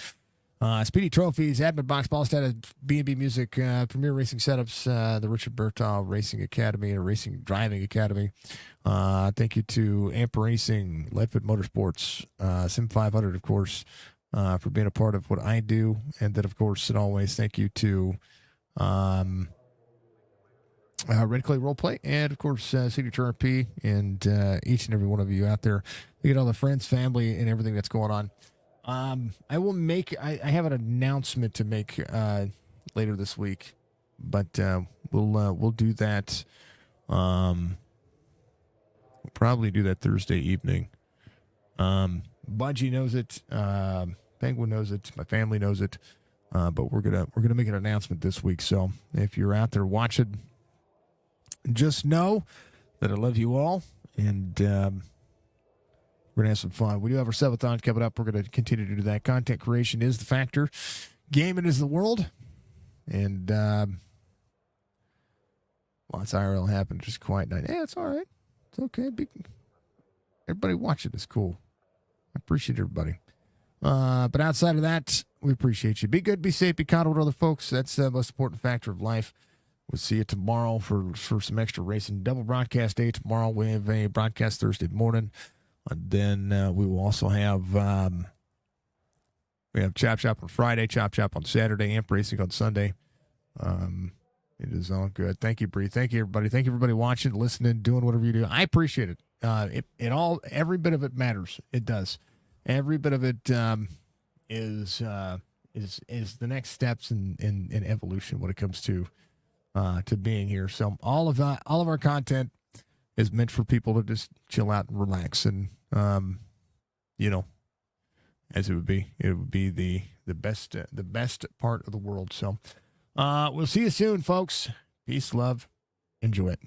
Speedy Trophies, Admin Box, Ballstat, B&B Music, Premier Racing Setups, the Richard Bertall Racing Academy and Racing Driving Academy. Thank you to Amp Racing, Leadfoot Motorsports, Sim 500, of course, for being a part of what I do. And then, of course, and always, thank you to Red Clay Roleplay and, of course, Signature RP and each and every one of you out there. Look at all the friends, family, and everything that's going on. I will make. I have an announcement to make later this week, but we'll do that. We'll probably do that Thursday evening. Budgie knows it. Penguin knows it. My family knows it. But we're gonna make an announcement this week. So if you're out there watching, just know that I love you all, and we're gonna have some fun. We do have our 7th coming up. We're gonna continue to do that. Content creation is the factor. Gaming is the world, and lots of IRL happened. Just a quiet night. Yeah, it's all right. It's okay. Everybody watching is cool. I appreciate everybody. But outside of that, we appreciate you. Be good, be safe, be kind with other folks. That's the most important factor of life. We'll see you tomorrow for some extra racing. Double broadcast day tomorrow. We have a broadcast Thursday morning. And then we will also have Chop Shop on Friday, Chop Shop on Saturday, Amp Racing on Sunday. It is all good. Thank you, Bree. Thank you, everybody. Thank you, everybody watching, listening, doing whatever you do. I appreciate it. Every bit of it matters. It does. Every bit of it is the next steps in evolution when it comes to being here. So all of our content is meant for people to just chill out and relax, and as it would be the best part of the world. So we'll see you soon, folks. Peace, love, enjoy it.